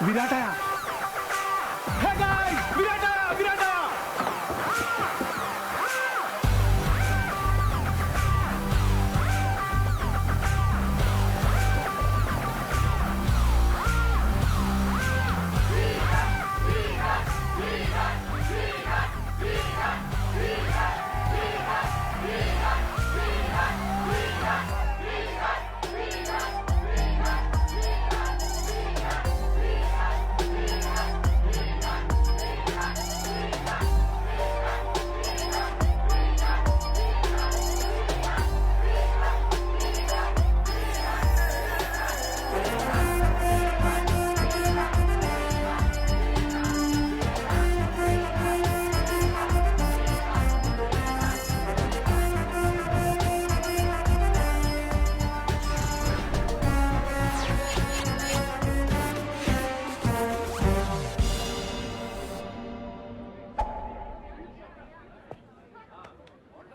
విరాటయా hey guys విరాట విరాట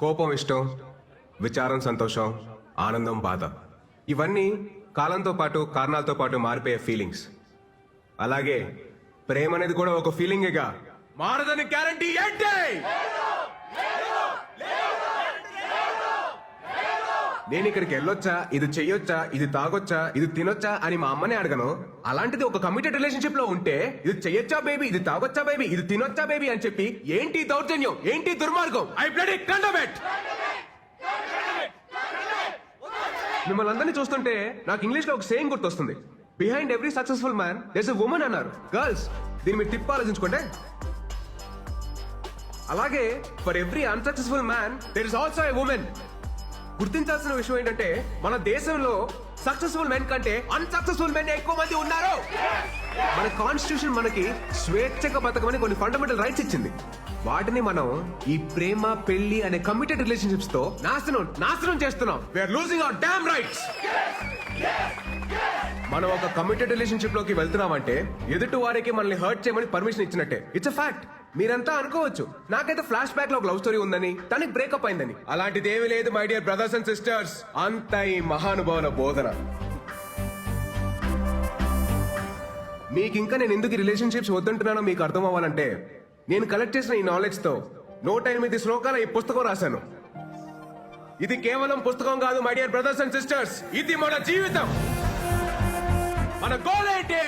కోపం ఇష్టం, విచారం సంతోషం, ఆనందం బాధ, ఇవన్నీ కాలంతో పాటు కారణాలతో పాటు మారిపోయే ఫీలింగ్స్. అలాగే ప్రేమ అనేది కూడా ఒక ఫీలింగేగా. మారదని గ్యారంటీ ఏంటి? నేను ఇక్కడికి వెళ్ళొచ్చా, ఇది చెయ్యొచ్చా, ఇది తాగొచ్చా, ఇది తినొచ్చా అని మా అమ్మనే అడగను. అలాంటిది ఒక కమిటెడ్ రిలేషన్షిప్ లో ఉంటే ఇది చెయ్యొచ్చా బేబీ, ఇది తాగొచ్చా బేబీ, ఇది తినొచ్చా బేబీ అని చెప్పి ఏంటి దౌర్జన్యం, ఏంటి దుర్మార్గం? I bloody condemn it. మిమ్మల్ని అందరినీ చూస్తుంటే నాకు ఇంగ్లీష్ లో ఒక సేయింగ్ గుర్తొస్తుంది. Behind every successful man there's a woman అన్నారు. గర్ల్స్, దీన్ని మీరు తిప్పి ఆలోచించుకోండి. అలాగే for every unsuccessful man there is also a women. గుర్తించాల్సిన విషయం ఏంటంటే మన దేశంలో సక్సెస్ఫుల్ మెన్ కంటే అన్సక్సెస్ఫుల్ మెన్ ఎక్కువ మంది ఉన్నారు. మన కాన్స్టిట్యూషన్ మనకి స్వేచ్ఛగా బతకమని కొన్ని ఫండమెంటల్ రైట్స్ ఇచ్చింది. వాటిని మనం ఈ ప్రేమ పెళ్లి అనే కమిటెడ్ రిలేషన్షిప్స్ తో నాశనం చేస్తున్నాం. We are losing our damn rights. మనం ఒక కమిటెడ్ రిలేషన్షిప్ లోకి వెళ్తున్నామంటే ఎదుటి వారికి మనల్ని హర్ట్ చేయమని పర్మిషన్ ఇచ్చినట్టే. It's a fact. మీరంతా అనుకోవచ్చు నాకైతే ఫ్లాష్ బ్యాక్ లో ఒక లవ్ స్టోరీ ఉందని, తనకి బ్రేకప్ అయిందని. అలాంటిది ఏమీ లేదు my dear brothers and sisters. అంతా ఈ మహానుభావుల బోధన. మీకు ఇంకా నేను ఎందుకు రిలేషన్షిప్స్ వద్దంటున్నానో మీకు అర్థం అవ్వాలంటే నేను కలెక్ట్ చేసిన ఈ నాలెడ్జ్ తో 108 శ్లోకాల ఈ పుస్తకం రాశాను. ఇది కేవలం పుస్తకం కాదు my dear brothers and sisters. ఇది మన జీవితం. మన గోల్ ఏంటి?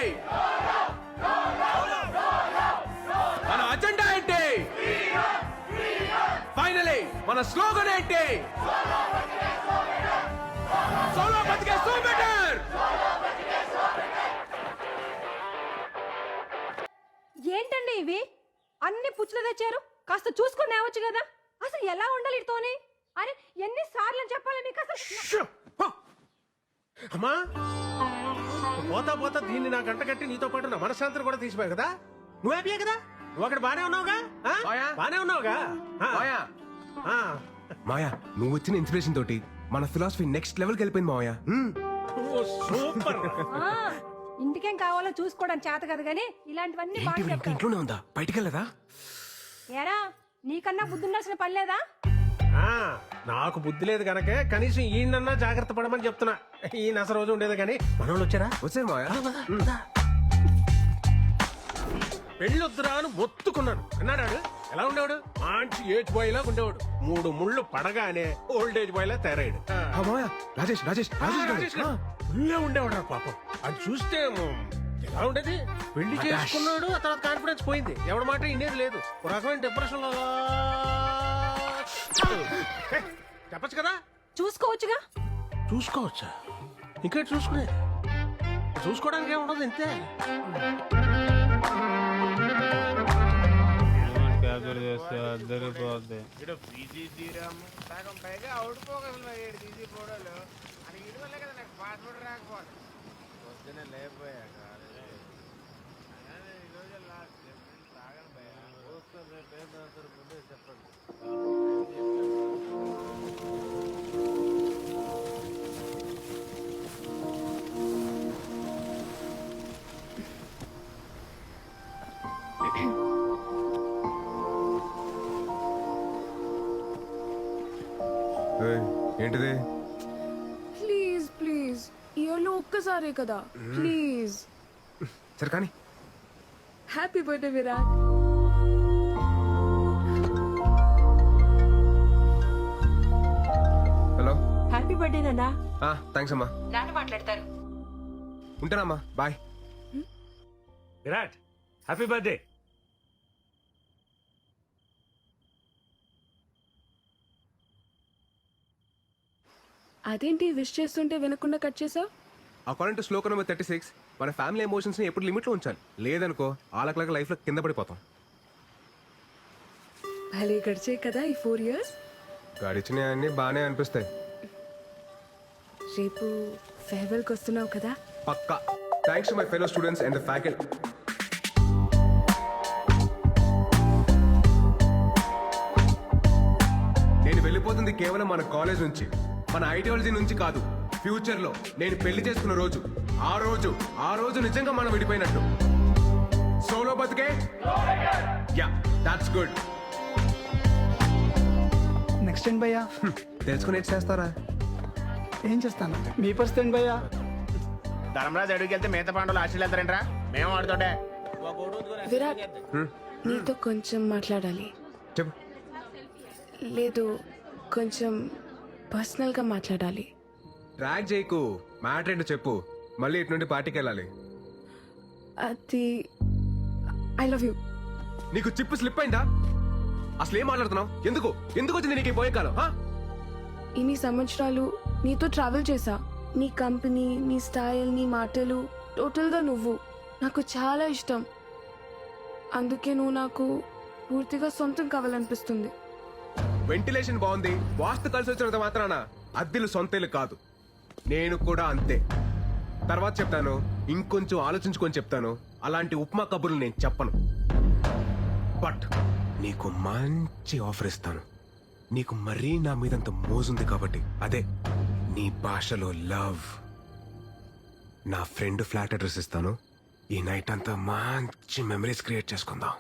మన అజెండా ఏంటి? ఫైనలీ మన స్లోగన్ ఏంటి? సోలో బతికే సో బెటర్. ఏంటండి ఇవి అన్ని పుచ్చులు తెచ్చారు? కాస్త చూసుకొని నేవచ్చు కదా. అసలు ఎలా ఉండాలి ఇతోని? అరే ఎన్ని సార్లు చెప్పాలి మీకు అసలు? అమ్మా పోతా పోతా దీన్ని నా గంట కట్టి నీతో పాటు నా మనశ్శాంతిని కూడా తీసిపోయావు కదా. నువ్వు హ్యాపీయే కదా? నువ్వు అక్కడ బానే ఉన్నావుగా? బానే ఉన్నావుగా? మాయా, నువ్వు వచ్చిన ఇన్స్పిరేషన్ తోటి మన ఫిలాసఫీ నెక్స్ట్ లెవెల్కి వెళ్ళిపోయింది మాయా. సూపర్. ఇంటికేం కావాలో చూసుకోవడం చేత కదా గానీ ఇలాంటివన్నీ బాగా చెప్తారు. ఇంట్లోనే ఉందా? బయటికి వెళ్ళదా? ఏరా నీకన్నా బుద్ధి ఉండాల్సిన పని లేదా? నాకు బుద్ధి లేదు కనుకే కనీసం ఈయనన్నా జాగ్రత్త పడమని చెప్తున్నా. ఈయన అసలు రోజు ఉండేది కానీ మనోళ్ళు వచ్చారా? వచ్చారు మాయా. పెళ్ళొద్దురా అని మొత్తుకున్నాడు. అన్నాడు. ఎలా ఉండేవాడు? మంచి ఏజ్ బాయ్ లా ఉండేవాడు. 3 ముళ్ళు పడగానే ఓల్డ్ ఏజ్ బాయ్ లా తయారయ్యాడు. రాజేష్ రాజేష్ రాజేష్ ఉల్లే ఉండేవాడు రా పాపం. అది చూస్తే ఎలా ఉండేది? పెళ్లి చేసుకున్నాడు, ఆ తర్వాత కాన్ఫిడెన్స్ పోయింది. ఎవడి మాట ఇండేది లేదు. ఒక రకమైన డిప్రెషన్ లో చెప్పచ్చు కదా. చూసుకోవచ్చుగా. చూసుకోవచ్చా? ఇంకా చూసుకునే చూసుకోవడానికి ఏముండదు ఇంతే. పైగా అవుట్ పోగలను తీసిపోవడాలు అని ఇది వల్లే కదా నాకు పాస్పోర్ట్ రాకపోతే పొద్దునే లేకపోయాక ఈరోజు లాస్ట్ తాగను భయ ముందే చెప్పండి. ఏంటిది? ప్లీజ్ ప్లీజ్ ఇయర్లో ఒక్కసారే కదా ప్లీజ్. సరే కానీ happy birthday Virat. Hello. Happy birthday నాన్న. థ్యాంక్స్ అమ్మా. నాన్న మాట్లాడతారు. ఉంటానమ్మా, బాయ్. Virat happy birthday. అదేంటి విష్ చేస్తుంటే వినకుండా కట్ చేసావు? అకార్డింగ్ టు శ్లోక నెంబర్ 36, మన ఫ్యామిలీ ఎమోషన్స్ ని ఎప్పుడు లిమిట్ లో ఉంచాలి. లేదనుకో ఆలకలక లైఫ్ లో కింద పడిపోతాం. భలే గడిచే కదా ఈ 4 years. గడిచినవన్నీ బాగానే అనిపిస్తాయి. రేపు ఫేర్వెల్కి వస్తున్నావు కదా? పక్కా. Thanks to my fellow students and the faculty. నేను వెళ్ళిపోతుంది కేవలం మన కాలేజ్ నుంచి, మన ఐడియాలజీ నుంచి కాదు. ఫ్యూచర్ లో నేను పెళ్లి చేసుకున్న రోజు, ఆ రోజు నిజంగా మనం విడిపోయినట్టు. సోలో బతుకే. Yeah, that's good. నెక్స్ట్ ఏంటి భయ్యా? తెలుసుకుని ఏం చేస్తారా? ఏం చేస్తాను, మీ పరిస్థితి ఏంటి భయ్యా? ధర్మరాజు అడుగుకి వెళ్తే మిగతా పాండవులు ఆశలు వెళ్తారంట్రా. మేము ఆడుతుంటే విరాట్, నీతో కొంచెం మాట్లాడాలి. చెప్పు. లేదు, కొంచెం పర్సనల్గా మాట్లాడాలి. ట్రాక్ చేయకు, మ్యాటర్ ఏంటో చెప్పు. మళ్ళీ ఇటు నుండి పార్టీకి వెళ్ళాలి. అది ఐ లవ్ యూ. నీకు చిప్పు స్లిప్ అయిందా? అసలు ఏం మాట్లాడుతున్నావు? ఎందుకు వచ్చింది నీకు ఈ పోయే కాలం? ఇన్ని సంవత్సరాలు నీతో ట్రావెల్ చేశా. నీ కంపెనీ, నీ స్టైల్, నీ మాటలు, టోటల్గా నువ్వు నాకు చాలా ఇష్టం. అందుకే నువ్వు నాకు పూర్తిగా సొంతం కావాలనిపిస్తుంది. వెంటిలేషన్ బాగుంది, వాస్తు కలిసి వచ్చినంత మాత్రాన అద్దెలు సొంతేలు కాదు. నేను కూడా అంతే. తర్వాత చెప్తాను, ఇంకొంచెం ఆలోచించుకొని చెప్తాను. అలాంటి ఉప్మా కబుర్లు నేను చెప్పను. బట్ నీకు మంచి ఆఫర్ ఇస్తాను. నీకు మరీ నా మీదంత మోజుంది కాబట్టి, అదే నీ భాషలో లవ్. నా ఫ్రెండ్ ఫ్లాట్ అడ్రస్ ఇస్తాను. ఈ నైట్ అంతా మంచి మెమరీస్ క్రియేట్ చేసుకుందాం.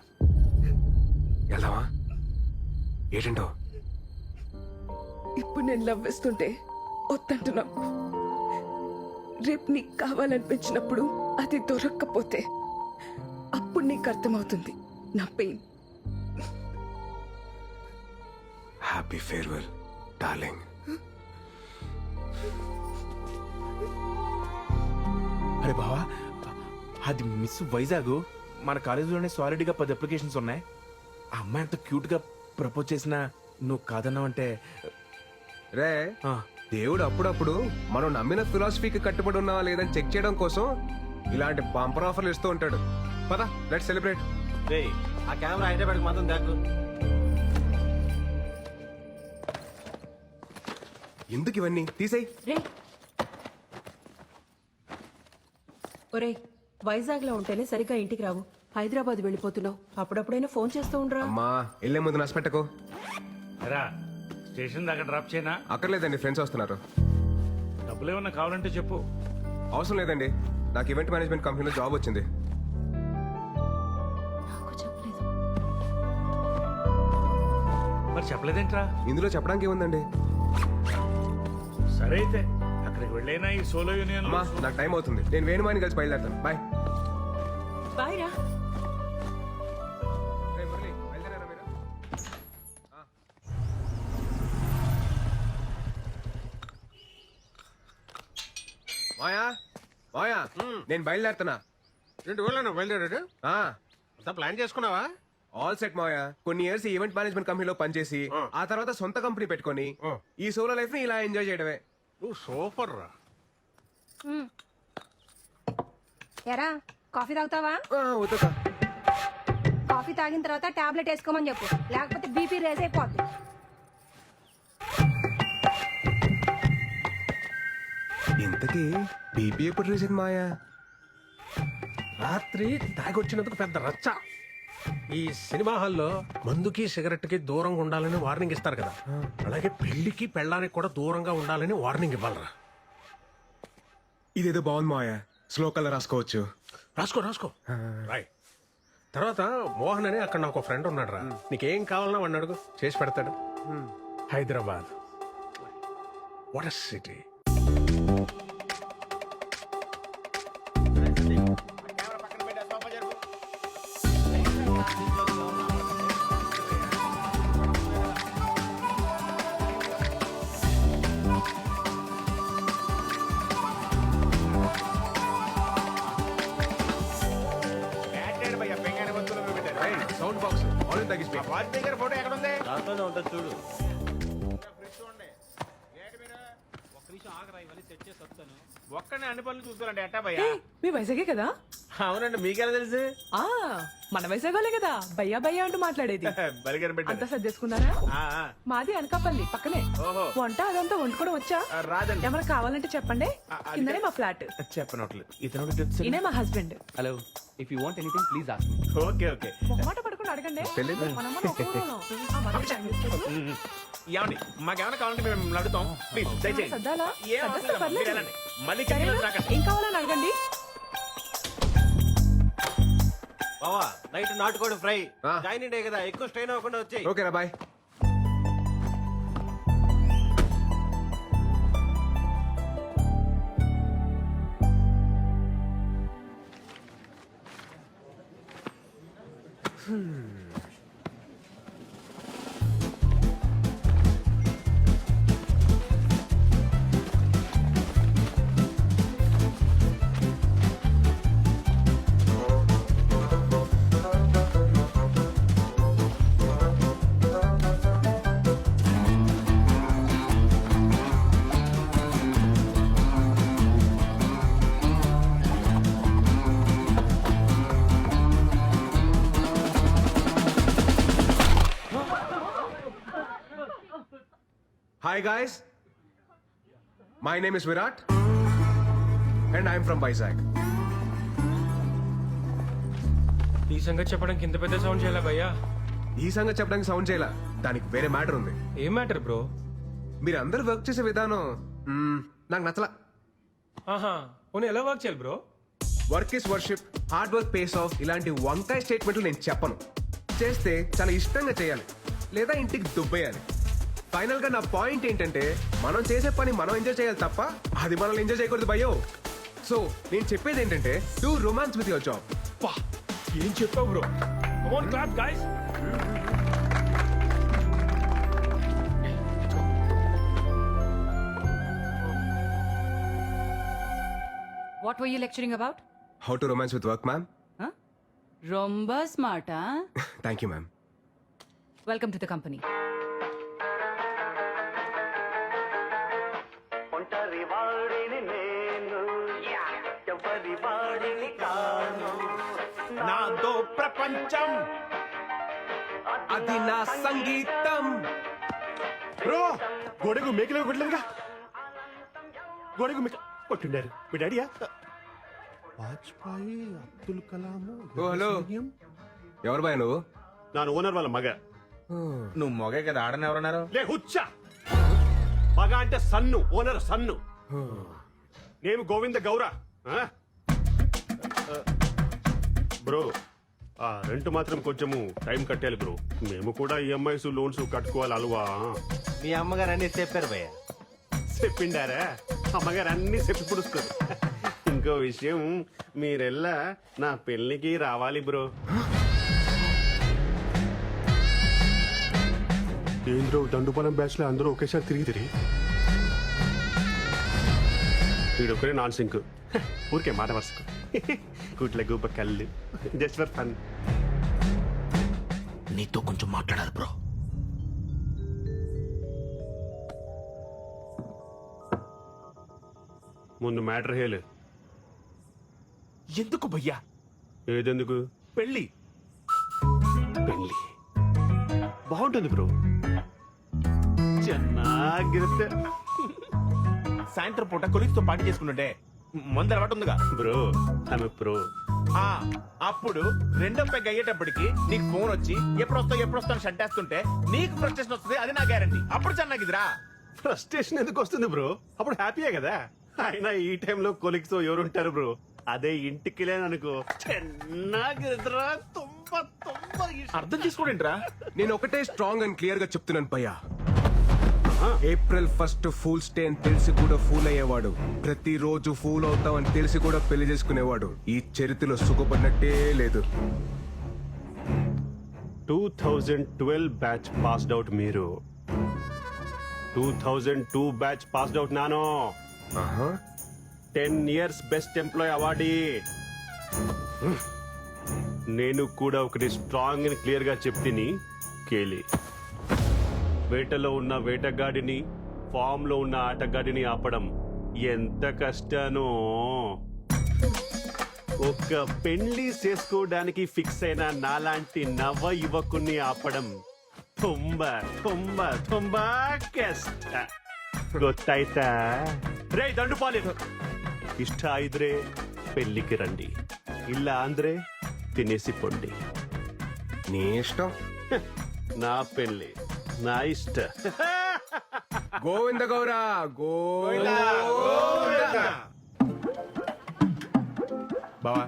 వెళ్దామా? ఏంటంటో? ఇప్పుడు నేను లవ్ ఇస్తుంటే వద్దంటున్నావు. రేపు నీకు కావాలనిపించినప్పుడు అది దొరక్కపోతే అప్పుడు నీకు అర్థమవుతుంది నా పెయిన్. Happy farewell darling. అరే బావా, అది మిస్ వైజాగ్. మన కాలేజీలోనే సాలిడ్గా 10 అప్లికేషన్స్ ఉన్నాయి. ఆ అమ్మాయి అంత క్యూట్గా ప్రపోజ్ చేసినా నువ్వు కాదన్నావంటే రే, దేవుడు అప్పుడప్పుడు మనం నమ్మిన ఫిలాసఫీకి కట్టుబడి ఉన్నావా లేదని చెక్ చేయడం కోసం ఇలాంటి బంపర్ ఆఫర్లు ఇస్తూ ఉంటాడు. పద, లెట్స్ సెలబ్రేట్. ఆ కెమెరా హైదరాబాద్కి మాత్రం దాకు. ఎందుకు ఇవన్నీ తీసేయ్. రే ఒరేయ్, వైజాగ్ లో ఉంటేనే సరిగ్గా ఇంటికి రావు. హైదరాబాద్ వెళ్ళిపోతున్నావు. అప్పుడప్పుడైనా ఫోన్ చేస్తూ ఉండరా. అమ్మా, వెళ్ళే ముందు నష్టపెట్టకు. రా, స్టేషన్ దాకా డ్రాప్ చేయనా? అక్కర్లేదండి, ఫ్రెండ్స్ వస్తున్నారు. డబ్బులు ఏమన్నా కావాలంటే చెప్పు. అవసరం లేదండి, నాకు ఈవెంట్ మేనేజ్మెంట్ కంపెనీలో జాబ్ వచ్చింది. నాకు చెప్పలేదు. మరి చెప్పలేదేంట్రా? ఇందులో చెప్పడానికి ఏముందండి? సరే అయితే అక్కడికి వెళ్ళైనా ఈ సోలో యూనియన్. అమ్మా, నాకు టైం అవుతుంది. నేను వేణుమాని కలిసి బయలుదేరుతాను. బాయ్. బాయ్ రా. మాయా, మాయా, నేను బయలుదేరుతున్నా. ఏంటి ఊళ్ళో బయలుదేరాడు? అంతా ప్లాన్ చేసుకున్నావా? ఆల్ సెట్ మాయా. కొన్ని ఇయర్స్ ఈవెంట్ మేనేజ్మెంట్ కంపెనీలో పనిచేసి ఆ తర్వాత సొంత కంపెనీ పెట్టుకొని ఈ సోలో లైఫ్ ని ఇలా ఎంజాయ్ చేయడమే. నువ్వు సూపర్ రా. ఎరా, కాఫీ తాగుతావా? వద్దుకా. కాఫీ తాగిన తర్వాత టాబ్లెట్ వేసుకోమని చెప్పు, లేకపోతే బీపీ రేజ్ అయిపోద్ది. ఇంతకీ బీపీ ఎప్పుడు రీసెంట్ మాయా? రాత్రి తాగొచ్చినందుకు పెద్ద రచ్చ. ఈ సినిమా హాల్లో మందుకి సిగరెట్ కి దూరంగా ఉండాలని వార్నింగ్ ఇస్తారు కదా, అలాగే పెళ్లికి పెళ్ళానికి కూడా దూరంగా ఉండాలని వార్నింగ్ ఇవ్వాలరా. ఇదేదో బాగుంది మాయా, శ్లోకాల్లో రాసుకోవచ్చు. రాసుకో రాసుకో రాయ్. తర్వాత మోహన్ అని అక్కడ నాకు ఫ్రెండ్ ఉన్నాడు రా. నీకేం కావాలన్నా వాడిని అడుగు, చేసి పెడతాడు. Hyderabad what a city. Camera పక్కన పెట్టే సోఫా జరుపు. సౌండ్ బాక్స్ ఆడియో తగ్గిస్తే వాచ్ దగ్గర ఫోటో ఎక్కడ ఉంది దాంట్లోనే ఉంటుంది చూడు. ఒక్కనే అన్ని పనులు చూసుకోరండి ఎట్టా భయ్యా మీ వైజాగే కదా అవునండి, మీకెలా తెలుసు? ఆ మన వైజాగోలే కదా భయ్యా భయ్యా అంటూ మాట్లాడేది బలి కనిపెట్టారు. అంతా సర్దేసుకున్నారా ఆ, ఆ. మాది అనకాపల్లి పక్కనే ఓహో. వంట అదంతా వండుకోవడం వచ్చా ఆ, రాదండి. ఏమైనా కావాలంటే చెప్పండి అది కిందనే మా ఫ్లాట్ చెప్పనట్లేదు ఇతను తెలుసు. ఈయనే మా husband hello if you want anything please ask me. Okay okay. మొహమాట పడుకుని అడగండి మనమ్మ ఒప్పుకోను. ఆ, మనకి టైం ఇచ్చేది. ఏమండి మాకేమైనా కావాలంటే మేము మిమ్మల్ని అడుగుతాం. ప్లీజ్ దయచేయండి. సర్దాలా? ఏం అవసరం సర్దేస్తే లేదమ్మా, మీరు పర్లేదు. వెళ్ళండి. మళ్ళీ సరేనా? కిందకి రాకండి. ఏం కావాలని అడగండి బావా నైట్ నాటుకోడి ఫ్రై ఆ. జాయిన్ డే కదా, ఎక్కువ స్ట్రెయిన్ అవ్వకుండా వచ్చాయి. ఓకేనా bye. Hi guys, my name is Virat and I'm from Vizag. ఈ సంగతి చెప్పడానికి ఇంత పెద్ద సౌండ్ చేయాలా భయ్యా ఈ సంగతి చెప్పడానికి సౌండ్ చేయాల, దానికి వేరే మ్యాటర్ ఉంది. ఏం మ్యాటర్ బ్రో మీరు అందరు వర్క్ చేసే విధానం నాకు నచ్చలా. ఆహా పోనీ ఎలా వర్క్ చేయాలి bro work is worship, hard work pays of ఇలాంటి వంకాయ స్టేట్మెంట్లు నేను చెప్పను. చేస్తే చాలా ఇష్టంగా చేయాలి లేదా ఇంటికి దుబ్బేయాలి. ఫైనల్ గా నా పాయింట్ ఏంటంటే మనం చేసే పని మనం ఎంజాయ్ చేయాలి తప్ప అది మనల్ని ఎంజాయ్ చేయకూడదు భయో. సో నేను చెప్పేది ఏంటంటే do romance with your job. ఏం చెప్పావు bro come on clap guys what were you lecturing about? How to romance with work ma'am. రొంబ స్మార్టా. Thank you ma'am. Welcome to the company. నాతో ప్రపంచం అది నా సంగీతం. బ్రో గోడకు మేకలు కొట్టలేదుగా, గోడకు మేక కొట్టిండారు మీ డాడీయా? వాజ్పేయి, అబ్దుల్ కలాం. ఓ హలో, ఎవరు బాయ్ నువ్వు? నాను ఓనర్ వాళ్ళ మగ. నువ్వు మొగే కదా ఆడని ఎవరన్నారు? లే హుచ్చా, మగ అంటే సన్ను, ఓనర్ సన్ను. నేను గోవింద గౌర. బ్రో ఆ రెంట్ మాత్రం కొంచెము టైం కట్టాలి బ్రో, మేము కూడా ఈఎంఐస్ లోన్స్ కట్టుకోవాలి అలవా. మీ అమ్మగారు అన్ని చెప్పారు భయ్య చెప్పిండారా? అమ్మగారు అన్ని చెప్పి పుడుస్తారు. ఇంకో విషయం, మీరెల్లా నా పెళ్లికి రావాలి బ్రో. ఏంద్రో దండుపాలెం బ్యాచ్ లో అందరూ ఒకేసారి తిరిగి వీడొక్కడే నాన్ సింక్. ఊరికే మాట వరుసకు గుట్ల గూప కళ్ళు జస్ట్ ఫర్ ఫన్. నీతో కొంచెం మాట్లాడాలి బ్రో. ముందు మ్యాటర్ హేలు. ఎందుకు భయ్యా? ఏదెందుకు? పెళ్ళి పెళ్లి బాగుంటుంది బ్రో, ಚೆನ್ನಾಗಿರುತ್ತೆ. సాయంత్రం పూట కొలీగ్స్ తో పార్టీ చేసుకుంటుంటే మందు అలవాటు ఉందిగా బ్రో. ఆమె ప్రో. ఆ అప్పుడు రెండో పెగ్ అయ్యేటప్పటికి నీకు ఫోన్ వచ్చి ఎప్పుడు వస్తాను షంటేస్తుంటే నీకు ఫ్రస్ట్రేషన్ వస్తుంది, అది నా గ్యారంటీ. అప్పుడు చెన్నాగిదిరా. ఫ్రస్ట్రేషన్ ఎందుకు వస్తుంది బ్రో? అప్పుడు హ్యాపీయే కదా. అయినా ఈ టైంలో కొలిక్స్ ఎవరు ఉంటారు బ్రో? అదే ఇంటికి లేననుకో ಚೆನ್ನಾಗಿದ್ರಾ, ತುಂಬಾ ತುಂಬಾ ಇಷ್ಟ. అర్థం చేసుకోడేంట్రా? నేను ఒకటే స్ట్రాంగ్ అండ్ క్లియర్ గా చెప్తున్నాను పయ్యా. ఏప్రిల్ 1 ఫూల్స్ డే అని తెలిసి కూడా ఫూల్ అయ్యేవాడు, ప్రతిరోజు ఫూల్ అవుతామని తెలిసి కూడా పెళ్లి చేసుకునేవాడు ఈ చరిత్రలో సుఖపడినట్టే లేదు. 2012 బ్యాచ్ పాస్డ్ అవుట్ మీరు, 2002 బ్యాచ్ పాస్డ్ అవుట్ నానో. 10 years బెస్ట్ ఎంప్లాయ్ అవార్డీ. నేను కూడా ఒకటి స్ట్రాంగ్ అండ్ క్లియర్ గా చెప్తిని కేలి. వేటలో ఉన్న వేటగాడిని, ఫామ్ లో ఉన్న ఆటగాడిని ఆపడం ఎంత కష్టానో. ఒక పెళ్లి చేసుకోవడానికి ఫిక్స్ అయిన నాలాంటి నవ యువకుని ఆపడం ತುಂಬಾ ತುಂಬಾ ತುಂಬಾ ಕಷ್ಟ. ಗೊತ್ತಾಯ್ತಾ? ರೇ ದಂಡುಪಾಲಿ, ಇಷ್ಟ ಇದ್ರೆ పెళ్లికి రండి, ಇಲ್ಲ ಅಂದ್ರೆ తినేసి పొండి. నీ ఇష్టం. నా పెళ్లి నా ఇష్ట. గోవింద గౌరా గోవింద. బావా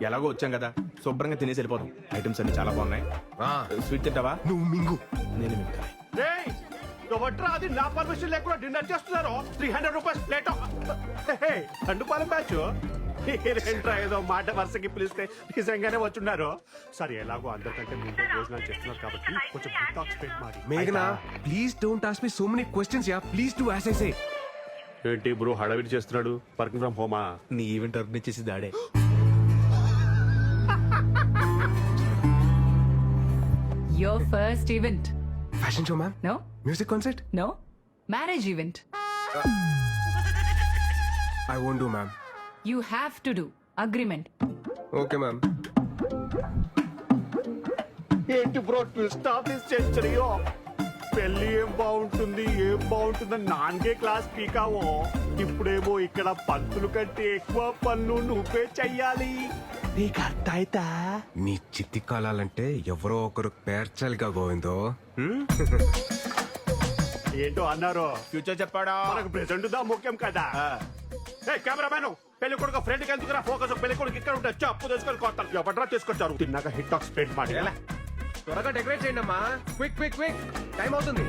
ఎలాగో వచ్చాం కదా, శుభ్రంగా తినేసి వెళ్ళిపోతాం. ఐటమ్స్ అన్ని చాలా బాగున్నాయి. స్వీట్ తింటావా? నువ్వు మింగు. నేను మింగుతా. రేయ్, నువ్వట్రా అది నా పర్మిషన్ లేకుండా డిన్నర్ చేస్తున్నారు. 300 రూపీస్ ప్లేట్. దండుపాలెం బ్యాచ్ ఏంట్రా ఏదో మాట వరుసకి పిలిస్తే నిజంగానే వచ్చున్నారు. సరే ఎలాగో అందరికంటే ముందే భోజనాలు చేస్తున్నారు కాబట్టి కొంచెం డిటాక్స్ పెట్టి మారి. మేఘనా please don't ask me so many questions yeah. Please do as I say. ఏంటి బ్రో హడావిడి చేస్తున్నాడు? వర్కింగ్ ఫ్రమ్ హోమా? నీ ఈవెంట్ ఆర్గనైజ్ చేసి దాడే. Your first event. Fashion show ma'am. No? Music concert. No? Marriage event. I won't do ma'am. You have to do. Agreement. Okay ma'am. ఏంటి bro twist of this సెంచరీయో? పెళ్లి ఏం బాగుంటుంది ఏం బాగుంటుందని నాన్గే క్లాస్ పీకావో. ఇప్పుడేమో ఇక్కడ పంతులు కంటే ఎక్కువ పనులు నువ్వే చెయ్యాలి. నీకు అర్థమైతా? నీ చిత్తి కాలాలంటే ఎవరో ఒకరు పేర్చాలిగా గోవిందో. ఏంటో అన్నారు. ఫ్యూచర్ చెప్పాడా? మనకు ప్రెసెంట్ దా ముఖ్యం కదా. కెమెరామెన్, పెళ్లి కొడుకు ఫ్రెండ్ కి ఎందుకురా ఫోకస్? పెళ్లి కొడుకు ఇక్కడ ఉంటే అప్పు తీసుకొని కొడతాను. ఎవడరా తీసుకొచ్చారు? తిన్నాక హిట్ టాక్ స్ప్రెడ్ ಮಾಡಿ. త్వరగా డెకరేట్ చేయండి అమ్మా. క్విక్ క్విక్ క్విక్, టైం అవుతుంది.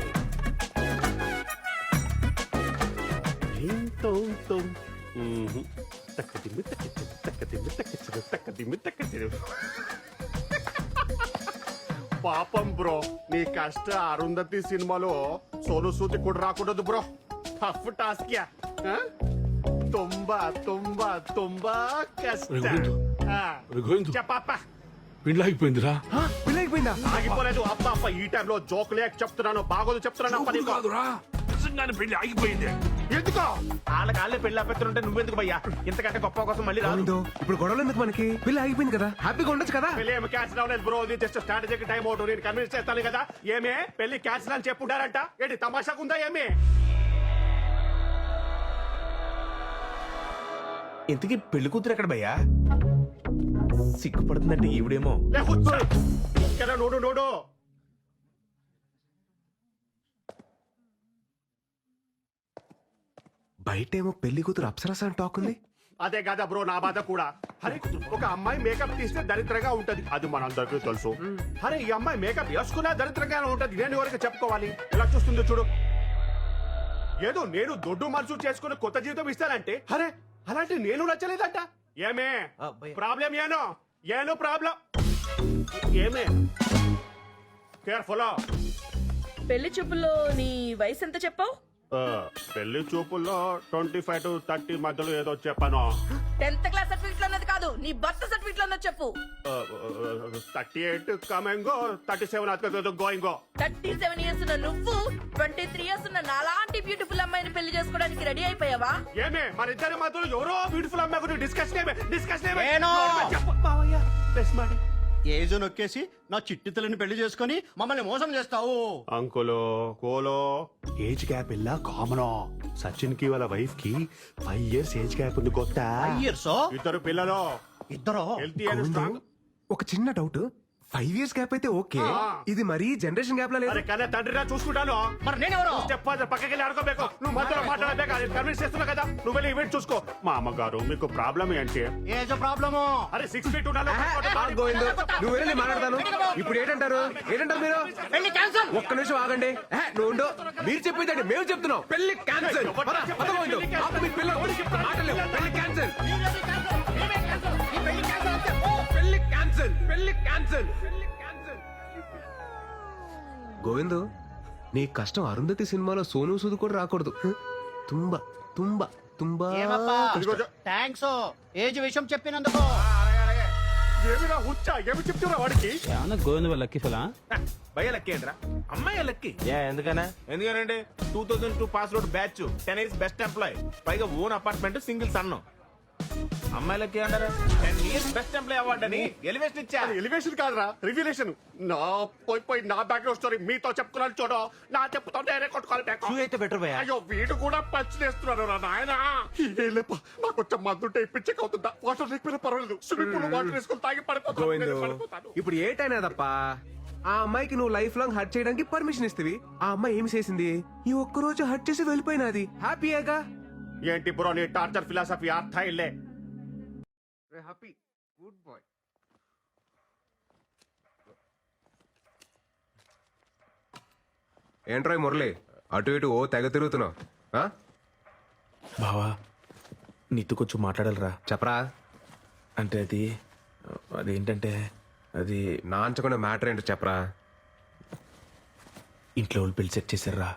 పాపం బ్రో, నీ కష్ట అరుంధతి సినిమాలో సోను సూది కూడా రాకూడదు బ్రో. Tough task yeah. ತುಂಬಾ ತುಂಬಾ ತುಂಬಾ కష్ట. చెప్పప్ప. పెళ్ళి ఆగిపోయిందిరా. పెళ్ళి అయిపోయిందా? ఆగిపోలేదు అప్ప. అప్ప ఈ టైంలో జోక్ లేక చెప్తున్నాను, బాగోదు చెప్తున్నాను. అప్ప నీకు నిజంగానే పెళ్లి ఆగిపోయింది. ఎందుకో వాళ్ళ పెళ్లి ఆపేస్తుంటే నువ్వెందుకు భయ్యా? ఇంతకంటే గొప్ప కోసం మళ్ళీ రాదు. గోవిందో, ఇప్పుడు గొడవలు ఎందుకు మనకి? పెళ్ళి అయిపోయింది కదా, హ్యాపీగా ఉండొచ్చు కదా. పెళ్లి ఏమి క్యాన్సిల్ అవ్వలేదు బ్రో. ఇది జస్ట్ స్ట్రాటజీకి టైం అవుట్. నేను కన్విన్స్ చేస్తాను కదా. ఏమే పెళ్లి క్యాన్సిల్ అని చెప్పుంటారంట. ఏంటి తమాషాకుందా ఏమి? ఇంతకీ పెళ్లి కూతురు ఎక్కడ భయ్యా? సిగ్గుపడుతుందంటే ఈవిడేమో. ఇక్కడ నోడు నోడు. బయటేమో పెళ్లి కూతురు అప్సరస అని టాక్ ఉంది. అదే కదా బ్రో నా బాధ కూడా. అరే ఒక అమ్మాయి మేకప్ తీస్తే దరిద్రంగా ఉంటది, అది మనందరికీ తెలుసు. అరే ఈ అమ్మాయి మేకప్ వేసుకున్నా దరిద్రంగానే ఉంటది. నేను ఎవరికి చెప్పుకోవాలి? ఎలా చూస్తుందో చూడు. ఏదో నేను దొడ్డు మనసు చేసుకుని కొత్త జీవితం ఇస్తానంటే, అరే అలాంటి నేను నచ్చలేదంట. ఏమే ప్రాబ్లం? ఏనో ప్రాబ్లం ఏమే? కేర్ఫుల్. పెళ్లి చూపుల్లో నీ వయసు ఎంత చెప్పావు? పెళ్లి చూపుల్లో 25 to 30 మధ్యలో ఏదో చెప్పాను. 10th క్లాస్ సర్టిఫికెట్ లో ఉన్నది కాదు, నీ బర్త్ సర్టిఫికెట్ లో ఉన్నది చెప్పు. 38 కమింగ్, 37 గోయింగ్. 37 ఇయర్స్ ఉన్న నువ్వు 23 ఇయర్స్ ఉన్న నాలాంటి బ్యూటిఫుల్ అమ్మాయిని పెళ్లి చేసుకోవడానికి రెడీ అయిపోయావా? ఏమే మన ఇద్దరి మధ్యలో ఎవరో బ్యూటిఫుల్ అమ్మాయి గురించి డిస్కషన్ ఏజో నొక్కేసి నా చిట్టి తల్లిని పెళ్లి చేసుకుని మమ్మల్ని మోసం చేస్తావు. అంకులో కోలో ఏజ్ గ్యాప్ ఇలా కామన్. సచిన్ కి వాళ్ళ వైఫ్ కి 5 years ఏజ్ గ్యాప్ ఉంది. కొత్త ఇద్దరు పిల్లలు, ఇద్దరు హెల్తీ అండ్ స్ట్రాంగ్. ఒక చిన్న డౌట్, 5 years గ్యాప్ అయితే ఓకే, ఇది మరీ జనరేషన్ గ్యాప్ లా లేదు. అరే కానీ తండ్రిరా చూసుకుంటాను. మరి నేనెవరు? చెప్పాలి పక్కకి వెళ్ళి ఆడుకోಬೇಕು. నువ్వు మధ్యలో మాట్లాడలేక కన్విన్స్ చేస్తున్నా కదా. నువ్వు వెళ్ళి ఈవెంట్ చూసుకో. మా అమ్మగారు మీకు ప్రాబ్లం ఏంటి? ఏజో ప్రాబ్లము. అరే 6 feet ఉండాలి. గోవిందో, నువ్వు వెళ్ళి మాట్లాడతాను. ఇప్పుడు ఏంటంటారు మీరు? పెళ్లి క్యాన్సల్. ఒక్క నిమిషం ఆగండి. నువ్వు ఉండు. మీరు చెప్పేదండి మేము చెప్తున్నాం. పెళ్లి క్యాన్సల్. పెళ్లి క్యాన్సల్. పెళ్లి క్యాన్సల్. గోవిందు, నీ కష్టం అరుంధతి సినిమాలో సోను సూద్ కూడా రాకూడదు. తుంబా తుంబా తుంబా. థ్యాంక్స్ ఏజ్ విషయం చెప్పినందుకు. ఏమిరా ఉచ్చా ఏమి చెప్తున్నా వాడికి ఏమన్నా గోవింద లక్కీ ఫలా భయ లక్కీ ఏంట్రా అమ్మాయి లక్కీ ఎందుకనా ఎందుకంటే 2002 pass out batch 10 years best employee పైగా ఓన్ అపార్ట్మెంట్ సింగిల్ సన్ను అమ్మాయిలకి అంటారా 10 ఇయర్స్ బెస్ట్ ఎంప్లాయ్ అవార్డు అని ఎలివేషన్ ఇచ్చా ఎలివేషన్ కాదురా రివ్యులేషన్ నా పోయి నా బ్యాక్గ్రౌండ్ స్టోరీ మీతో చెప్పుకున్నాను చూడు నా చెప్పుతో నేనే కొట్టుకోవాలి back. అయితే బెటర్ భయ అయ్యో వీడు కూడా పంచులేస్తున్నాడు రా నాయన నాకు కొంచెం మందుంటే ఇప్పించక అవుతుందా వాటర్ లేకపోయినా పర్వాలేదు స్విమ్మింగ్ పూల్ వాటర్ వేసుకొని తాగి పడిపోతాను ఇప్పుడు ఏటైనాదప్పా ఆ అమ్మాయికి నువ్వు లైఫ్ లాంగ్ హర్ట్ చేయడానికి పర్మిషన్ ఇస్తవి ఆ అమ్మాయి ఏమి చేసింది ఈ ఒక్క రోజు హర్ట్ చేసి వెళ్ళిపోయినది హ్యాపీయేగా ఏంటి బ్రో నీ టార్చర్ ఫిలాసఫీ అర్థ ఇల్లే హ్యాపీ గుడ్ బాయ్ ఏంట్రాయ్ మురళి అటు ఇటు ఓ తెగ తిరుగుతున్నావు ఆ? బావా నీతో కొంచెం మాట్లాడాలరా చెప్పరా అంటే అదేంటంటే అది నా అంచకుండా మ్యాటర్ ఏంటో చెప్పరా ఇంట్లో వాళ్ళు పెళ్లి సెట్ చేశారా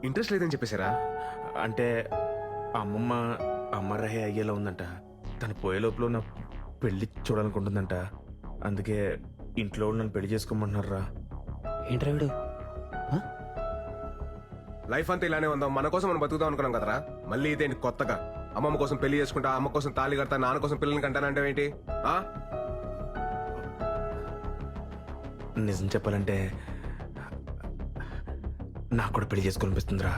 ఇంట్రెస్ట్ లేదని చెప్పేశారా అంటే అమ్మమ్మ అమ్మరహే అయ్యేలా ఉందంట తను పోయే లోపల నా పెళ్లి చూడాలనుకుంటుందంట అందుకే ఇంట్లో వాళ్ళు నన్ను పెళ్లి చేసుకోమంటున్నారా ఏంట్రా వీడు లైఫ్ అంతా ఇలానే ఉందాం మన కోసం మనం బతుకుదాం అనుకున్నాం కదరా మళ్ళీ ఇదేంటి కొత్తగా అమ్మమ్మ కోసం పెళ్లి చేసుకుంటా అమ్మ కోసం తాళి కడతా నాన్న కోసం పిల్లల్ని కంటానంటే ఏంటి ఆ? నిజం చెప్పాలంటే నాకు కూడా పెళ్లి చేసుకోవాలనిపిస్తుందిరా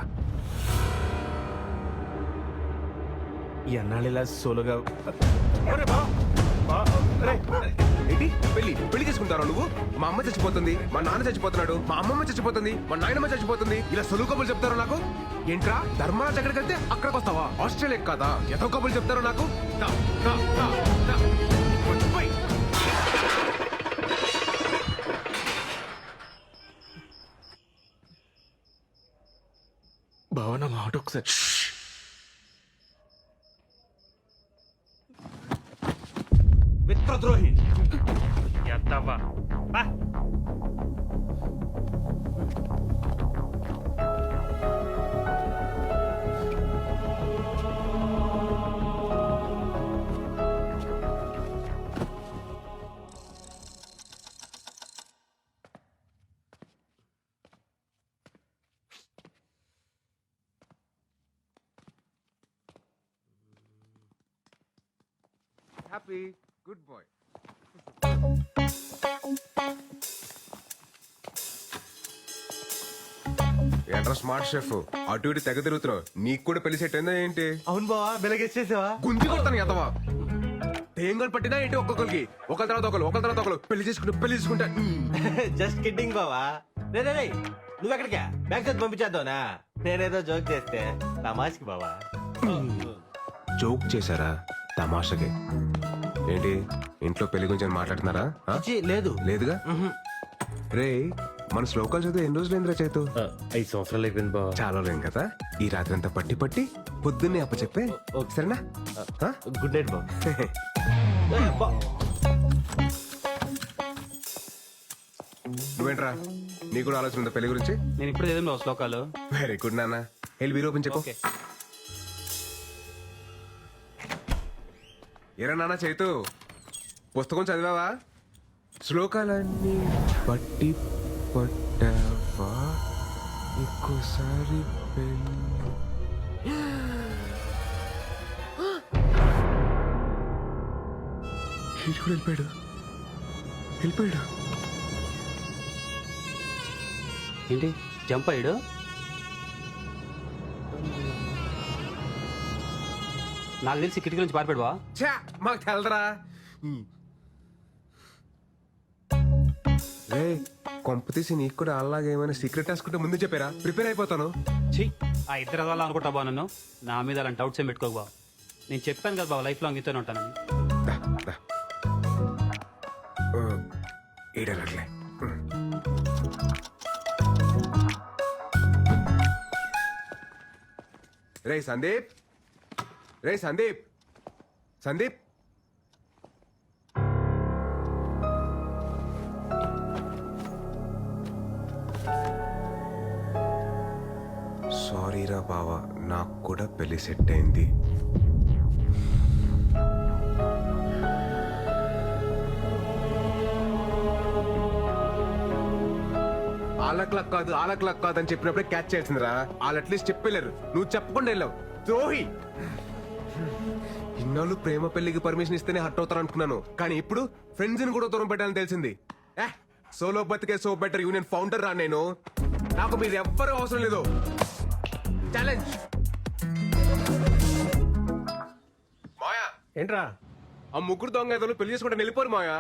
ఈ అన్నాళ్ళు ఇలా సోలోగా ఏంటి పెళ్లి పెళ్లి చేసుకుంటారా నువ్వు మా అమ్మ చచ్చిపోతుంది మా నాన్న చచ్చిపోతున్నాడు మా అమ్మమ్మ చచ్చిపోతుంది మా నాయనమ్మ చచ్చిపోతుంది ఇలా సొలువు కబులు చెప్తారు నాకు ఏంట్రా ధర్మరాజ్ ఎక్కడికి వెళ్తే అక్కడికి వస్తావా ఆస్ట్రేలియా కాదా ఎంతో కబులు చెప్తారు నాకు దా, దా, దా, దా. పోయ్. బావ నా మాట ఒకసారి మిత్రద్రోహి హ్యాపీ గుడ్ బాయ్ ఏంట్రా స్మార్ట్ షెఫ్ అటు ఇటు తెగ తిరుగుతున్నావు నీకు కూడా పెళ్లి సెట్ అయిందా ఏంటి అవును బావా వెలగేసేసావా గుంజి కొడతాను ఎంతవా తేంగలు పట్టినా ఏంటి ఒక్కొక్కరికి ఒకరి తర్వాత ఒకరు పెళ్లి చేసుకుంటా జస్ట్ కిడ్డింగ్ బావా రే నువ్వు ఎక్కడికా బ్యాగ్ చదివి పంపించేద్దావునా నేనేదో జోక్ చేస్తే తమాష్కి బావా జోక్ చేశారా తమాషకి ఏంటి ఇంట్లో పెళ్లి గురించి ఏమైనా మాట్లాడుతున్నారా ఆ? లేదు లేదుగా రే మన శ్లోకాలు చదివి ఎన్ని రోజులు ఏంద్రా చేతు 5 సంవత్సరాలు అయిపోయింది బావా చాలా లేం కదా ఈ రాత్రి అంతా పట్టి పొద్దున్నే అప్ప చెప్పే సరేనా ఆ? గుడ్ నైట్ బావ నువ్వేంట్రా నీకు కూడా ఆలోచన ఉందా పెళ్లి గురించి నేను ఇప్పుడు చదివిన శ్లోకాలు వెరీ గుడ్ నాన్న వెళ్ళి వీరు ఓపెన్ చెప్పు ఏరా నాన్న చైతు పుస్తకం చదివావా శ్లోకాలన్నీ పట్టి పట్టావా ఇంకోసారి వెళ్ళిపోయాడు ఏంటి జంప్ అయ్యాడు నాకు తెలిసి కిటికీ నుంచి పారిపోయాడు బావా ఛా మాకు తెలదరా రే కొంప తీసి నీకు కూడా అలాగే ఏమైనా సీక్రెట్ రాసుకుంటే ముందు చెప్పారా ప్రిపేర్ అయిపోతాను ఛీ ఆ ఇద్దరు వాళ్ళ అనుకుంటా బావ నన్ను నా మీద అలాంటి డౌట్స్ ఏం పెట్టుకోకు బావ నేను చెప్పాను కదా బావ లైఫ్ లాంగ్ నీతోనే ఉంటానని ఏడనట్లే రే సందీప్ సారీరా బావా నాకు కూడా పెళ్లి సెట్ అయింది వాళ్ళకి కాదు వాళ్ళకి కాదు అని చెప్పినప్పుడే క్యాచ్ చేయాల్సిందిరా. వాళ్ళు అట్లీస్ట్ చెప్పలేరు, నువ్వు చెప్పకుండా వెళ్ళావు. ద్రోహి. ఇన్నాళ్ళు ప్రేమ పెళ్లికి పర్మిషన్ ఇస్తేనే హర్ట్ అవుతారు అనుకున్నాను, కానీ ఇప్పుడు ఫ్రెండ్స్ ని కూడా దూరం పెట్టాలని తెలిసింది. సోలో బతికే సో బెటర్ యూనియన్ ఫౌండర్ రా నేను. నాకు మీరు ఎవ్వరూ అవసరం లేదు. ఛాలెంజ్. మాయా ఏంట్రా ఆ ముగ్గురు దొంగ ఏదో పెళ్లి చేసుకుంటే వెళ్ళిపోరు మాయా.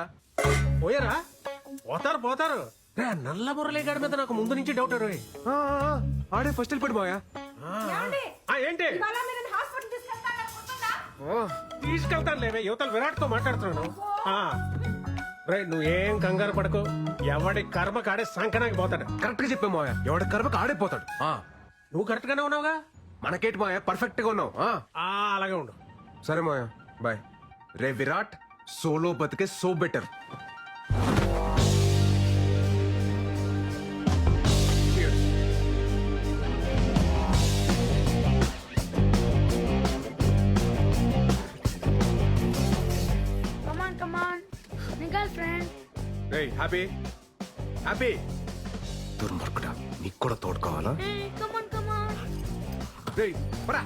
పోయారా? పోతారు. రే, నల్ల మురళీగాడి మీద నాకు ముందు నుంచి డౌట్ రోయ్. ఆడే ఫస్ట్ వెళ్ళిపోడు మాయా. ఏంటి ఇవాళ మీరు నన్ను హాస్పిటల్ తీసుకెళ్తారా గుర్తుందా? తీసుకెళ్తాను లేవే, యువతలు విరాట్ తో మాట్లాడుతున్నాను. రే, నువ్వేం కంగారు పడకు. ఎవడి కర్మ కాడే సంకనాకి పోతాడు. కరెక్ట్ గా చెప్పే మాయా, ఎవడ కర్మకు ఆడైపోతాడు. నువ్వు కరెక్ట్ గానే ఉన్నావుగా. మనకేంటి మాయా, పర్ఫెక్ట్ గా ఉన్నావు. అలాగే ఉండు. సరే మాయా, బాయ్. రే విరాట్, సోలో బతికే సో బెటర్. రే హ్యాపీ హ్యాపీ. దుర్మార్గుడా, నీకు కూడా తోడు కావాలా? రే పరా.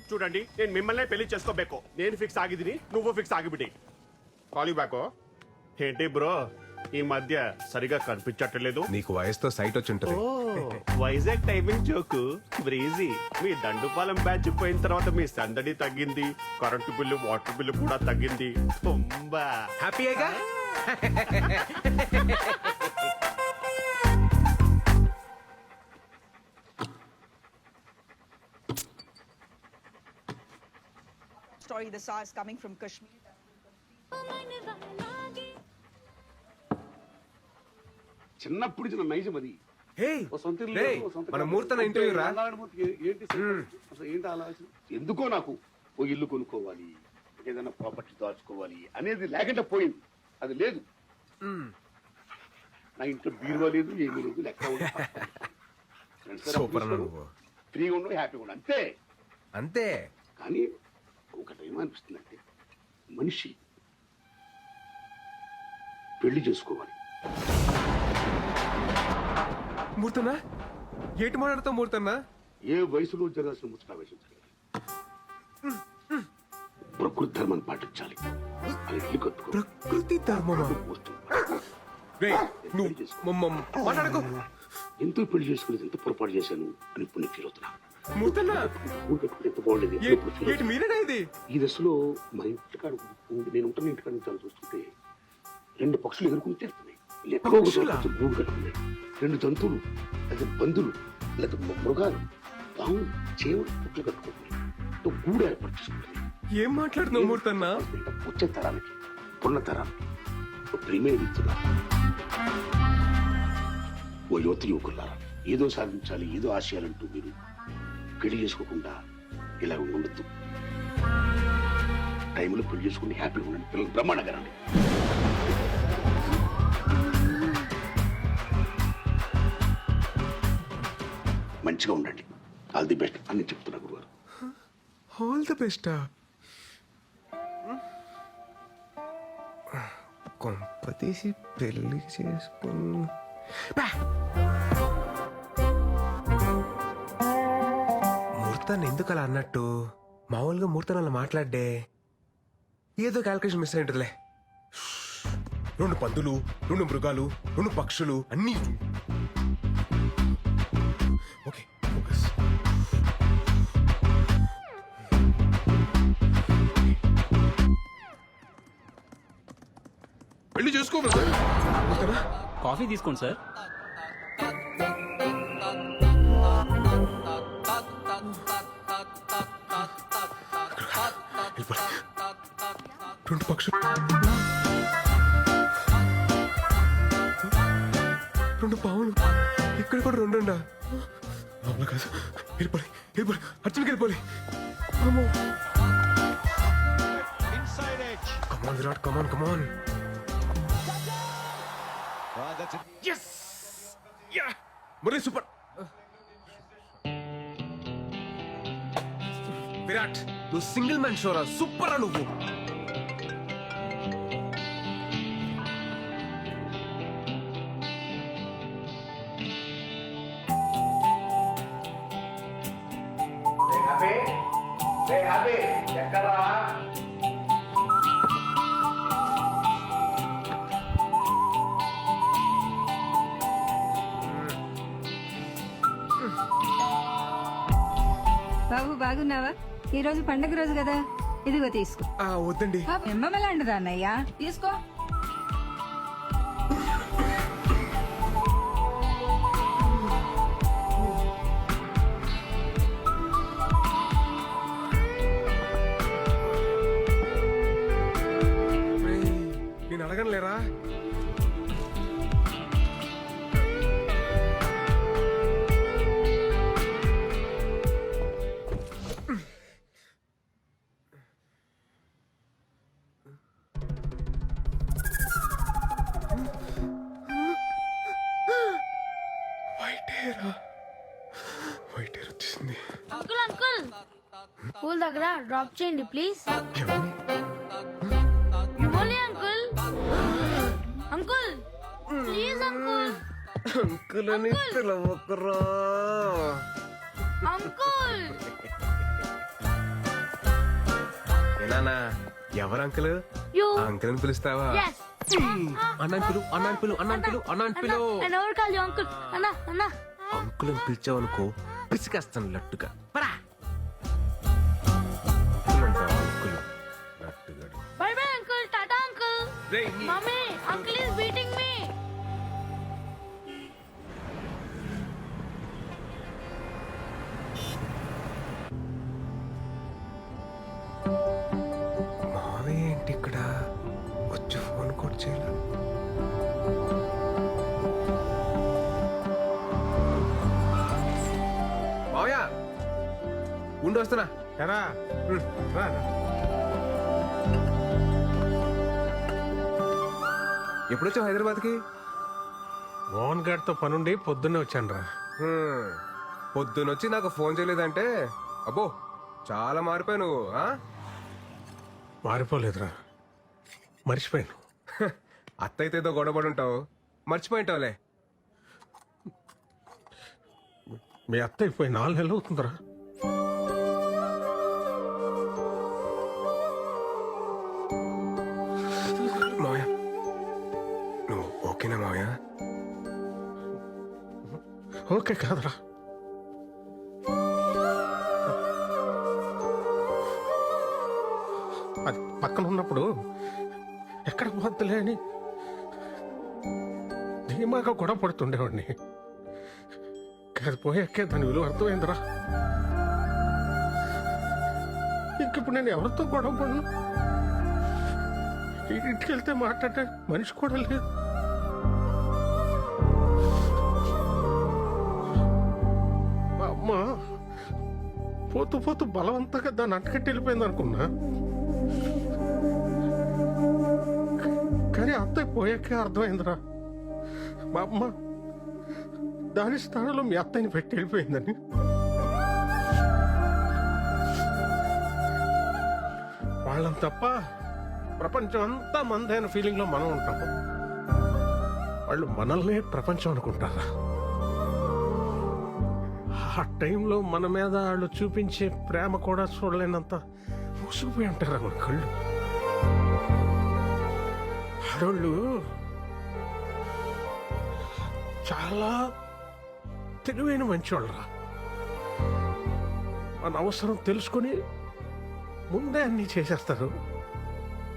చూడండి, నేను మిమ్మల్ని పెళ్లి చేసుకోಬೇಕು. నేను ఫిక్స్ ಆಗಿದ್ದೀನಿ, నువ్వు ఫిక్స్ ಆಗಿಬಿಡಿ. Call you back. ఏంటి బ్రో, ఈ మధ్య సరిగా కనిపించట్లేదు. నీకు వయసుతో సైట్ వచ్చి ఉంటుంది. Vizag timing joke breezy. మీ దండుపాలెం బ్యాచ్ పోయిన తర్వాత మీ సందడి తగ్గింది, కరెంటు బిల్లు వాటర్ బిల్లు కూడా తగ్గింది. తుంబా హ్యాపీయేగా? Story the SARS coming from Kashmir. చిన్నప్పుడు చిన్న నైజం అది. మన ముహూర్తం ఇంటర్వ్యూ రా. ఏంటి ఆలోచన? ఎందుకో నాకు ఓ ఇల్లు కొనుక్కోవాలి, ఏదైనా ప్రాపర్టీ దాచుకోవాలి అనేది లేకుండా పోయింది. అది లేదు. నా ఇంట్లో బీరువా లేదు, ఏమీ లేదు. లెక్క ఫ్రీగా ఉండవు, హ్యాపీగా ఉండవు, అంతే అంతే. కానీ ఒకటేమో అనిపిస్తుంది అంటే, మనిషి పెళ్లి చేసుకోవాలి. మూర్తన్నా, ఏటి మాట్లాడుతావు మూర్తన్నా? ఏ వయసులో జరగాల్సిన ముచ్చట ఆవేశించాలి. ప్రకృతి ధర్మాన్ని పాటించాలి. అది ఇల్లు కట్టుకో. ప్రకృతి ధర్మమా? మాట్లాడుకో. ఎంతో పెళ్లి చేసుకునేది ఎంత పొరపాటు చేశాను అని ఇప్పుడు నేను ఫీల్ అవుతున్నా. మూర్తన్నా, ఎంత బాగుండేది. మీరేనా ఇది? ఈ దశలో మా ఇంటికాడ నేను ఉంటాను. ఇంటికాడ చాలా చూస్తుంటే 2 పక్షులు ఎదుర్కొని తీరుతున్నాయి. ఎక్కడో గూడు కట్టుకున్నాయి. 2 జంతువులు, లేదా బంధువులు, లేదా మృగాలు, పాము, చేవులు పుట్లు కట్టుకుంటున్నాయి. గూడు ఏర్పాటు చేసుకుంటుంది. ఏం మాట్లాడుతున్నావు మూర్తన్నా? వచ్చే తరానికి, పున్న తరానికి ప్రేమే ఇస్తున్నా. ఓ యువత యువకులారా, ఏదో సాధించాలి, ఏదో ఆశయాలంటూ మీరు పెళ్లి చేసుకోకుండా ఇలా ఉండొద్దు. టైంలో పెళ్లి చేసుకుని హ్యాపీగా ఉండండి. పిల్లలు బ్రహ్మాండంగా రండి. మంచిగా ఉండండి. ఆల్ ది బెస్ట్ అని చెప్తున్నా గురుగారు. ఆల్ ది బెస్టా? కొంపతీసి పెళ్లి చేసుకుని మూర్తాన్ని ఎందుకు అలా అన్నట్టు? మామూలుగా మూర్తాన్ని అలా మాట్లాడే ఏదో క్యాల్కులేషన్ మిస్ అయి ఉంటుందిలే. 2 పందులు, 2 మృగాలు, 2 పక్షులు అన్నీ. Okay, focus. పెళ్లి చేసుకోవాలి సార్. కాఫీ తీసుకోండి సార్. రెండు 2 పావులు ఇక్కడ కూడా 2 ఉండా లోపల కాదు వెళ్ళిపోయి అర్జున్కి వెళ్ళిపోయి come on Virat come on yes yeah Murali super Virat నువ్వు సింగిల్ మ్యాన్ షోరా సూపర్ రా నువ్వు బాబు బాగున్నావా? ఈ రోజు పండగ రోజు కదా, ఇదిగో తీసుకో. వద్దండి ఎమ్మలాంటిదా అన్నయ్యా, తీసుకో. నేను అడగను లేరా వైట్ హెయిర్ వచ్చేసింది. అంకుల్ అంకుల్ స్కూల్ దగ్గర డ్రాప్ చేయండి ప్లీజ్. మిమ్మల్ని uncle. Uncle please uncle. Uncle అని పిలవకురా. అంకుల్ ఏనానా ఎవరు అంకుల్? యు అంకుల్ అని పిలుస్తావా? yes అన్నాను పిలు ఎవరు కాదు అంకుల్. అన్నా అన్నా అంకుల్ అని పిలిచావనుకో పిసికేస్తాను లట్టుగా. అంకుల్ లట్టుగా. Bye bye uncle. Tata uncle. Mummy uncle is beating me. మావయ్య ఏంటి ఇక్కడ వచ్చి ఫోన్ కూడా చేయాలి. మావయ్య ఉండి వస్తున్నా. ఎరా రా. ఎప్పుడొచ్చావు హైదరాబాద్కి? మోహన్ గారితో పనుండి పొద్దున్నే వచ్చాను రా. పొద్దునొచ్చి నాకు ఫోన్ చేయలేదంటే అబ్బో చాలా మారిపోయావు నువ్వు. మారిపోలేదురా, మర్చిపోయాను. అత్తయితే ఏదో గొడవపడి ఉంటావు, మర్చిపోయింటావులే. మీ అత్త అయిపోయి 4 నెలలు అవుతుందిరా. మావయ్య నువ్వు ఓకేనా మావయ్య? ఓకే కాదురా, అది పక్కన ఉన్నప్పుడు ఎక్కడ పోద్దులే అని ధీమాగా గొడవ పడుతుండేవాడిని. అది పోయాకే దాని విలువ అర్థమైందిరా. ఇంకిప్పుడు నేను ఎవరితో గొడవ పడను. ఇంటికి వెళ్తే మాట్లాడే మనిషి కూడా లేదు. మా అమ్మ పోతూ పోతూ బలవంతంగా దాన్ని అంటకట్టి వెళ్ళిపోయింది అనుకున్నా. కానీ అత్తయ్య పోయాకే అర్థమైందిరా, మా అమ్మ దాని స్థానంలో మీ అత్తయ్యని పెట్టి వెళ్ళిపోయిందని. వాళ్ళని తప్ప ప్రపంచం అంతా మందైన ఫీలింగ్ లో మనం ఉంటాం. వాళ్ళు మనల్నే ప్రపంచం అనుకుంటారా? ఆ టైంలో మన మీద వాళ్ళు చూపించే ప్రేమ కూడా చూడలేనంత మూసుకుపోయి ఉంటారా మన కళ్ళు. ఆడోళ్ళు చాలా తెలివైన మంచివాళ్ళరా. మన అవసరం తెలుసుకొని ముందే అన్నీ చేసేస్తారు.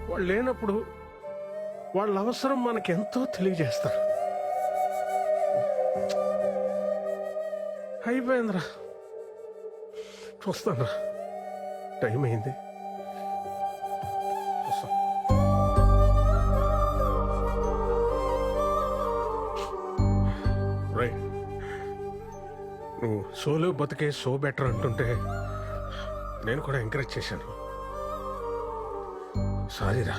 వాళ్ళు లేనప్పుడు వాళ్ళ అవసరం మనకెంతో తెలియజేస్తారు. అయిపోయిందిరా, చూస్తానురా, టైం అయింది. సోలో బతికే సో బెటర్ అంటుంటే నేను కూడా ఎంకరేజ్ చేశాను. సారీరా,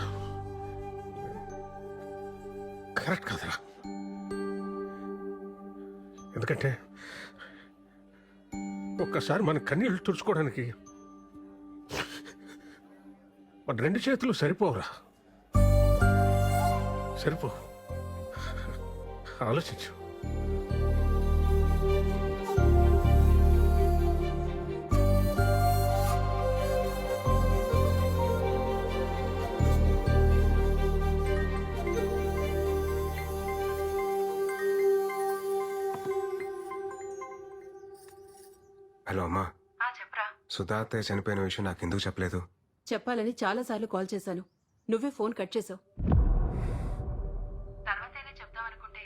కరెక్ట్ కాదురా. ఎందుకంటే ఒక్కసారి మన కన్నీళ్ళు తుడుచుకోవడానికి మన 2 చేతులు సరిపోవురా. సరిపో, ఆలోచించు. హలో అమ్మా, చెప్పరా. సుధా అత్తయ్య చనిపోయిన విషయం నాకు ఎందుకు చెప్పలేదు? చెప్పాలని చాలాసార్లు కాల్ చేశాను, నువ్వే ఫోన్ కట్ చేసావు. తర్వాతైనా చెప్దామనుకుంటే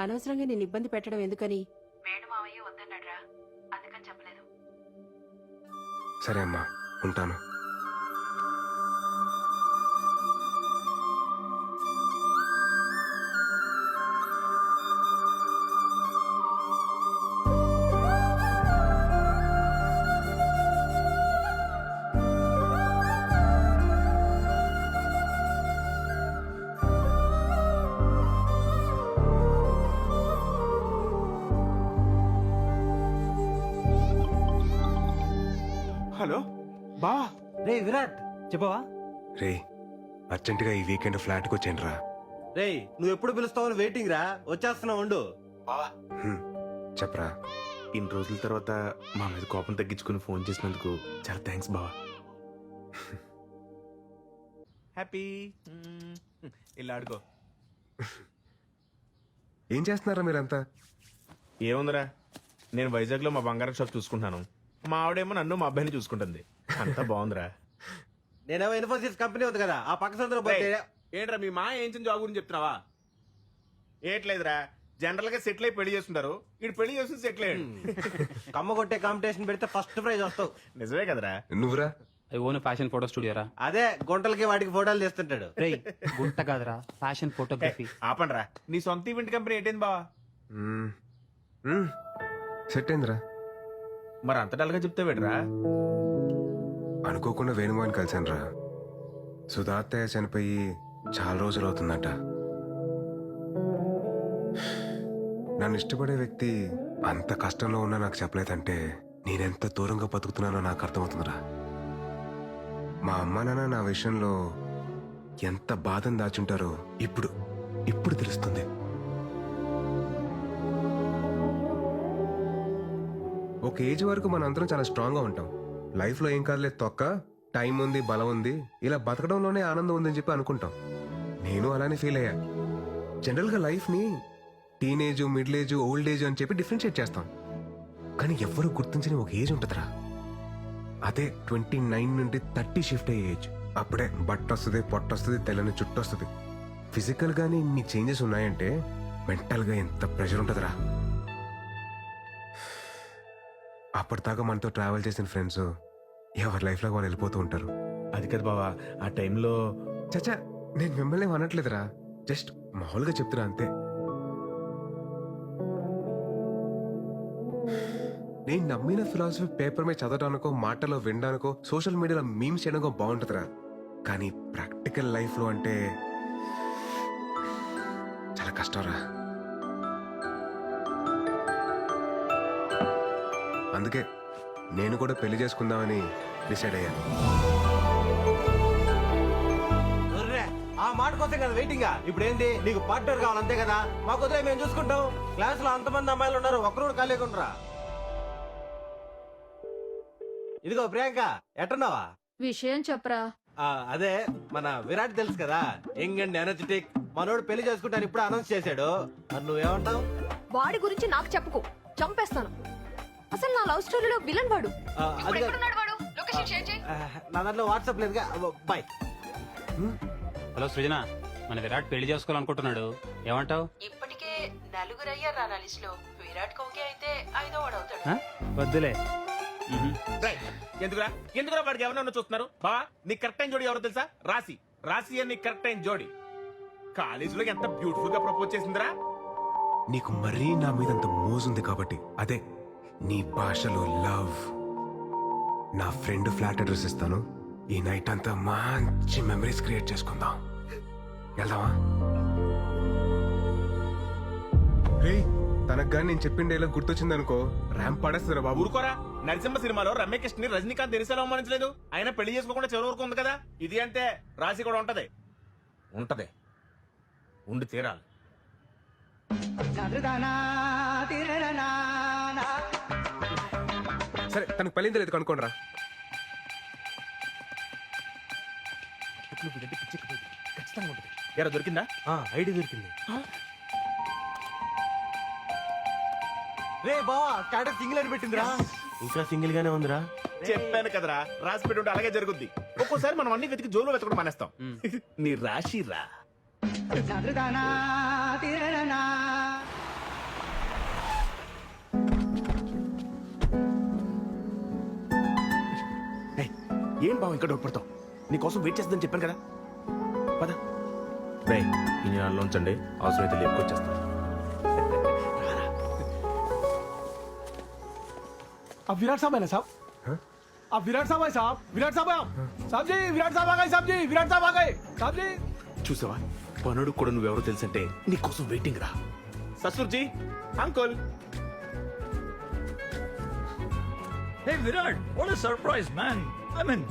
అనవసరంగా నేను ఇబ్బంది పెట్టడం ఎందుకని వేణు మావయ్య వద్దన్నాడ్రా, అందుకని చెప్పలేదు. సరే అమ్మా, ఉంటాను. హలో బా. రే విరాట్, చెప్పవా? రే, అర్జెంటుగా ఈ వీకెండ్ ఫ్లాట్కి వచ్చేయండి రా. రే, నువ్వు ఎప్పుడు పిలుస్తావని వెయిటింగ్ రా, వచ్చేస్తున్నావు ఉండు. చెప్పరా. ఇన్ని రోజుల తర్వాత మా మీద కోపం తగ్గించుకుని ఫోన్ చేసినందుకు చాలా థ్యాంక్స్ బావా. హ్యాపీ. ఇలా ఆడుకో. ఏం చేస్తున్నారా మీరంతా? ఏముందిరా, నేను వైజాగ్లో మా బంగారం షాప్ చూసుకుంటున్నాను. మా ఆవిడేమో నన్ను మా అబ్బాయిని చూసుకుంటుంది. అంతా బాగుందిరా. నేనేమో ఇన్ఫోసిస్ కంపెనీ ఉంది కదా, ఆ పక్క సందులో పోతే. ఏంట్రా మీ మా ఏం జాబ్ గురించి చెప్తున్నావా? ఏట్లేదురా, జనరల్ గా సెటిల్ అయి పెళ్లి చేస్తుంటారు, ఇటు పెళ్లి చేస్తుంది సెటిల్ అయ్యాడు. కమ్మ కొట్టే కాంపిటీషన్ పెడితే ఫస్ట్ ప్రైజ్ వస్తావు. నిజమే కదరా. నువ్వురా? ఓన్ ఫ్యాషన్ ఫోటో స్టూడియోరా? అదే గుంటలకి వాటికి ఫోటోలు తీస్తుంటాడు. గుంట కాదురా, ఫ్యాషన్ ఫోటోగ్రఫీ. ఆపండ్రా, నీ సొంత ఈవెంట్ కంపెనీ ఏంటైంది బావా? సెట్ అయిందిరా. మరి అంత డల్గా చెప్తే వేడరా? అనుకోకుండా వేణుమాని కలిశాను రా. సుధా అత్తయ్య చనిపోయి చాలా రోజులు అవుతుందట. నన్ను ఇష్టపడే వ్యక్తి అంత కష్టంలో ఉన్నా నాకు చెప్పలేదంటే నేనెంత దూరంగా బతుకుతున్నానో నాకు అర్థమవుతుందిరా. మా అమ్మా నాన్న నా విషయంలో ఎంత బాధను దాచుంటారో ఇప్పుడు తెలుస్తుంది. ఒక ఏజ్ వరకు మన అందరం చాలా స్ట్రాంగ్ గా ఉంటాం. లైఫ్ లో ఏం కాదులేదు తొక్క, టైం ఉంది, బలం ఉంది, ఇలా బతకడంలోనే ఆనందం ఉందని చెప్పి అనుకుంటాం. నేను అలానే ఫీల్ అయ్యా. జనరల్ గా లైఫ్ ని teenage, middle age, old age అని చెప్పి డిఫరెన్షియేట్ చేస్తాం. కానీ ఎవ్వరూ గుర్తించని ఒక ఏజ్ ఉంటుందిరా. అదే 29 నుండి 30 షిఫ్ట్ అయ్యే ఏజ్. అప్పుడే బట్ట వస్తుంది, పొట్ట వస్తుంది, తెల్లని చుట్టూ వస్తుంది. ఫిజికల్ గానీ ఇన్ని చేంజెస్ ఉన్నాయంటే మెంటల్ గా ఎంత ప్రెషర్ ఉంటుందిరా. అప్పటిదాకా మనతో ట్రావెల్ చేసిన ఫ్రెండ్స్ ఎవరి లైఫ్ లో వాళ్ళు వెళ్ళిపోతూ ఉంటారు. అది కదా బావా, ఆ టైంలో. చచ్చా, నేను మిమ్మల్ని అనట్లేదురా, జస్ట్ మామూలుగా చెప్తున్నా అంతే. నేను నమ్మిన ఫిలాసఫీ పేపర్ మీద చదవడానికో, మాటలో వినడానికో, సోషల్ మీడియాలో మీమ్స్ చేయడానికో బాగుంటుందిరా. కానీ ప్రాక్టికల్ లైఫ్ లో అంటే చాలా కష్టంరా. అందుకే నేను కూడా పెళ్లి చేసుకుందామని డిసైడ్ అయ్యాను. ఆ మాట కోసం కదా వెయిటింగ్. ఇప్పుడు ఏంటి, నీకు పార్ట్నర్ కావాలి అంతే కదా? మాకు వదిలే, మేము చూసుకుంటాం. క్లాస్ లో అంతమంది అమ్మాయిలు ఉన్నారు, ఒక్కరు కూడా ఖాళీకుంటారా? ఇదిగో ప్రియాంక, ఎట్టున్నావా? విషయం చెప్పరా. అదే మన విరాట్ తెలుసు కదా, యంగ్ అండ్ ఎనర్జెటిక్. మనోడు పెళ్లి చేసుకుంటాను ఇప్పుడు అనౌన్స్ చేశాడు. మరి నువ్వేమంటావు? వాడి గురించి నాకు చెప్పుకో, చంపేస్తాను. అసలు నా లవ్ స్టోరీలో విలన్ వాడు. నా దాంట్లో వాట్సాప్ లేదుగా. బాయ్. హలో సృజన, మన విరాట్ పెళ్లి చేసుకోవాలనుకుంటున్నాడు, ఏమంటావు? ఇప్పటికే 4 అయ్యారు నా లిస్ట్ లో. విరాట్ కోకే అయితే 5వ వాడు అవుతాడు. వద్దులే. ఎందుకురా వాడికి ఎవరన్నా చూస్తున్నారు? బావా, నీ కరెక్ట్ టైం జోడి ఎవరో తెలుసా? రాసి అని కరెక్ట్ టైం జోడి కాలేజీలో ఎంత బ్యూటిఫుల్ గా ప్రపోజ్ చేసిందిరా. నీకు మరీ నా మీద అంత మోజుంది కాబట్టి అదే నీ భాషలో లవ్. నా ఫ్రెండ్ ఫ్లాట్ అడ్రస్ ఇస్తాను. ఈ నైట్ అంతా మంచి మెమరీస్ క్రియేట్ చేసుకుందాం. వెళ్దామా? రే, తనకు కానీ నేను చెప్పిన డైలాగ్ గుర్తొచ్చింది అనుకో, ర్యాంప్ పడేస్తారా బాబు. ఊరుకోరా. నరసింహ సినిమాలో రమ్యకృష్ణ ని రజనీకాంత్ దినిసేలా అవమానించలేదు. ఆయన పెళ్లి చేసుకోకుండా చివరి వరకు ఉంది కదా. ఇది అంటే రాశి కూడా ఉంటది. ఉంటది, ఉండి తీరాలి. సరే, తనకు పెళ్ళింది లేదు కనుక్కోండి రా. ఎరా దొరికిందా? ఐడి దొరికింది. రే బావా, స్టాటస్ సింగిల్ అని పెట్టిందిరా. ఇంకా సింగిల్ గానే ఉందిరా. చెప్పాను కదరా, రాసి పెట్టి ఉంటే అలాగే జరుగుద్ది. ఒక్కోసారి మనం అన్ని వెతికి జోలో వెతకడం మానేస్తాం. నీ రాశి రా. ఏయ్, ఏం బావ ఇంకా డౌట్పడతావు? నీకోసం వెయిట్ చేస్తుందని చెప్పాను కదా. పద. రే, ఈ నాలో ఉంచండి, అవసరమైతే లేపుకొచ్చేస్తాను. अब विराट साहब है ना साहब? अब विराट साहब है साहब? विराट साहब है आप? साहब जी, विराट साहब आ गए साहब जी, विराट साहब आ गए साहब जी. చూసావా, పనుడు కూడా నువ్వెవరో తెలుసంటే నీకోసం వెయిటింగ్ రా. ససుర్జీ, uncle. Hey Virat, what a surprise man. I mean,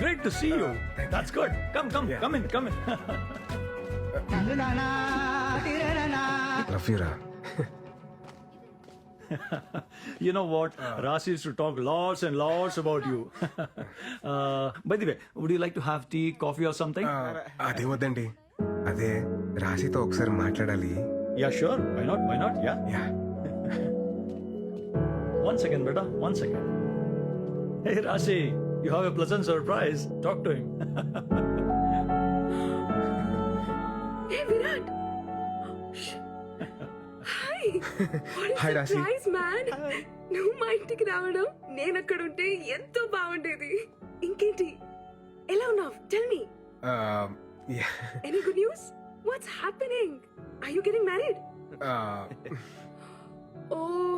great to see you. That's good. Come in. రఫీరా. You know what? Rasi used to talk lots and lots about you. By the way, would you like to have tea, coffee or something? అదే వద్దండి, అదే రాశితో ఒకసారి మాట్లాడాలి. Yeah, sure. Why not? Yeah. Yeah. One second, beta. 1 second. Hey Rasi, you have a pleasant surprise. Talk to him. Hey Virat. Hi Rashi. Nice man. నువ్వు మా ఇంటికి రావడం, నేను అక్కడ ఉంటే ఎంతో బాగుండేది. ఇంకేంటి, ఎలా ఉన్నావు? Tell me. Any good news? What's happening? Are you getting married? Oh,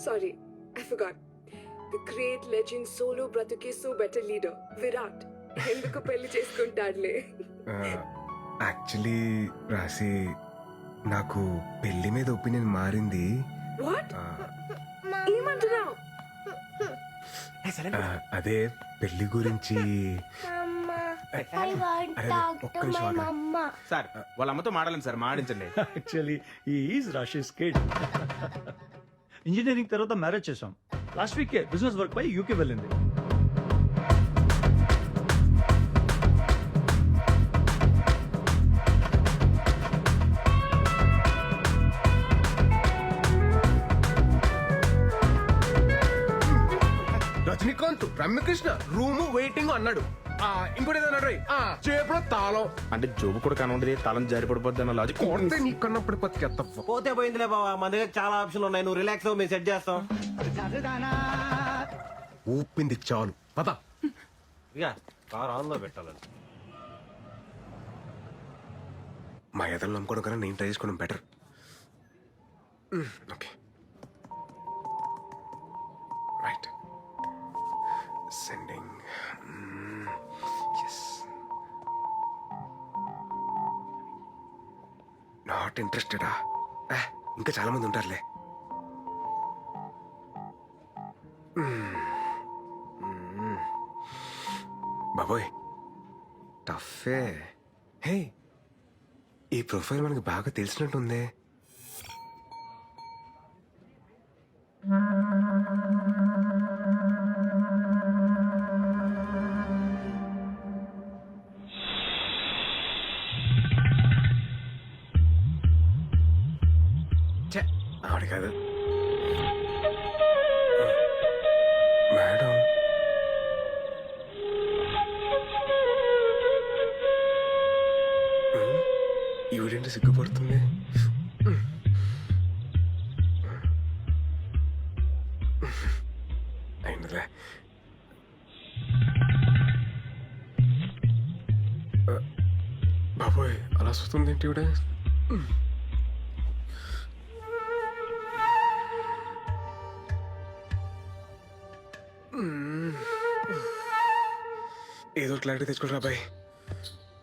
sorry, I forgot. The great legend solo bratuke so better leader, Virat. ఎందుకు పెళ్లి చేసుకుంటాడులే. యాక్చువల్లీ రాశి, నాకు పెళ్లి మీద ఒపీనియన్ మారింది. What? ఏమంటున్నావు? అదే పెళ్లి గురించి. సార్, వాళ్ళ అమ్మతో మాడాలండి సార్, మాడించండి. Actually, he is Rashi's kid. Engineering తర్వాత మ్యారేజ్ చేసాం. లాస్ట్ వీకే బిజినెస్ వర్క్ పై యూకే వెళ్ళింది. రజనీకాంత్, రమ్యకృష్ణ రూము వెయిటింగ్ అన్నాడు. ఇంకోటి ఏదో అన్నాడు, చేపలో తాళం. అంటే జోబు కూడా కానుండదు, తలం జారి పడిపోద్ది అన్న లాజిక్. కొడితే నీ కన్నప్పుడు పత్తి పోతే పోయిందిలే బావా, మన దగ్గర చాలా ఆప్షన్లు ఉన్నాయి. నువ్వు రిలాక్స్ అవ్వు, మేము సెట్ చేస్తాం. ఊపింది చాలు, పద. ఇక కార్ ఆన్ లో పెట్టాలని. మా ఎదలు నమ్ముకోవడం కన్నా నేను ట్రై చేసుకోవడం better. Okay, right. Sending. Yes. Not ఇంట్రెస్టెడా? ఇంకా చాలా మంది ఉంటారులే. బాబోయ్, టఫే. హే, ఈ ప్రొఫైల్ మనకి బాగా తెలిసినట్టుందే. ఆవిడ కాదు మేడం. ఈవిడేంటి సిగ్గుపడుతుంది? అయిందిలే. బాబోయ్, అలా వస్తుంది ఏంటి ఈవిడ? ఏదో క్లారిటీ తెచ్చుకోరా బాయ్.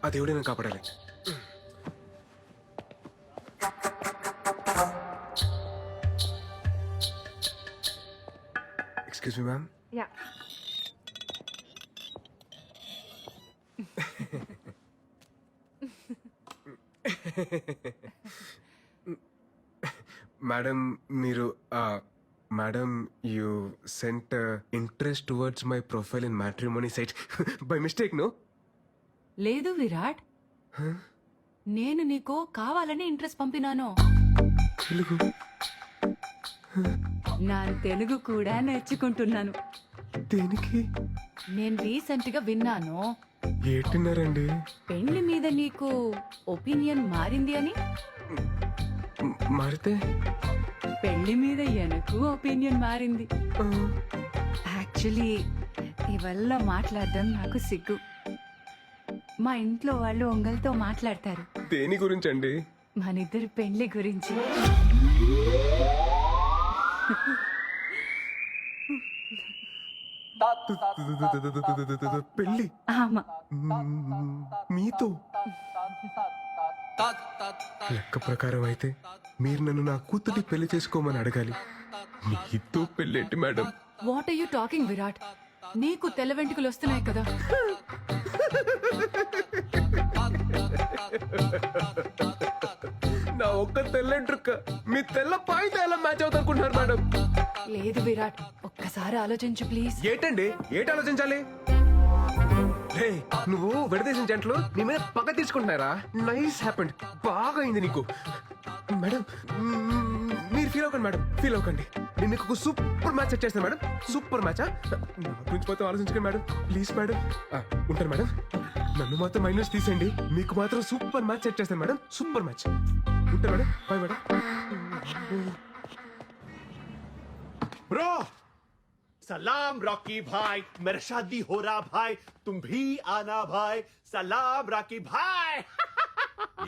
ఆ దేవుడే నేను కాపాడాలి. Excuse me ma'am. Yeah madam మీరు madam you sent interest towards my profile in matrimony site by mistake no? లేదు విరాట్, నేను నీకు కావాలని ఇంట్రెస్ట్ పంపినాను. తెలుగు నా తెలుగు కూడా నేర్చుకుంటున్నాను. దేనికి? నేను రీసెంట్ గా విన్నాను, ఏటిన్నారండి? పెళ్లి మీద నీకు ఒపీనియన్ మారింది అని. మారితే పెళ్లి మీద ఎనకు ఒపీనియన్ మారింది. యాక్చువల్లీ ఇవల్ల మాట్లాడడం నాకు సిగ్గు. మా ఇంట్లో వాళ్ళు ఒంగల్తో మాట్లాడతారు. దేని గురించి అండి? మనిద్దరి పెళ్లి గురించి. పెళ్ళి ఆమా, మీతో? లెక్క ప్రకారం అయితే మీరు నన్ను నా కూతురి పెళ్లి చేసుకోమని అడగాలి. మీతో పెళ్ళేంటి madam? What are you talking Virat? నీకు తెల్ల వెంట్రుకలు వస్తున్నాయి కదా. నా ఒక్క తెల్లంట్రుక్క మీ తెల్ల పాయింట్ ఎలా మ్యాచ్ అవుతారుకుంటున్నారు మేడం? లేదు విరాట్, ఒక్కసారి ఆలోచించు ప్లీజ్. ఏటండి? ఏటి ఆలోచించాలి? హే, నువ్వు విడదీసిన జంటలు నీ మీద పగ తీసుకుంటున్నారా? నైస్ హ్యాపెండ్, బాగా అయింది నీకు. మేడం మీరు ఫీల్ అవ్వకండి మేడం, ఫీల్ అవ్వకండి. నేను మీకు ఒక సూపర్ మ్యాచ్ సెట్ చేస్తాను మేడం. Super match. నా గురించి పోతే ఆలోచించకండి మేడం, ప్లీజ్ మేడం. ఉంటాను మేడం. నన్ను మాత్రం మైనస్ తీసేయండి, మీకు మాత్రం సూపర్ మ్యాచ్ సెట్ చేస్తాను మేడం. Super match. ఉంటాను మేడం. Bye madam. ब्रो सलाम रॉकी भाई, मेरा शादी हो रहा भाई, तुम भी आना भाई. सलाम रॉकी भाई.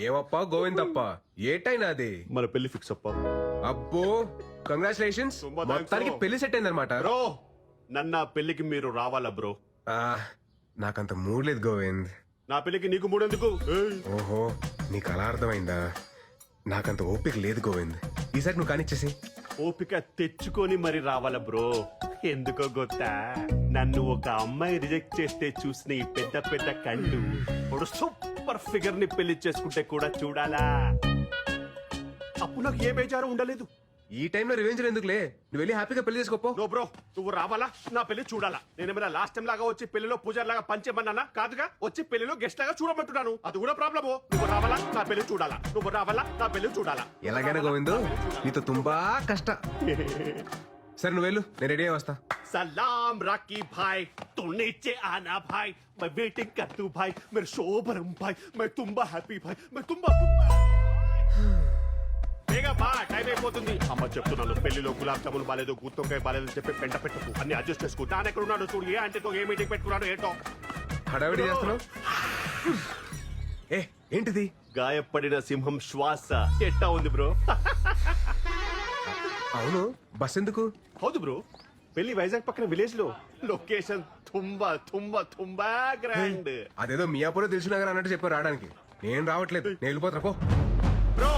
ఏమప్పా గోవిందప్ప, ఏటైనా అది? మన పెళ్లి ఫిక్స్ అప్ప. అబ్బో కంగ్రాచులేషన్స్, తుంబా thanks మొత్తానికి bro. పెళ్లి సెట్ అయిందనమాట. బ్రో నన్న పెళ్లికి మీరు రావాలా బ్రో? నాకంత మూడ్ లేదు గోవింద్. నా పెళ్లికి నీకు మూడెందుకు? ఓహో, నీకు అలా అర్థమైందా? నాకంత ఓపిక లేదు గోవింద్, ఈసారి నువ్వు కానిచ్చేసి. ఓపిక తెచ్చుకొని మరి రావాలా బ్రో? ఎందుకో గొత్తా, నన్ను ఒక అమ్మాయి రిజెక్ట్ చేస్తే చూసిన ఈ పెద్ద పెద్ద కళ్ళు ఒక సూపర్ ఫిగర్ ని పెళ్లి చేసుకుంటే కూడా చూడాలా? అప్పుడు నాకు ఏ బేజారు ఉండలేదు. ఈ టైంలో రివెంజ్ ఎందుకులే, నువ్వు వెళ్ళి హ్యాపీగా పెళ్లి చేసుకోపో. నో బ్రో, నువ్వు రావాలా? నా పెళ్లి చూడాలా? నేనేమైనా లాస్ట్ టైం లాగా వచ్చి పెళ్లిలో పూజారి లాగా పంచేమన్నానా? కాదుగా, వచ్చి పెళ్లిలో గెస్ట్ లాగా చూడమంటున్నాను. అది కూడా ప్రాబ్లము. నువ్వు రావాలా? నా పెళ్లి చూడాలా? నువ్వు రావాలా? నా పెళ్లి చూడాలా? ఎలాగైనా గోవింద్ నీతో తుంబా కష్ట. సరే నువ్వు వెళ్ళు, నేను రెడీ అయ్యి వస్తా. सलाम राकी भाई, तू नीचे आना भाई, मैं वेटिंग कर तू भाई, मेरे शोभरम भाई, मैं तुम्बा हैप्पी भाई, मैं तुम्बा బేగా బా, టైం అయిపోతుంది. అమ్మ చెప్తున్నాను, పెళ్లిలో గులాబ్ జామున్ బాలేదు, గుత్తొక్కాయ బాలేదు చెప్పి పెంట పెట్టుకు, అన్ని అడ్జస్ట్ చేసుకో. దాని ఎక్కడ ఉన్నాడు చూడు, ఏ అంటేతో ఏ మీటింగ్ పెట్టుకున్నాడు ఏంటో. హడావిడి చేస్తున్నావు. ఏ ఏంటిది? గాయపడిన సింహం శ్వాస ఎట్టా ఉంది బ్రో? అవును, బస్ ఎందుకు? హౌదు బ్రో, పెళ్లి వైజాగ్ పక్కన విలేజ్ లో, లొకేషన్ తుంబా తుంబా తుంబా గ్రాండ్. అదేదో మియాపూర్ తెలిసినగర్ అన్నట్టు చెప్పారు రావడానికి. నేను రావట్లేదు, నేను వెళ్ళిపోతా పో. బ్రో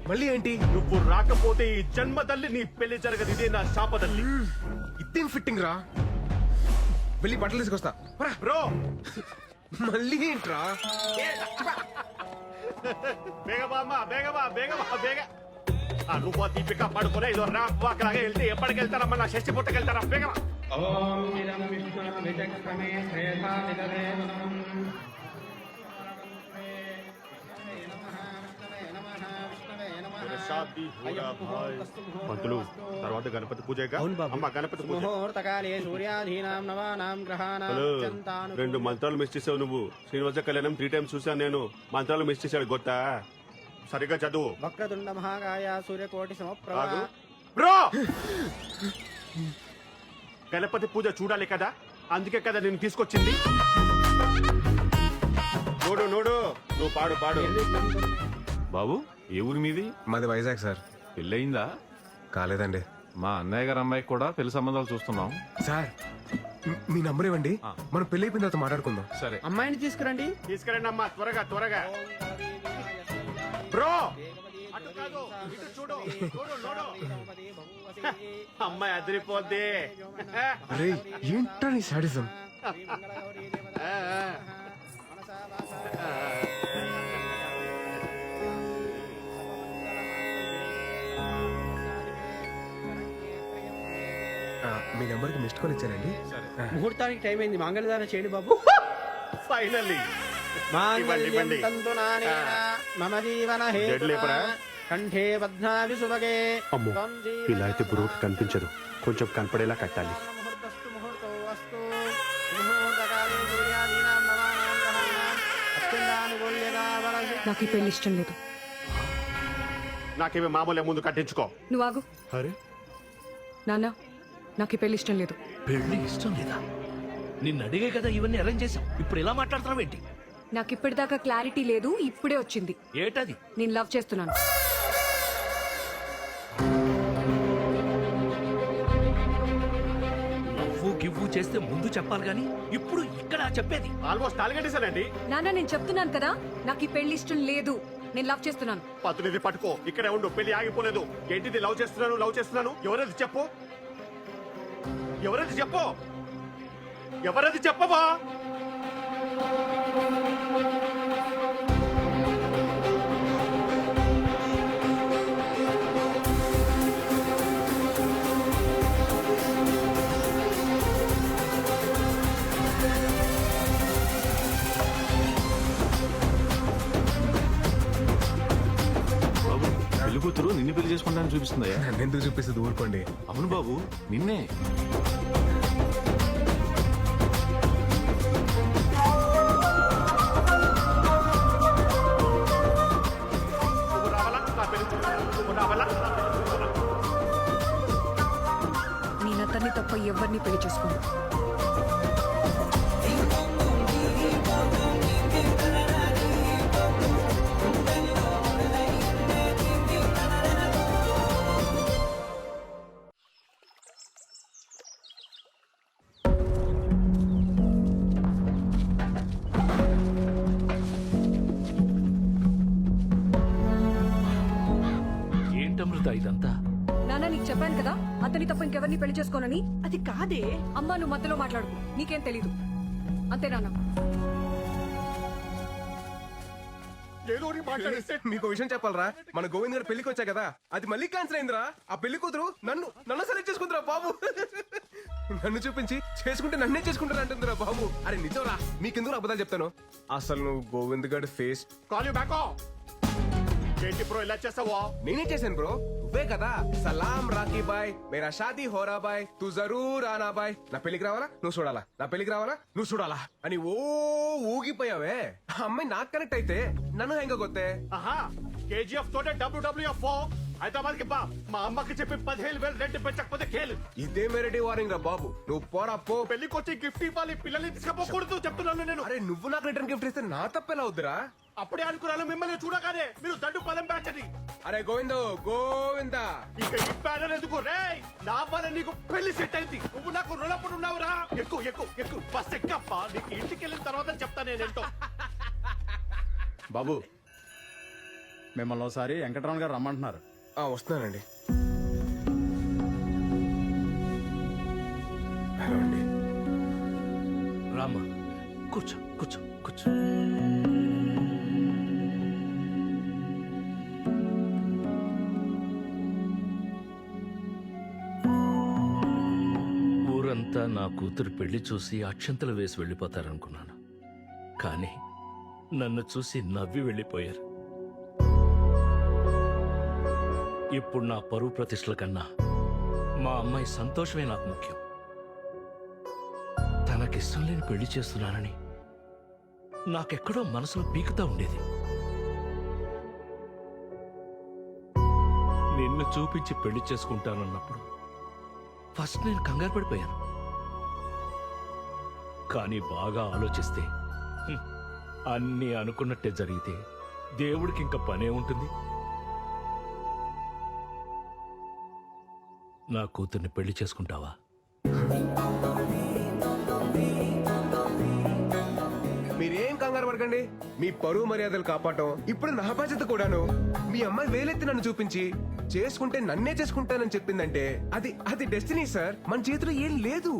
మళ్ళీ ఏంటి? నువ్వు రాకపోతే ఈ జన్మదల్లి నీ పెళ్లి జరగదు. ఇదే నా శాపదల్లి. ఇదేం ఫిట్టింగ్ రా? వెళ్ళి బట్టలు తీసుకొస్తా. బ్రో మళ్ళీ ఏంట్రా? బేగబా అమ్మా, బేగబా బేగబా బేగ. ఆ నువ్వు దీపిక పడుకునే ఇదో ర్యాంప్ వాక్ లాగా వెళ్తే ఎప్పటికి వెళ్తారమ్మా? నా షష్టి పుట్టకి వెళ్తారా? బేగమా. పంతులు తర్వాత గణపతి పూజ. అమ్మ గణపతి పూజ. హలో, 2 మంత్రాలు మిస్ చేసావు నువ్వు. శ్రీనివాస కళ్యాణం 3 times చూసాను నేను. మంత్రాలు మిస్ చేశాడు గొత్తా. సరిగ్గా చదువు. వక్రతుండ మహాకాయ సూర్యకోటి ఆగు. బ్రో గణపతి పూజ చూడాలి కదా, అందుకే కదా నేను తీసుకొచ్చింది. నోడు నోడు, నువ్వు పాడు పాడు. బాబు ఏ ఊరి మీది? మాది వైజాగ్ సార్. పెళ్ళయిందా? కాలేదండి. మా అన్నయ్య గారు అమ్మాయికి కూడా పెళ్లి సంబంధాలు చూస్తున్నాం. సార్ మీ నంబర్ ఇవ్వండి, మనం పెళ్లి అయిపోయిన తర్వాత మాట్లాడుకుందాం. సరే, అమ్మాయిని తీసుకురండి. తీసుకురండి అమ్మా, త్వరగా త్వరగా. బ్రో అటు కాదు, ఇటు చూడు, చూడు, చూడు. అమ్మాయి అదిరిపోద్ది. అరే ఏంట్రా నీ సాడిజం? మీ నెంబర్కి మిస్డ్ కాల్ ఇచ్చానండి. ముహూర్తానికి టైం అయింది, మంగళదానం చేయండి బాబు. ఫైనల్లీ మాంగళ్యం తంతు నానేన మమ జీవన జడ్లేపరా? కంఠే పద్మావి సుభగే. అమ్మో, ఇలా అయితే బ్రోకి కనిపించదు, కొంచెం కనపడేలా కట్టాలి. ముహూర్తస్తు ముహూర్తో అస్తు. ముహూర్తకాలే సూర్యాదీనాం నవానాం గ్రహాణాం అత్యంతానుకూల్యతా వరసి. నాకు ఈ పెళ్లి ఇష్టం లేదు. నాకేమి మామూలే, ముందు కట్టించుకో. నువ్వు ఆగు. అరే నాన్న, నాకు ఈ పెళ్లి ఇష్టం లేదు. పెళ్లి ఇష్టం లేదా? నిన్ను అడిగే కదా ఇవన్నీ అరేంజ్ చేసాం, ఇప్పుడు ఇలా మాట్లాడుతున్నావు ఏంటి? నాకు ఇప్పటిదాకా క్లారిటీ లేదు, ఇప్పుడే వచ్చింది. ఏటది? నేను లవ్ చేస్తున్నాను. నవ్వు గివ్వు చేస్తే ముందు చెప్పాలి గాని ఇప్పుడు ఇక్కడ చెప్పేది. ఆల్మోస్ట్ తాలిగట్టేశానండి. నాన్న, నేను చెప్తున్నాను కదా, నాకు ఈ పెళ్లి ఇష్టం లేదు. నేను లవ్ చేస్తున్నాను. పతునిది పట్టుకో, ఇక్కడే ఉండు, పెళ్లి ఆగిపోలేదు. ఏంటిది లవ్ చేస్తున్నాను, లవ్ చేస్తున్నాను? ఎవరది చెప్పు, ఎవరది చెప్పు, ఎవరది చెప్పవా? పెళ్లి కూతురు నిన్ను పెళ్లి చేసుకుంటానని చూపిస్తుందయ్యా. నన్నెందుకు చూపిస్తుంది, ఊరుకోండి. అవును బాబు, నిన్నే. నువ్వు రావాలా? నా పెళ్లి చూడాలా? నువ్వు రావాలా? నా పెళ్లి చూడాలా? నేను అతన్ని తప్ప ఎవరిని పెళ్లి చేసుకోను. ఏంటమృత ఇదంతా? నాన్న, నీకు చెప్పాను కదా, అతని తప్ప ఇంకెవరిని పెళ్లి చేసుకోనని. అది కాదే. అమ్మా, నువ్వు మధ్యలో మాట్లాడుకు, నీకేం తెలీదు. అంతే నాన్న. ఏదో ఒకటి మాట్లాడేస్తే మీకు విషయం చెప్పాలరా, మన గోవింద్ గారు పెళ్లికి వచ్చా కదా, అది మళ్ళీ క్యాన్సిల్ అయిందిరా. ఆ పెళ్లి కూతురు నన్ను సెలెక్ట్ చేసుకుందిరా బాబు. నన్ను చూపించి చేసుకుంటే నన్నే చేసుకుంటారు అంటుందిరా బాబు. అరే నిజంరా, మీకెందుకు అబద్ధాలు చెప్తాను. అసలు నువ్వు గోవింద్ గారి ఫేస్. Call you back. ఏంటి బ్రో ఇలా చేస్తావా? నేనే చేశాను బ్రో, నువ్వే కదా. సలాం రాకీ బాయ్, మేరా షాదీ హోరా బాయ్, తూ జరూర్ ఆనా బాయ్. నా పెళ్లికి రావాలా నువ్వు చూడాలా, నా పెళ్లికి రావాలా నువ్వు చూడాలా అని ఊగిపోయావే. ఆ అమ్మాయి నాకు కనెక్ట్ అయితే నన్ను హెంగ కొత్తే. ఆహా, కేజీఎఫ్ తోటే WWF హైదరాబాద్ కి బా. మా అమ్మకి చెప్పి 15,000 రెంట్ పెంచకపోతే కేలు. ఇదే మెరటి వార్నింగ్ రా బాబు. నువ్వు పోరా పో. పెళ్లికి వచ్చి గిఫ్ట్ ఇవ్వాలి, పిల్లల్ని తీసుకపోకూడదు చెప్తున్నాను నేను. అరే నువ్వు నాకు రిటర్న్ గిఫ్ట్ ఇస్తే నా తప్పెలా అవుద్దిరా? అప్పుడే అనుకున్నాను మిమ్మల్ని చూడగానే మీరు దండు పదం బ్యాచ్ అని. అరే గోవిందా ఇక ఈ బ్యానర్ ఎందుకు రే? నా వల్ల నీకు పెళ్లి సెట్ అయింది, నువ్వు నాకు రుణపడి ఉన్నావురా. ఎక్కువ బస్ ఎక్కప్ప, నీకు ఇంటికి వెళ్ళిన తర్వాత చెప్తా నేనేంటో. బాబు, మిమ్మల్ని ఒకసారి వెంకటరమణ గారు రమ్మంటున్నారు. వస్తున్నానండి. హలో అండి. రామ్మా, కూర్చో కూర్చో కూర్చో. ఊరంతా నా కూతురు పెళ్లి చూసి అక్షంతలు వేసి వెళ్ళిపోతారనుకున్నాను, కానీ నన్ను చూసి నవ్వి వెళ్ళిపోయారు. ఇప్పుడు నా పరువు ప్రతిష్టల కన్నా మా అమ్మాయి సంతోషమే నాకు ముఖ్యం. తనకిష్టం లేని పెళ్లి చేస్తున్నానని నాకెక్కడో మనసులో పీకుతా ఉండేది. నిన్ను చూపించి పెళ్లి చేసుకుంటానన్నప్పుడు ఫస్ట్ నేను కంగారు పడిపోయాను. కానీ బాగా ఆలోచిస్తే అన్నీ అనుకున్నట్టే జరిగితే దేవుడికి ఇంకా పనే ఉంటుంది. నా కూతుర్ని పెళ్లి చేసుకుంటావా? మీరేం కంగారు పడకండి. మీ పరువు మర్యాదలు కాపాడటం ఇప్పుడు నా బాధ్యత కూడాను. మీ అమ్మాయి వేలెత్తి నన్ను చూపించి చేసుకుంటే నన్నే చేసుకుంటానని చెప్పిందంటే అది డెస్టినీ సార్. మన చేతిలో ఏం లేదు.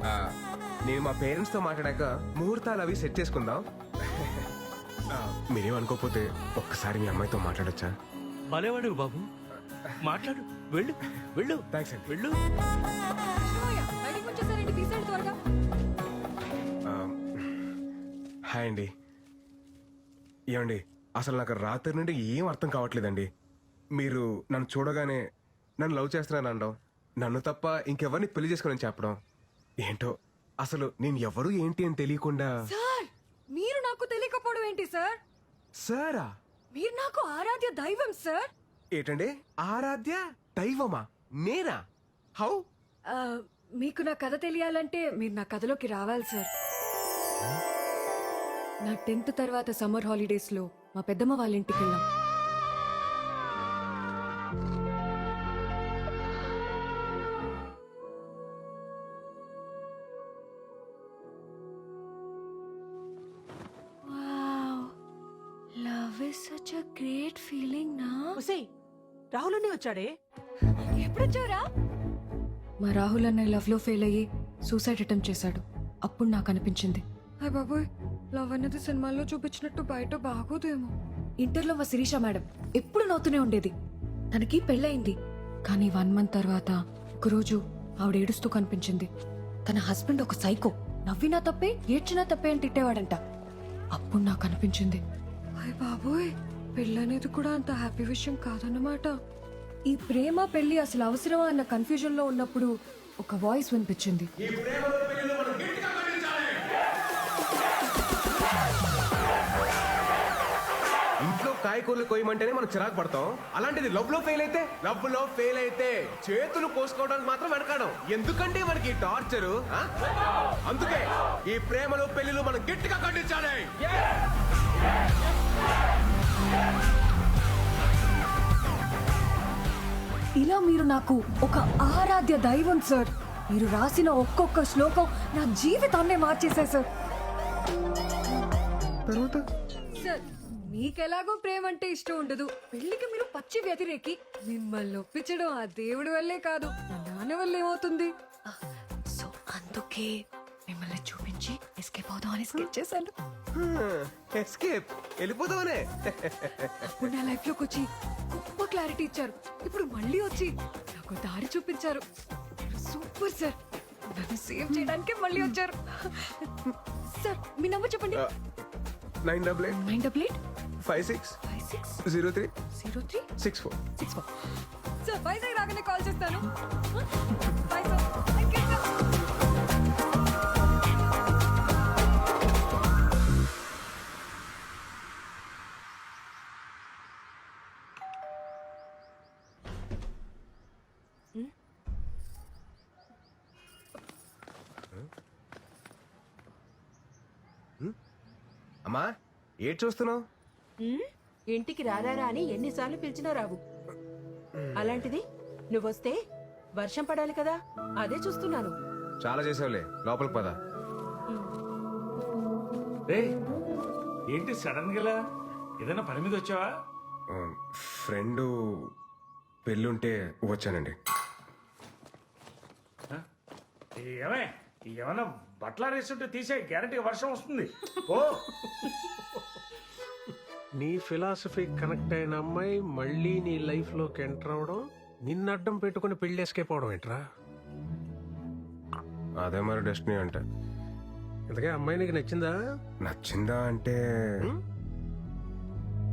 ఆ, నేను మా పేరెంట్స్ తో మాట్లాడాక ముహూర్తాలు అవి సెట్ చేసుకుందాం. ఆ, మీరేం అనుకోకపోతే ఒక్కసారి మీ అమ్మాయితో మాట్లాడొచ్చా? భలేవాడు బాబు, మాట్లాడు. వెళ్ళు వెళ్ళు. థ్యాంక్స్ అండి. వెళ్ళు. కృష్ణమయ్య, బయటికి వచ్చేసారండి, తీసేయండి త్వరగా. హాయ్ అండి. ఏమండి, అసలు నాకు రాత్రి నుండి ఏం అర్థం కావట్లేదండి. మీరు నన్ను చూడగానే నన్ను లవ్ చేస్తున్నాను అనడం, నన్ను తప్ప ఇంకెవరిని పెళ్లి చేసుకోనని చెప్పడం, ఏంటో అసలు నేను ఎవరు ఏంటి అని తెలియకుండా. సార్, మీరు నాకు తెలియకపోవడం ఏంటి సార్? సారా? మీరు నాకు ఆరాధ్య దైవం సార్. ఏంటండి ఆరాధ్య దైవమా? నేనా? హౌ? ఆ, మీకు నా కథ తెలియాలంటే మీరు నా కథలోకి రావాలి సార్. నా 10th తర్వాత సమ్మర్ హాలిడేస్ లో మా పెద్దమ్మ వాళ్ళ ఇంటికి వెళ్ళాం. Love is such a great feeling నా. ఒసేయ్, రాహుల్ అనే వచ్చాడే. ఎప్పుడొచ్చారా? మా రాహుల్ అన్న లవ్ లో ఫెయిల్ అయ్యి సూసైడ్ అటెంప్ట్ చేశాడు. అప్పుడు నాకు అనిపించింది, అయ్య బాబోయ్, లవ్ అన్నది సినిమాల్లో చూపించినట్టు బయట బాగోదేమో. ఇంటర్లో మా శిరీష మేడం ఎప్పుడు నవ్వుతూనే ఉండేది. తనకి పెళ్ళయింది, కానీ 1 month తర్వాత ఒకరోజు ఆవిడ ఏడుస్తూ కనిపించింది. తన హస్బెండ్ ఒక సైకో, నవ్వినా తప్పే ఏడ్చినా తప్పే అని తిట్టేవాడంట. అప్పుడు నాకు అనిపించింది, అయ్య బాబోయ్, పెళ్ళనేది కూడా అంత హ్యాపీ విషయం కాదన్నమాట. ఈ ప్రేమ పెళ్లి అసలు అవసరమా అన్న కన్ఫ్యూజన్ లో ఉన్నప్పుడు ఒక వాయిస్ వినిపించింది. ఇంట్లో కాయకూరలు కొయ్యమంటేనే మనం చిరాకు పడతాం. అలాంటిది లవ్ లో ఫెయిల్ అయితే చేతులు కోసుకోవడానికి మాత్రం వెనకాడం. ఎందుకంటే మనకి టార్చరు. అందుకే ఈ ప్రేమలో పెళ్లిలు మనం గట్టిగా ఖండించాలి. ఇలా మీరు నాకు ఒక ఆరాధ్య దైవం సార్. మీరు రాసిన ఒక్కొక్క శ్లోకం నా జీవితాన్నే మార్చేశాయి సార్. తర్వాత సార్, మీకెలాగో ప్రేమ అంటే ఇష్టం ఉండదు, పెళ్లికి మీరు పచ్చి వ్యతిరేకి. మిమ్మల్ని ఒప్పించడం ఆ దేవుడి వల్లే కాదు, నా నాన్న వల్ల ఏమవుతుంది. సో అందుకే మిమ్మల్ని చూపించి ఎస్కేప్ అవుదాం అని స్కెచ్ చేశాను. ఎస్కేప్ వెళ్ళిపోదామనే. అప్పుడు నా లైఫ్ లోకి వచ్చి గొప్ప క్లారిటీ ఇచ్చారు. ఇప్పుడు మళ్ళీ వచ్చి నాకు దారి చూపించారు. Super sir. నన్ను సేవ్ చేయడానికి మళ్ళీ వచ్చారు. సార్, మీ నంబర్ చెప్పండి. 988 988 56 56 03 03 64. 64. సార్, వైజాగ్ రాగానే కాల్ చేస్తాను. Bye sir. Thank you sir. అమ్మా, ఏం చూస్తున్నావు? ఇంటికి రారా అని ఎన్నిసార్లు పిలిచినా రావు. అలాంటిది నువ్వొస్తే వర్షం పడాలి కదా, అదే చూస్తున్నాను. చాలా చేసావులే, లోపలికి పద. ఏంటి సడన్ గా ఏదైనా పని మీద వచ్చావా? ఫ్రెండ్ పెళ్ళుంటే వచ్చానండి. ఏమన్నా బట్టల రేస్తుంటే తీసే గ్యారంటీ వర్షం వస్తుంది. ఓ నీ ఫిలాసఫీ కనెక్ట్ అయిన అమ్మాయి మళ్ళీ నీ లైఫ్ లోకి ఎంటర్ అవడం, నిన్ను అడ్డం పెట్టుకుని పెళ్లి ఎస్కేప్ అవడం ఏంట్రా? అదే మరి డెస్టినీ అంటే. ఇంతకే అమ్మాయి నీకు నచ్చిందా? నచ్చిందా అంటే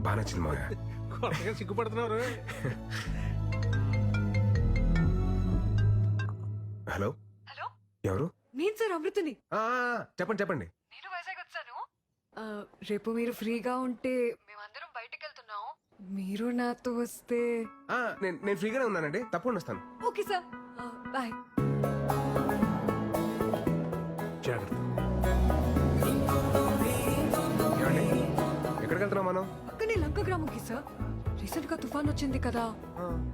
బాగా నచ్చింది మాయా. కొత్తగా సిగ్గుపడుతున్నారు. హలో హలో, ఎవరు? నేను సార్ అమృతని. చెప్పండి చెప్పండి. నేను వైజాగ్ వచ్చాను. రేపు మీరు ఫ్రీగా ఉంటే మేమందరం బయటకు వెళ్తున్నాం. మీరు నాతో వస్తే. నేను ఫ్రీగానే ఉన్నానండి, తప్పకుండా వస్తాను. Okay sir, bye. జాగ్రత్త. ఏమండి, ఎక్కడికి వెళ్తున్నాం మనం? అక్కనే లంక గ్రామంకి సార్. రీసెంట్ గా తుఫాన్ వచ్చింది కదా,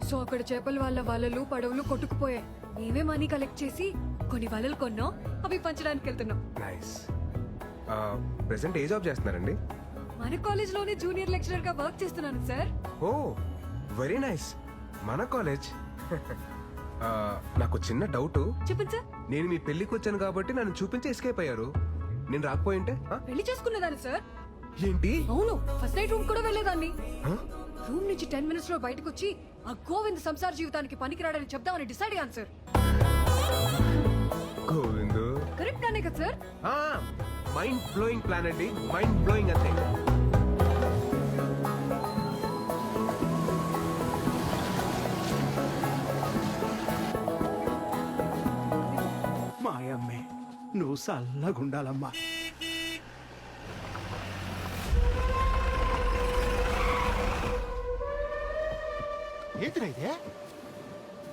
సో అక్కడ చేపల వాళ్ళ వలలు పడవలు కొట్టుకుపోయాయి. మేమే మనీ కలెక్ట్ చేసి కొన్ని వలలు కొన్నాం, అవి పంచడానికి వెళ్తున్నాం. నైస్. ప్రెసెంట్ ఏ జాబ్ చేస్తున్నారండి? మన కాలేజ్ లోనే జూనియర్ లెక్చరర్ గా వర్క్ చేస్తున్నాను సార్. ఓ వెరీ నైస్. మన కాలేజ్. నాకు చిన్న డౌట్. చెప్పండి సార్. నేను మీ పెళ్లికి వచ్చాను కాబట్టి నన్ను చూపించి ఎస్కేప్ అయ్యారు. నేను రాకపోయింటే పెళ్లి చేసుకునేదాన్ని సార్. ఏంటి? అవును, ఫస్ట్ నైట్ రూమ్ కూడా వెళ్ళేదాన్ని. ఆ? రూమ్ నుంచి 10 minutes లో బయటకు వచ్చి ఆ గోవింద్ సంసార జీవితానికి పనికిరాడని చెప్దామని డిసైడ్ అయ్యాను సార్. గోవిందు కరెక్ట్ గానే కదా సార్? మైండ్ బ్లోయింగ్ ప్లాన్ అండి, మైండ్ బ్లోయింగ్ అంతే. మాయమ్మే నువ్వు చల్లగుండాలమ్మా. ఏంటిదే ఇదే?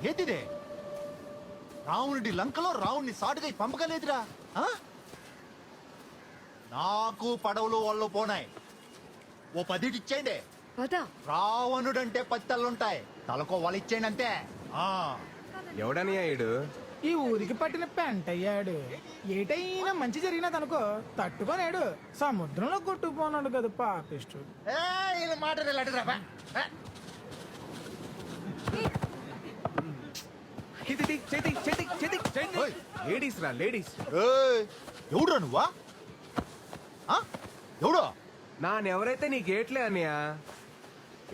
ఏంటిదే? రావణుడి లంకలో రావణ్ణి సాటుగా పంపగలేదురా. నాకు పడవలు వాళ్ళు పోనాయి. ఓ 10 ఇచ్చేయండి. పదా రావణుడంటే 10 తలలుంటాయి, తలకో వాళ్ళు ఇచ్చేయండి అంతే. ఎవడని అయ్యాడు? ఈ ఊరికి పట్టిన పెంట అయ్యాడు. ఏటైనా మంచి జరిగినదనుకో తట్టుకోలేడు. సముద్రంలో కొట్టుకుపోనాడు కదా పాపిష్టు. మాట లేడీస్ రా, లేడీస్. ఎవడురా నువ్వా? ఎవడో నానెవరైతే నీ గేట్లే అన్నయ్య.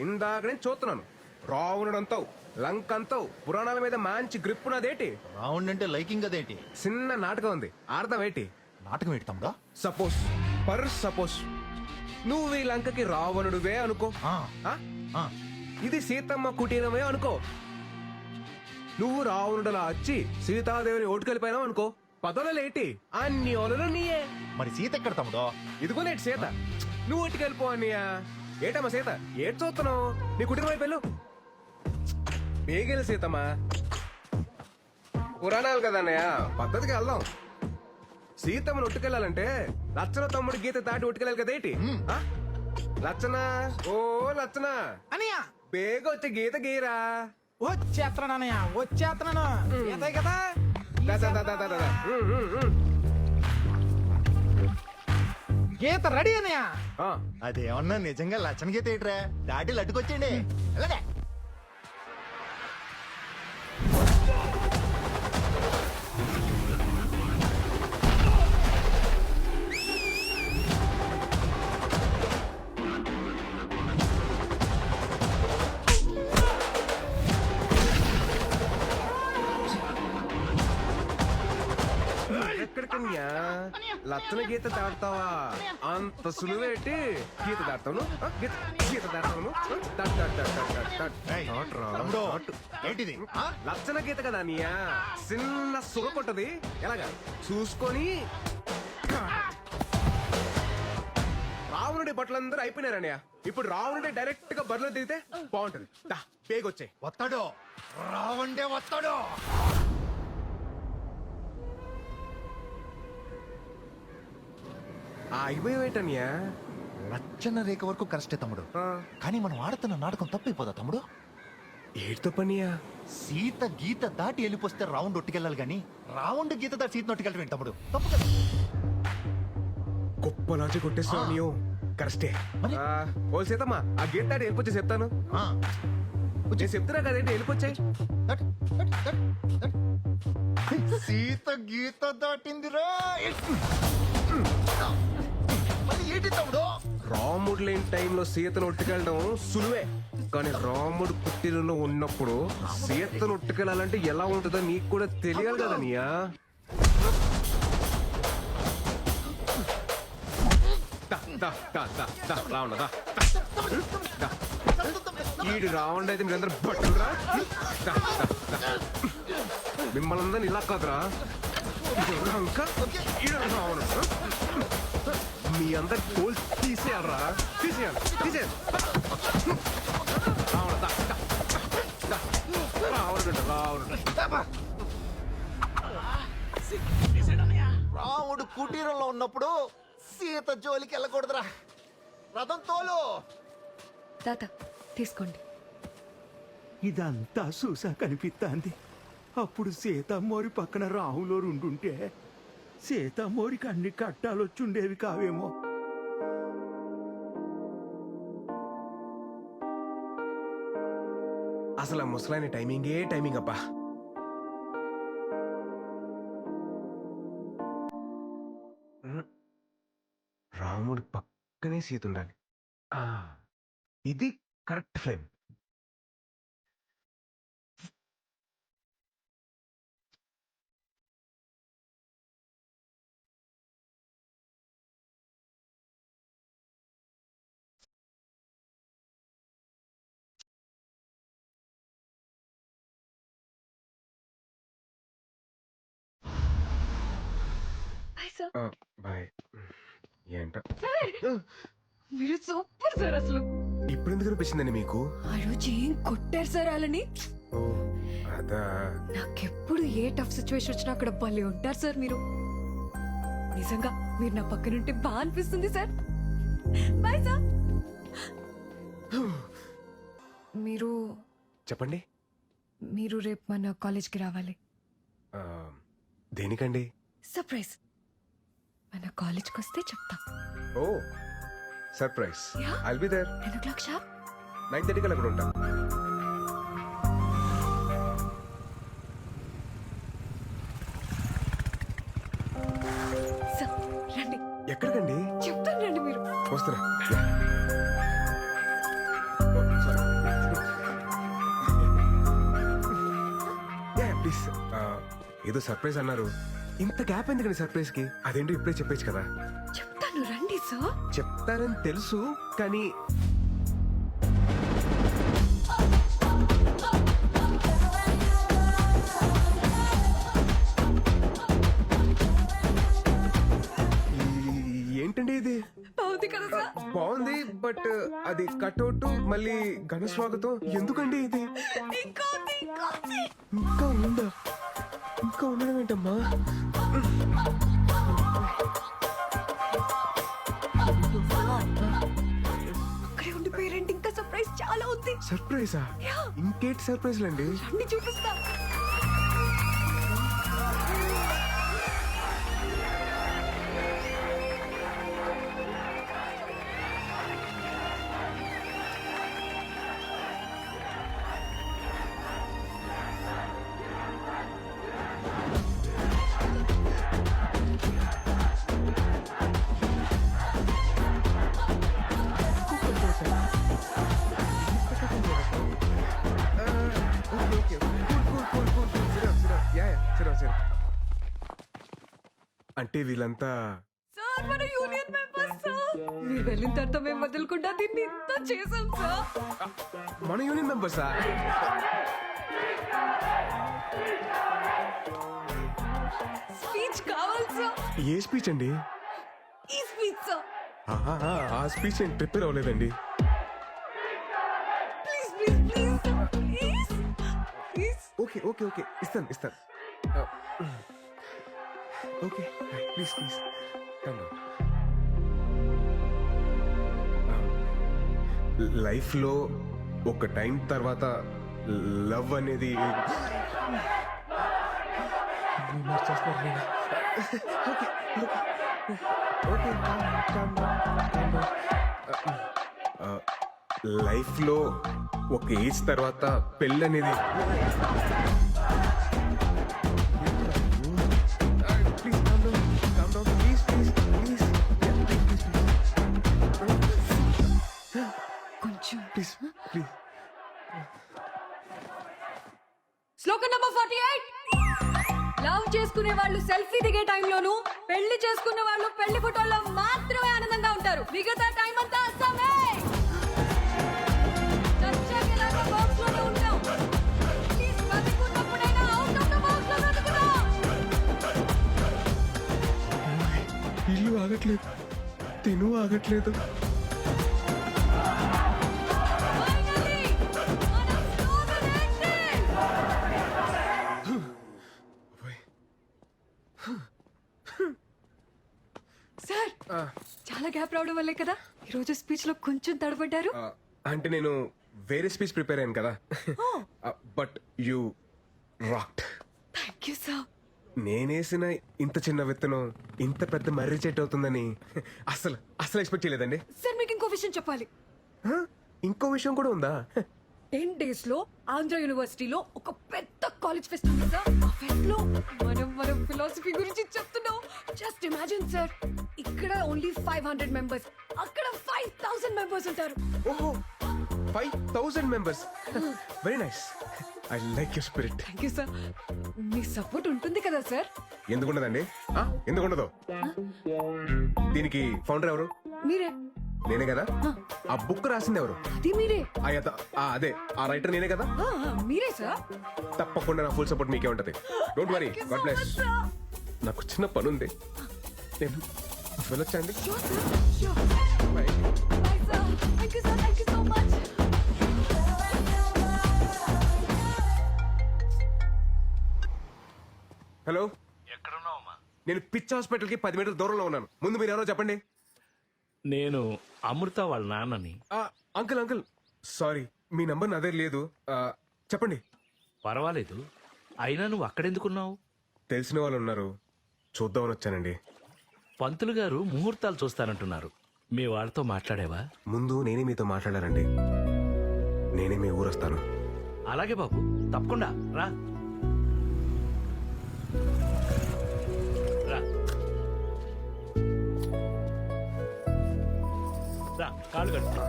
ఇందాక నేను చూస్తున్నాను. రావణుడంతావు, లంకంతావు, పురాణాల మీద మంచి గ్రిప్ ఉన్నదేటి. రావణ్ అంటే లైకింగ్ అదేంటి? చిన్న నాటకం ఉంది, అర్థం ఏంటి? నాటకం ఏంటి తమ్ముడా? సపోజ్ నువ్వు ఈ లంకకి రావణుడువే అనుకో. ఇది సీతమ్మ కుటీరమే అనుకో. నువ్వు రావణుడలా వచ్చి సీతాదేవిని ఓటుకెళ్ళిపోయినావు అనుకో. పదవులేటి అన్ని ఓలలు నీయే. మరి సీత ఎక్కడ తమ్ముడో? ఇదిగో నేటి సీత. నువ్వు ఓటుకెళ్ళిపో అన్నయ్య. ఏటమ్మా సీత, ఏటి చూస్తున్నావు? నీ కుటుంబం వైపు వెళ్ళు. బేగెలు సీతమ్మా. పురాణాలు కదా అన్నయ్య, పద్ధతికి వెళ్దాం. సీతమ్మను ఒట్టుకెళ్ళాలంటే లచ్చన తమ్ముడు గీత దాటి ఒట్టుకెళ్ళాలి కదేటి. లచ్చన, ఓ లచ్చన అనయ్య బేగ వచ్చే గీత గీరా. వచ్చేస్తున్నాను అనయ్య, వచ్చేస్తున్నాను. ఏదే కదా గీత రెడీ అనయ్య. అదేమన్నా నిజంగా లచ్చన గీత ఏంట్రా? దాటి లడ్డుకొచ్చేయండి. అలాగే ఎక్కడికన్యా లచ్చన గీత దాడతావా? అంత సులువేటి గీత దాడతాను. గీత దాడతాను. ఏంటిది? లచ్చన గీత కదా అన్నయ్య, చిన్న సుగ కొట్టది. ఎలాగా చూసుకొని. రావణుడి బట్టలందరూ అయిపోయినారన్నయ్య. ఇప్పుడు రావణుడి డైరెక్ట్ గా బరిలో దిగితే బాగుంటది. పేగొచ్చే వస్తాడు, రావండే వస్తాడు. అయిపోయేటన్యా. లచ్చన రేఖ వరకు కరెస్టే తమ్ముడు, కానీ మనం ఆడుతున్న నాటకం తప్పైపోదా తమ్ముడు? ఏడుతో పనియా? సీత గీత దాటి వెళ్ళిపోస్తే రావణ్ ఒట్టుకెళ్ళాలి గాని రావణ్ గీత దాటి సీత నొట్టుకెళ్ళటం ఏంటి తమ్ముడు? తప్పు కదా. గొప్ప లాంచి కొట్టేస్తున్నా నీవు. కరెస్టే. ఓ సీతమ్మా, ఆ గీత దాటి వెళ్ళిపోతే చెప్తాను. నేను చెప్తున్నా కదేంటి, వెళ్ళిపోచ్చాయి. సీత గీత దాటిందిరా. ఏంటి తమ్ముడు? రాముడు లేని టైంలో సీతను ఒట్టుకెళ్ళడం సులువే, కానీ రాముడు పుట్టినలో ఉన్నప్పుడు సీతను ఒట్టుకెళ్ళాలంటే ఎలా ఉంటుందో నీకు కూడా తెలియాలి కదా నీయా. రావణ ఈడు రావణ అయితే మీరందరూ బట్టురా. మిమ్మల్ని అందరిని ఇలా కాదురా. ఈడు రావణ మీ అందరి తోలు తీసేయాలరా. తీసేయాలి. రాముడు కుటీరంలో ఉన్నప్పుడు సీత జోలికి వెళ్ళకూడదురా. రథం తోలు. తాత తీసుకోండి. ఇదంతా చూసా కనిపిస్తాంది. అప్పుడు సీతమ్మోరి పక్కన రాహులో ఉండుంటే సీతమ్మోరికి అన్ని కట్టాలొచ్చుండేవి కావేమో. అసలు ఆ ముసలాయన టైమింగ్ అబ్బా. రాముడి పక్కనే సీత ఉండాలి. ఇది correct frame. Hi sir. Bye. ఏంట మీరు సూపర్ సార్. అసలు ఇప్పుడు ఎందుకు అనిపించిందండి మీకు? ఆ రోజు ఏం కొట్టారు సార్ వాళ్ళని. ఓ అదా. నాకెప్పుడు ఏ టఫ్ సిచ్యువేషన్ వచ్చినా అక్కడ భలే ఉంటారు సార్ మీరు. నిజంగా మీరు నా పక్కనుంటే బాగా అనిపిస్తుంది సార్. Bye sir. మీరు చెప్పండి. మీరు రేపు మన కాలేజ్కి రావాలి. దేనికండి? సర్ప్రైజ్. మన కాలేజ్కి వస్తే చెప్తా. ఓ surprise. Yeah. I'll be there. 10 o'clock sharp. 9:30 కల్లా అక్కడ ఉంటా. సార్ రండి. ఎక్కడికండి? చెప్తాను రండి మీరు. వస్తున్నా. ప్లీజ్. ఏదో సర్ప్రైజ్ అన్నారు. ఇంత గ్యాప్ ఎందుకండి సర్ప్రైజ్ కి? అదేంటో ఇప్పుడే చెప్పేచ్చు కదా. చెప్తాను రండి సార్. చెప్తారని తెలుసు కానీ ఏంటండి ఇది? బాగుంది కదా సార్. బాగుంది బట్ అది కట్అవుట్ మళ్ళీ ఘన స్వాగతం ఎందుకండి ఇది? ఇంకా ఉంది, ఇంకా ఉంది. ఇంకా ఉందా? ఇంకా ఉండడం ఏంటమ్మా? అక్కడే ఉండిపోయారండి. ఇంకా సర్ప్రైజ్ చాలా ఉంది. సర్ప్రైజా? Yeah. ఇంకేంటి సర్ప్రైజ్లు అండి? రండి చూపిస్తా. అంటే వీళ్ళంతా సార్ మన యూనియన్ మెంబర్స్ సార్. మీరు వెళ్ళిన తర్వాత మేము వదలకుండా దీన్ని ఇంత చేసాం సార్. మన యూనియన్ మెంబర్సా? స్పీచ్ కావాలి సార్. ఏ స్పీచ్ అండి? ఈ స్పీచ్ సార్. ఆ స్పీచ్ నేను ప్రిపేర్ అవ్వలేదండి. Please please please sir. Please please. Okay okay okay ఇస్తాను. ఓకే ప్లీజ్ లైఫ్లో ఒక టైం తర్వాత లవ్ అనేది లైఫ్లో ఒక ఏజ్ తర్వాత పెళ్ళి అనేది కొంచెం ప్లీజ్. శ్లోకం నంబర్ 48. లవ్ చేసుకునే వాళ్ళు సెల్ఫీ దిగే టైంలోను, పెళ్లి చేసుకునే వాళ్ళు పెళ్లి ఫోటోల్లో మాత్రమే ఆనందంగా ఉంటారు. మిగతా టైం అంతా అస్సామే. చచ్చాకేలాగా బాక్స్ లోనే ఉంటాం. ప్లీజ్ బతికున్నప్పుడైనా అవుట్ ఆఫ్ ద బాక్స్ లో బతుకుదాం. ఇల్లు ఆగట్లేదు, తిను ఆగట్లేదు. Finally, మన slogan ఏంటి? సార్ చాలా గ్యాప్ రావడం వల్లే కదా ఈరోజు స్పీచ్ లో కొంచెం తడబడ్డారు. అంటే నేను వేరే స్పీచ్ ప్రిపేర్ అయ్యాను కదా but you rocked. Thank you sir. నేనేసిన ఇంత చిన్న విత్తనం ఇంత పెద్ద మర్రి చెట్టు అవుతుందని అసలు అసలు ఎక్స్పెక్ట్ చేయలేదండి. సార్ మీకు ఇంకో విషయం చెప్పాలి. Huh? ఇంకో విషయం కూడా ఉందా? 10 days లో ఆంధ్ర యూనివర్సిటీలో ఒక పెద్ద కాలేజ్ ఫెస్ట్ ఉంది సార్. ఆ ఫెస్ట్ లో మనం ఫిలాసఫీ గురించి చెప్తున్నాం. జస్ట్ ఇమాజిన్ సార్, ఇక్కడ ఓన్లీ 500 మెంబర్స్, అక్కడ 5000 మెంబర్స్ ఉంటారు. ఓహో 5000 members. Very nice. I like your spirit. Thank you sir. Me support ఉంటుంది కదా సార్? ఎందుకుండదండి? ఎందుకుండదు? దీనికి ఫౌండర్ ఎవరు? మీరే. నేనే కదా. ఆ బుక్ రాసింది ఎవరు? అది మీరే. అదే ఆ రైటర్ నేనే కదా. మీరే సార్. తప్పకుండా నా ఫుల్ సపోర్ట్ మీకే ఉంటది. Don't worry. God bless. నాకు చిన్న పని ఉంది, నేను వెళ్ళొచ్చండి. హలో, ఎక్కడున్నావమ్మా? నేను పిచ్ హాస్పిటల్ కి 10 మీటర్ల దూరంలో ఉన్నాను. ముందు మీరు ఎవరో చెప్పండి. నేను అమృత వాళ్ళ నాన్నని. అంకుల్ సారీ, మీ నంబర్ నా దగ్గర లేదు. చెప్పండి. పర్వాలేదు, అయినా నువ్వు అక్కడెందుకున్నావు? తెలిసిన వాళ్ళు ఉన్నారు, చూద్దామని వచ్చానండి. పంతులు గారు ముహూర్తాలు చూస్తానంటున్నారు. మీ వాళ్ళతో మాట్లాడేవా? ముందు నేనే మీతో మాట్లాడారండి. నేనే మీ ఊరొస్తాను. అలాగే బాబు, తప్పకుండా రా. రా. రా, కాళ్ళు కట్టు.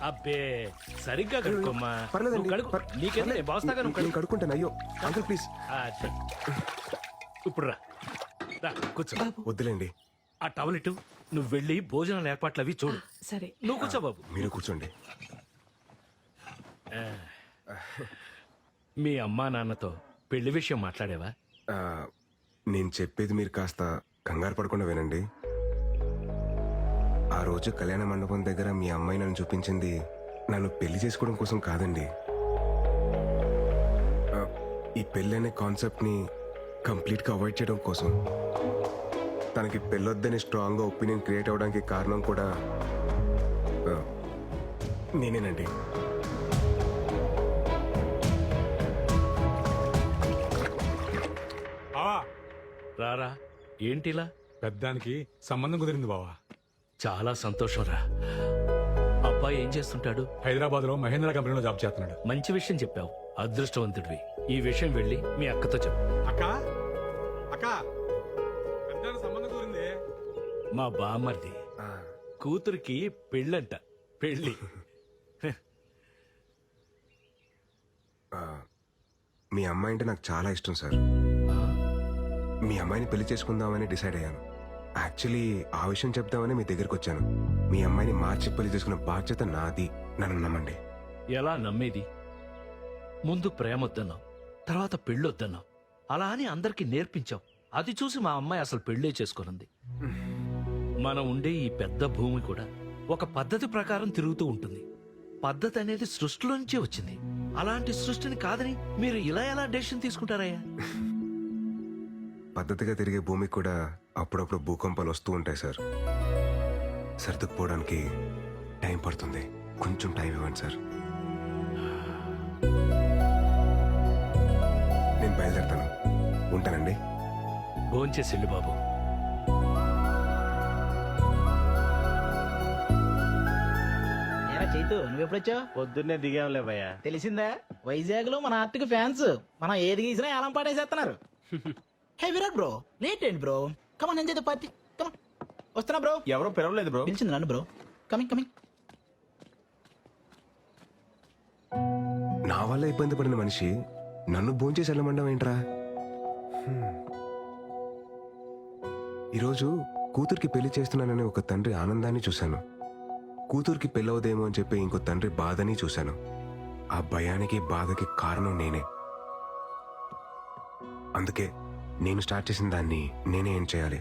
అబ్బే, సరిగ్గా కడుక్కోమ్మా. పర్లేదండి. నువ్వు కడుక్కో. నీకేంది, నేను బాస్తాగా నువ్వు నేను కడుక్కుంటాను. అయ్యో అంకుల్ ప్లీజ్. ఇప్పుడు రా, రా కూర్చో. వద్దులేండి. ఆ టవల్ ఇటు. నువ్వు వెళ్ళి భోజనాల ఏర్పాట్లు అవి చూడు. సరే. నువ్వు కూర్చో బాబు. మీరు కూర్చోండి. మీ అమ్మా నాన్నతో పెళ్లి విషయం మాట్లాడేవా? నేను చెప్పేది మీరు కాస్త కంగారు పడకుండా వినండి. ఆ రోజు కళ్యాణ మండపం దగ్గర మీ అమ్మాయి నన్ను చూపించింది నన్ను పెళ్లి చేసుకోవడం కోసం కాదండి. ఈ పెళ్లి అనే కాన్సెప్ట్ ని కంప్లీట్ గా అవాయిడ్ చేయడం కోసం. తనకి పెళ్ళొద్దని స్ట్రాంగ్ గా ఒపీనియన్ క్రియేట్ అవడానికి కారణం కూడా నేనేనండి. రారా, ఏంటిలా? పెద్దానికి సంబంధం కుదిరింది బావా. చాలా సంతోషం రా. అబ్బాయి ఏం చేస్తుంటాడు? హైదరాబాద్ లో మహేంద్ర కంపెనీలో జాబ్ చేస్తున్నాడు. మంచి విషయం చెప్పావు, అదృష్టవంతుడివి. ఈ విషయం వెళ్ళి మీ అక్కతో చెప్పు. అక్క అక్క, పెద్దానికి సంబంధం కుదిరింది. మా బామ్మర్ది కూతురికి పెళ్ళంట. పెళ్ళి. మీ అమ్మాయి అంటే నాకు చాలా ఇష్టం సార్. మీ అమ్మాయిని పెళ్లి చేసుకుందామని డిసైడ్ అయ్యాను. యాక్చువల్లీ ఆ విషయం చెప్దామని మీ దగ్గరికి వచ్చాను. మీ అమ్మాయిని మార్చి పెళ్లి చేసుకునే బాధ్యత నాది. నన్ను నమ్మండి. ఎలా నమ్మేది? ముందు ప్రేమ వద్దన్నావు, తర్వాత పెళ్ళొద్దన్నావు. అలా అని అందరికీ నేర్పించావు. అది చూసి మా అమ్మాయి అసలు పెళ్ళే చేసుకున్నది. మనం ఉండే ఈ పెద్ద భూమి కూడా ఒక పద్ధతి ప్రకారం తిరుగుతూ ఉంటుంది. పద్ధతి అనేది సృష్టిలో నుంచే వచ్చింది. అలాంటి సృష్టిని కాదని మీరు ఇలా ఎలా డెసిషన్ తీసుకుంటారయ్యా? పద్ధతిగా తిరిగే భూమికి కూడా అప్పుడప్పుడు భూకంపాలు వస్తూ ఉంటాయి సార్. సర్దుకుపోవడానికి టైం పడుతుంది. కొంచెం టైం ఇవ్వండి సార్. నేను బయలుదేరుతాను. ఉంటానండి. భోంచేసి వెళ్ళు బాబు. చైతు నువ్వెప్పుడొచ్చావు? పొద్దున్నే దిగాంలే భయ్యా. తెలిసిందా, వైజాగ్ లో మన ఆర్టిక్ ఫ్యాన్స్ మనం ఏది గీసినా ఏలం పాటేసేస్తున్నారు. హే విరాట్ బ్రో, లేట్ ఏంటి bro? Come on enjoy the party. Come on. వస్తున్నా బ్రో. ఎవరో పిలవలేదు బ్రో. పిలిచింది నన్ను బ్రో. Coming coming. నా వల్ల ఇబ్బంది పడిన మనిషి నన్ను భోంచేసి వెళ్ళమండం ఏంట్రా? ఈరోజు కూతురికి పెళ్లి చేస్తున్నానని ఒక తండ్రి ఆనందాన్ని చూశాను. కూతురికి పెళ్ళవదేమో అని చెప్పి ఇంకో తండ్రి బాధని చూశాను. ఆ భయానికి బాధకి కారణం నేనే. అందుకే నేను స్టార్ట్ చేసిన దాన్ని నేనే ఏం చేయాలి.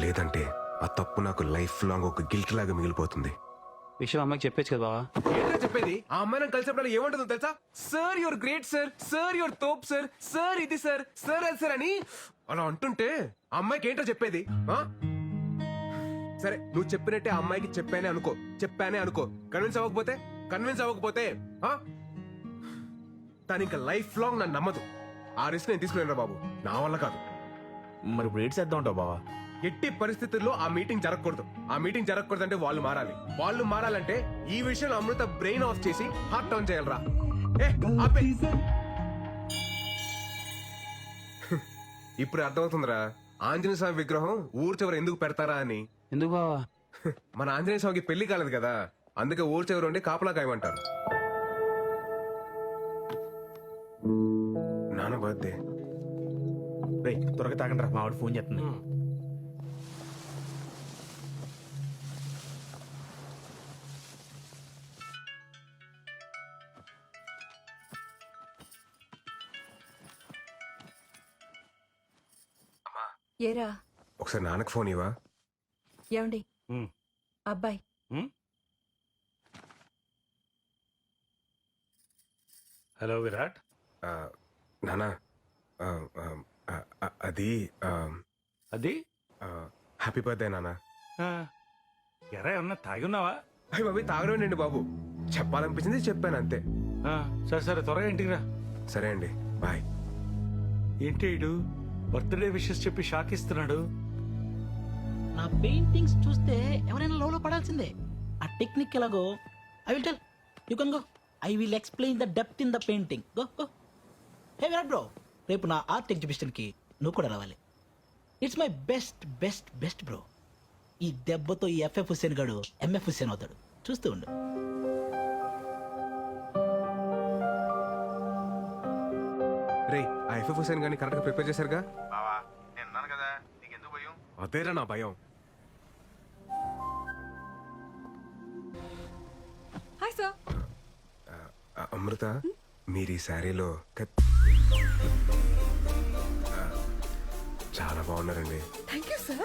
లేదంటే ఆ తప్పు నాకు లైఫ్ లాంగ్ ఒక గిల్ట్ లాగా మిగిలిపోతుంది. విషయం అమ్మకి చెప్పేచ్చు కదా బావా. ఏంటో చెప్పేది? ఆ అమ్మాయి నాకు కలిసినప్పుడు ఏమంటుందో తెలుసా? Sir your great sir, sir your తోప్ సార్, సార్ ఇది సార్, సార్ అది సార్ అని అలా అంటుంటే ఆ అమ్మాయికి ఏంటో చెప్పేది? సరే నువ్వు చెప్పినట్టే ఆ అమ్మాయికి చెప్పానే అనుకో కన్విన్స్ అవ్వకపోతే ఆ? తను ఇంకా లైఫ్ లాంగ్ నన్ను నమ్మదు. ఆ రిస్క్ నేను తీసుకునేరా బాబు, నా వల్ల కాదు. మరి ఇప్పుడు ఏడ్ చేద్దాం ఉంటావు బావా? ఎట్టి పరిస్థితుల్లో ఆ మీటింగ్ జరగకూడదు అంటే వాళ్ళు మారాలంటే ఈ విషయంలో అమృత బ్రెయిన్ ఆఫ్ చేసి హార్ట్ ఆన్ చేయాలరా. ఆపే. ఇప్పుడు అర్థమవుతుందిరా ఆంజనేయ స్వామి విగ్రహం ఊరు చివర ఎందుకు పెడతారా అని. ఎందుకు బావా? మన ఆంజనేయ స్వామికి పెళ్లి కాలేదు కదా, అందుకే ఊరు చివర ఉండి కాపలా కాయమంటారు. నాన్న బర్త్డే. రేయ్ త్వరగా తాగండి రా, మా వాడు ఫోన్ చేస్తుంది. ఏరా ఒకసారి నాన్నకు ఫోన్ ఇవ్వా. ఏమండి అబ్బాయి హలో విరాట్. నానా అది అది హ్యాపీ బర్త్డే నానా. ఎరా ఏమన్నా తాగి ఉన్నావా? అయ్యి బాబు తాగడండి బాబు, చెప్పాలనిపించింది చెప్పాను అంతే. సరే సరే త్వరగా ఇంటికి రా. సరే అండి, బాయ్. ఏంటి ఇడు బర్త్డే విషెస్ చెప్పి షాక్ ఇస్తున్నాడు? నా పెయింటింగ్స్ చూస్తే ఎవరైనా లోలో పడాల్సిందే. ఆ టెక్నిక్ ఎలాగో I will tell you can go. I will explain the depth in the painting. Go go. Hey Virat bro, రేపు నా ఆర్ట్ ఎగ్జిబిషన్ కి నువ్వు కూడా రావాలి. It's my best best best bro. ఈ దెబ్బతో ఈ ఎఫ్ఎఫ్ హుస్సేన్ గాడు ఎంఎఫ్ హుస్సేన్ అవుతాడు, చూస్తూ ఉండు. రే ఆ ఎఫ్ఎఫ్ హుసేన్ గారిని కరెక్ట్ గా ప్రిపేర్ చేశారుగా? బావా నేను ఉన్నాను కదా, నీకెందుకు భయం? అదేరా నా భయం. Hi sir. అమృత మీరు ఈ శారీలో చాలా బాగున్నారండి. Thank you sir.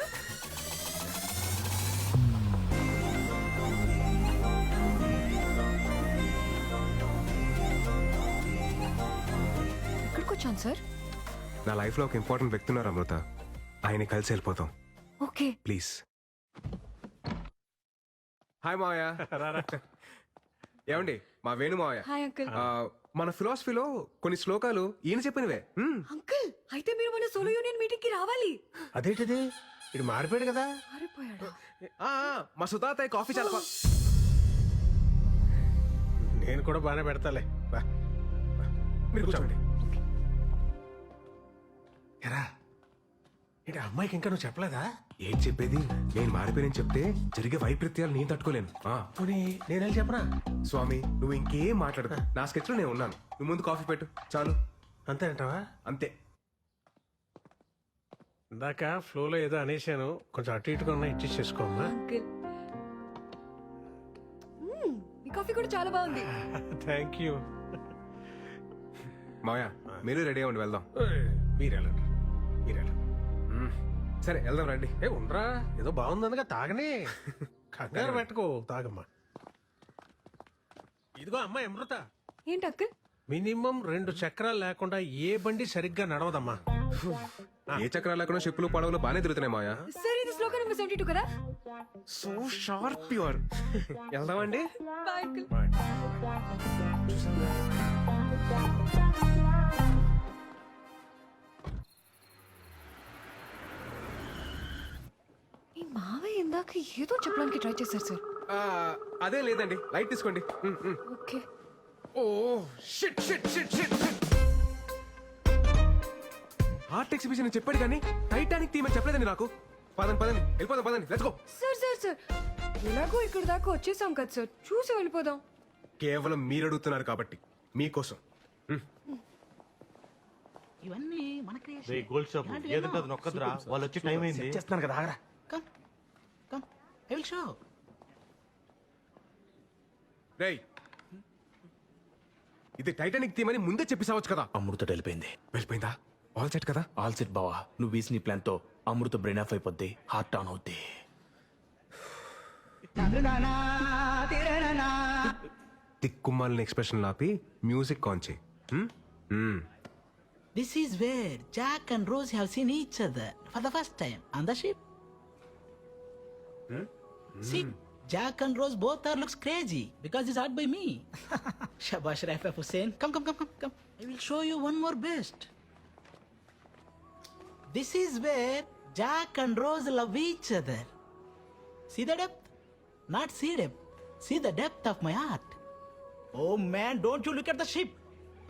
ఎక్కడికి వచ్చాను సార్? నా లైఫ్ లో ఒక ఇంపార్టెంట్ వ్యక్తి ఉన్నారు అమృత, ఆయన కలిసి వెళ్ళిపోతాం ఓకే ప్లీజ్. హాయ్ మావయ్య. ఏమండి మా వేణు మావయ్య. Hi uncle. మన ఫిలాసఫీలో కొన్ని శ్లోకాలు ఈయన చెప్పినవే. అంకుల్ అయితే మీరు మన సోలో యూనియన్ మీటింగ్ కి రావాలి. అదేంటిది, ఇది మారిపోయాడు కదా. మారిపోయాడా? మా సుతాత కాఫీ చాలా నేను కూడా బాగానే పెడతాలే. బా మీరు కూర్చోండి. ఎరా ఏంటి అమ్మాయికి ఇంకా నువ్వు చెప్పలేదా? ఏం చెప్పేది, నేను మారిపోయానని చెప్తే జరిగే వైపరీత్యాలు నేను తట్టుకోలేను. పోనీ నేను వెళ్ళి చెప్పనా? స్వామి నువ్వు ఇంకేం మాట్లాడదు, నా స్కెచ్ లో నేను ఉన్నాను. నువ్వు ముందు కాఫీ పెట్టు చాలు. అంతే అంటావా? అంతే. ఇందాక ఫ్లోలో ఏదో అనేశాను, కొంచెం అటు ఇటుగా ఉన్నా ఇచ్చేసి చేసుకోమ్మా. అంకుల్ మీ కాఫీ కూడా చాలా బాగుంది. Thank you. మావయ్య మీరు రెడీ అవ్వండి, వెళ్దాం. మీరెళ్ళండి. సరే వెళ్దాం రండి. ఉండరా, ఏదో బాగుందనగా తాగనే, కంగారు పెట్టుకో, తాగమ్మా. ఇదిగో అమ్మా అమృత, ఏంటి అంకుల్? మినిమం 2 చక్రాలు లేకుండా ఏ బండి సరిగ్గా నడవదమ్మా. ఏ చక్రాలు లేకుండా షిప్పులు పడవలు బాగానే తిరుగుతున్నాయి మాయా. సార్ ఇది శ్లోకం నెంబర్ 72 కదా? So sharp pure. వెళ్దామండి. Bye uncle. ఈ మావయ్య ఇందాక ఏదో చెప్పడానికి ట్రై చేశారు సార్. అదే లేదండి, లైట్ తీసుకోండి. Okay. Oh shit shit shit shit. Art exhibition అని చెప్పాడు కానీ టైటానిక్ థీమ్ అని చెప్పలేదండి నాకు. పదండి వెళ్ళిపోదాం, పదండి లెట్స్ గో. సార్ ఎలాగో ఇక్కడ దాకా వచ్చేసాం కదా సార్, చూసి వెళ్ళిపోదాం. కేవలం మీరు అడుగుతున్నారు కాబట్టి మీకోసం. ఇవన్నీ మన క్రియేషన్. గోల్డ్ షాప్ ఏదంటే నొక్కదురా, వాళ్ళు వచ్చి టైం అయింది. చేస్తున్నాను కదా, ఆగరా. Come come I will show. రేయ్ ఇది టైటానిక్ థీమ్ అని ముందే చెప్పేసావచ్చు కదా. అమృత వెళ్ళిపోయింది. వెళ్ళిపోయిందా? ఆల్ సెట్ కదా? ఆల్ సెట్ బావా. నువ్వు వేసిన ఈ ప్లాన్ తో అమృత బ్రెయిన్ ఆఫ్ అయిపోద్ది, హార్ట్ ఆన్ అవుద్ది. తిక్కుమాలిన ఎక్స్ప్రెషన్ ఆపి మ్యూజిక్ ఆన్ చేయి. This is where Jack and Rose have seen each other for the first time on the ship. See, Jack and Rose both are looks crazy because it's art by me. Shabash Rafa Hussain. Come. I will show you one more best. This is where Jack and Rose love each other. See the depth? Not see depth. See the depth of my art. Oh man, don't you look at the ship.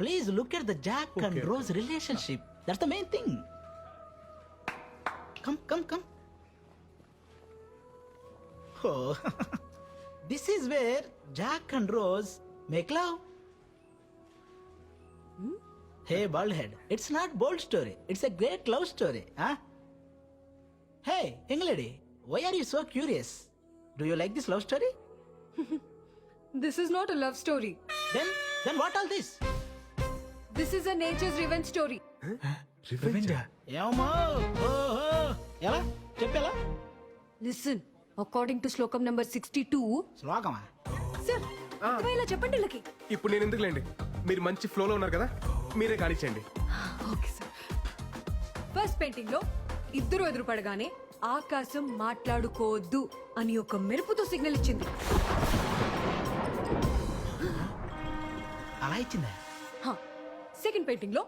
Please look at the Jack and Rose relationship. That's the main thing. Come. Oh, this is where Jack and Rose make love. Hey, bald head, it's not bold story. It's a great love story, huh? Hey, young lady, why are you so curious? Do you like this love story? This is not a love story. Then what all this? This is a nature's revenge story. ఏమో ఓహో ఎలా చెప్పేలా Listen, according to శ్లోకం number 62. శ్లోకమా sir ఇలా చెప్పండి వీళ్ళకి. ఇప్పుడు నేను ఎందుకులేండి, మీరు మంచి ఫ్లోలో ఉన్నారు కదా, మీరే కానిచ్చండి. Okay sir. ఫస్ట్ పెయింటింగ్ లో ఇద్దరు ఎదురుపడగానే ఆకాశం మాట్లాడుకోవద్దు అని ఒక మెరుపుతో సిగ్నల్ ఇచ్చింది. అలా ఇచ్చిందా? సెకండ్ పెయింటింగ్ లో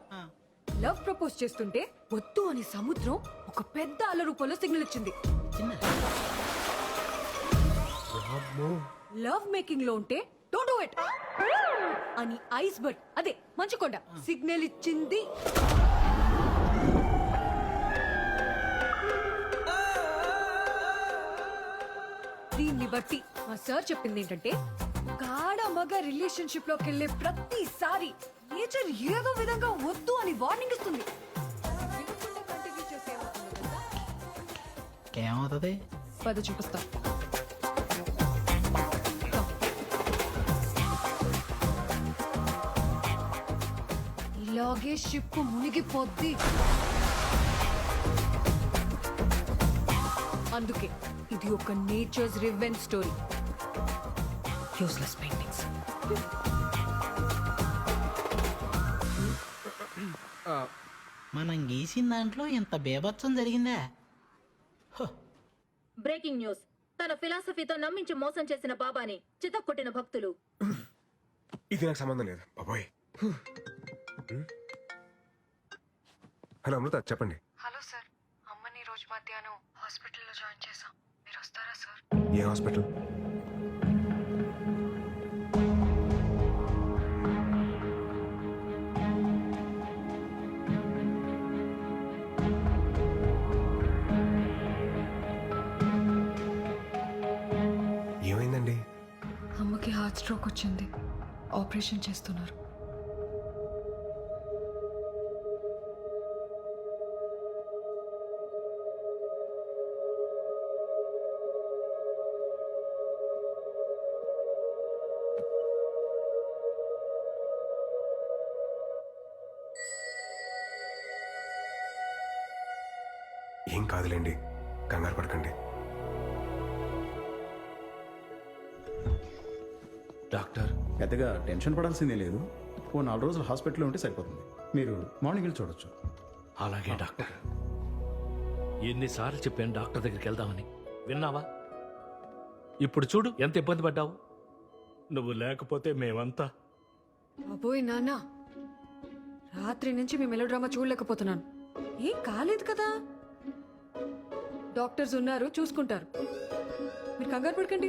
లవ్ ప్రపోజ్ చేస్తుంటే వద్దు అని సముద్రం ఒక పెద్ద అల రూపంలో సిగ్నల్ ఇచ్చింది. లవ్ మేకింగ్ లో ఉంటే డోంట్ డూ ఇట్ అని ఐస్ బర్డ్ అదే మంచుకొండ సిగ్నల్ ఇచ్చింది. దీన్ని బట్టి మా సార్ చెప్పింది ఏంటంటే గాఢ మగ రిలేషన్షిప్ లోకి వెళ్ళే ప్రతిసారి నేచర్ ఏదో విధంగా వద్దు అని వార్నింగ్ ఇస్తుంది. కంటిన్యూ చేస్తే ఏమవుతుందో తెలుసా? ఏమవుతుంది? పద చూపిస్తా. ఇలాగే షిప్ మునిగిపోద్ది. అందుకే ఇది ఒక nature's revenge story. Useless paintings. మనం గీసిన దాంట్లో ఇంత బేభత్సం జరిగిందా? Breaking news. తన ఫిలాసఫీతో నమ్మించి మోసం చేసిన బాబాని చితక్కొట్టిన భక్తులు. ఇది నాకు సంబంధం లేదు బాబోయ్. హలో అమృత, చెప్పండి. హలో సార్, అమ్మని రోజు మధ్యాహ్నం హాస్పిటల్లో జాయిన్ చేశాం. మీరు వస్తారా సార్? ఏ హాస్పిటల్? ఏమైందండి? అమ్మకి హార్ట్ స్ట్రోక్ వచ్చింది. ఆపరేషన్ చేస్తున్నారు. ఏం కాదులేండి, కంగారు పడకండి. డాక్టర్, పెద్దగా టెన్షన్ పడాల్సిందే లేదు. ఓ 4 రోజులు హాస్పిటల్లో ఉంటే సరిపోతుంది. మీరు మార్నింగ్ వెళ్ళి చూడొచ్చు. అలాగే డాక్టర్. ఎన్నిసార్లు చెప్పాను డాక్టర్ దగ్గరికి వెళ్దామని, విన్నావా? ఇప్పుడు చూడు ఎంత ఇబ్బంది పడ్డావు. నువ్వు లేకపోతే మేమంతా. అబ్బోయ్ నాన్న, రాత్రి నుంచి మీ మెలో డ్రామా చూడలేకపోతున్నాను. ఏం కాలేదు కదా, డాక్టర్స్ ఉన్నారు, చూసుకుంటారు. మీరు కంగారు పడకండి.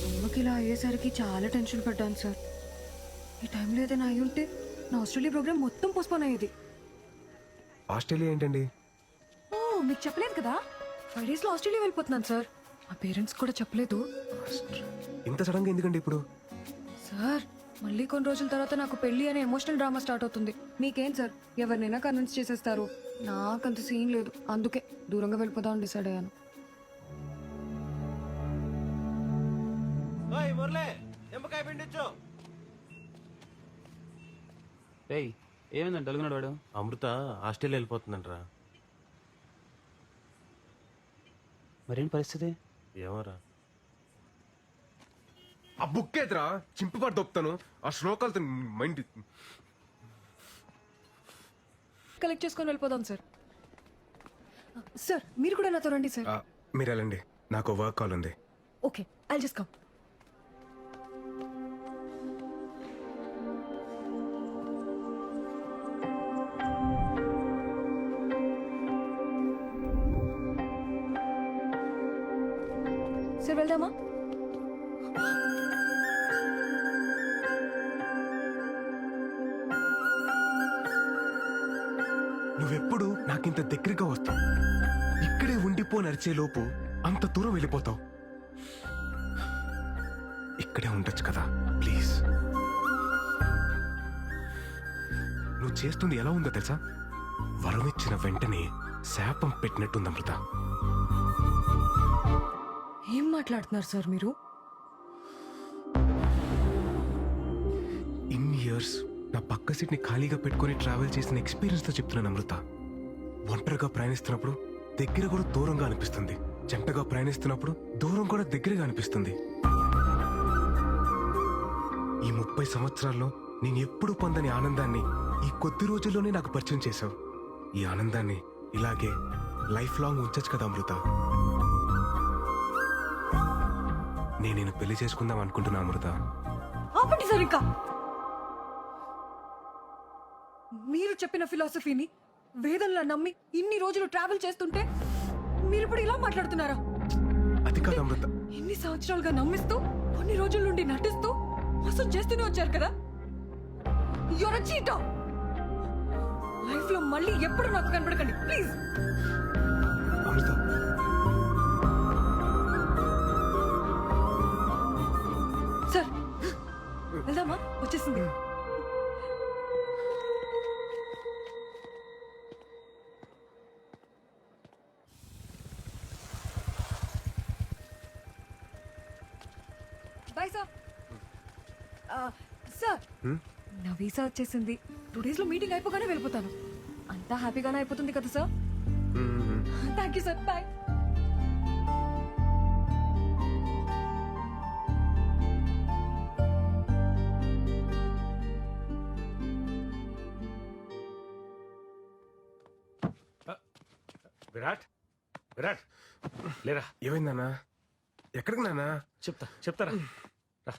అమ్మకి ఇలా అయ్యేసరికి చాలా టెన్షన్ పడ్డాను సార్. ఈ టైంలో ఏదైనా అయి ఉంటే నా ఆస్ట్రేలియా ప్రోగ్రామ్ మొత్తం పోస్ట్పోన్ అయ్యేది. ఆస్ట్రేలియా ఏంటండి? ఓ, మీకు చెప్పలేదు కదా, 5 days లో ఆస్ట్రేలియా వెళ్ళిపోతున్నాను సార్. మా పేరెంట్స్ కూడా చెప్పలేదు. ఇంత సడన్ గా ఎందుకండి ఇప్పుడు? సార్, మళ్ళీ కొన్ని రోజుల తర్వాత నాకు పెళ్లి అనే ఎమోషనల్ డ్రామా స్టార్ట్ అవుతుంది. మీకేం సార్, ఎవరినైనా కన్విన్స్ చేసేస్తారు. నాకంత సీన్ లేదు, అందుకే దూరంగా వెళ్ళిపోదామని డిసైడ్ అయ్యాను. ఓయ్ మురళి, నిమ్మకాయ పిండిచ్చు. ఏయ్, ఏమైందండి డల్గున్నాడు వాడు? అమృత ఆస్ట్రేలియా వెళ్ళిపోతుందంటరా. మరేంటి పరిస్థితి? ఏమోరా. ఆ బుక్ ఎదురా చింపిపడి దొప్పుతాను. ఆ శ్లోకాలతో మైండ్. కలెక్ట్ చేసుకొని వెళ్ళిపోదాం సార్. సార్ మీరు కూడా నాతో రండి సార్. మీరు వెళ్ళండి, నాకు వర్క్ కాల్ ఉంది. Okay, I'll just come. Sir వెళ్దామా? నువ్వెప్పుడు నాకింత దగ్గరగా వస్తావు, ఇక్కడే ఉండిపో నడిచే లోపు అంత దూరం వెళ్ళిపోతావు. ఇక్కడే ఉండొచ్చు కదా ప్లీజ్. నువ్వు చేస్తుంది ఎలా ఉందో తెలుసా? వరం ఇచ్చిన వెంటనే శాపం పెట్టినట్టుంది అమృత. ఏం మాట్లాడుతున్నారు సార్ మీరు? ఇన్ని ఇయర్స్ నా పక్క సీట్ని ఖాళీగా పెట్టుకుని ట్రావెల్ చేసిన ఎక్స్పీరియన్స్తో చెప్తున్నాను అమృత. ఒంటరిగా ప్రయాణిస్తున్నప్పుడు దగ్గర కూడా దూరంగా అనిపిస్తుంది, జంటగా ప్రయాణిస్తున్నప్పుడు దూరం కూడా దగ్గరగా అనిపిస్తుంది. ఈ 30 సంవత్సరాల్లో నేను ఎప్పుడు పొందని ఆనందాన్ని ఈ కొద్ది రోజుల్లోనే నాకు పరిచయం చేశావు. ఈ ఆనందాన్ని ఇలాగే లైఫ్ లాంగ్ ఉంచచ్చు కదా అమృత. నేను పెళ్లి చేసుకుందాం అనుకుంటున్నా అమృత. ఆపండి సార్, ఇంకా మీరు చెప్పిన ఫిలాసఫీని వేదంలా నమ్మి ఇన్ని రోజులు ట్రావెల్ చేస్తుంటే మీరు ఇప్పుడు ఇలా మాట్లాడుతున్నారా? అది కాదు అమృత. ఇన్ని సంవత్సరాలుగా నమ్మిస్తూ కొన్ని రోజుల నుండి నటిస్తూ మోసం చేస్తూనే వచ్చారు కదా. Your cheater. లైఫ్ లో మళ్ళీ ఎప్పుడు నాకు కనపడకండి ప్లీజ్. అమృత సార్ వెళ్దామా? వచ్చేసింది. Bye sir. సార్ నా వీసా వచ్చేసింది. 2 days లో మీటింగ్ అయిపోగానే వెళ్ళిపోతాను. అంతా హ్యాపీగానే అయిపోతుంది కదా సార్? Thank you sir. Bye. Virat, Virat లేరా? ఏమైందన్నా? ఎక్కడికి నాన్నా? చెప్తారా? రా.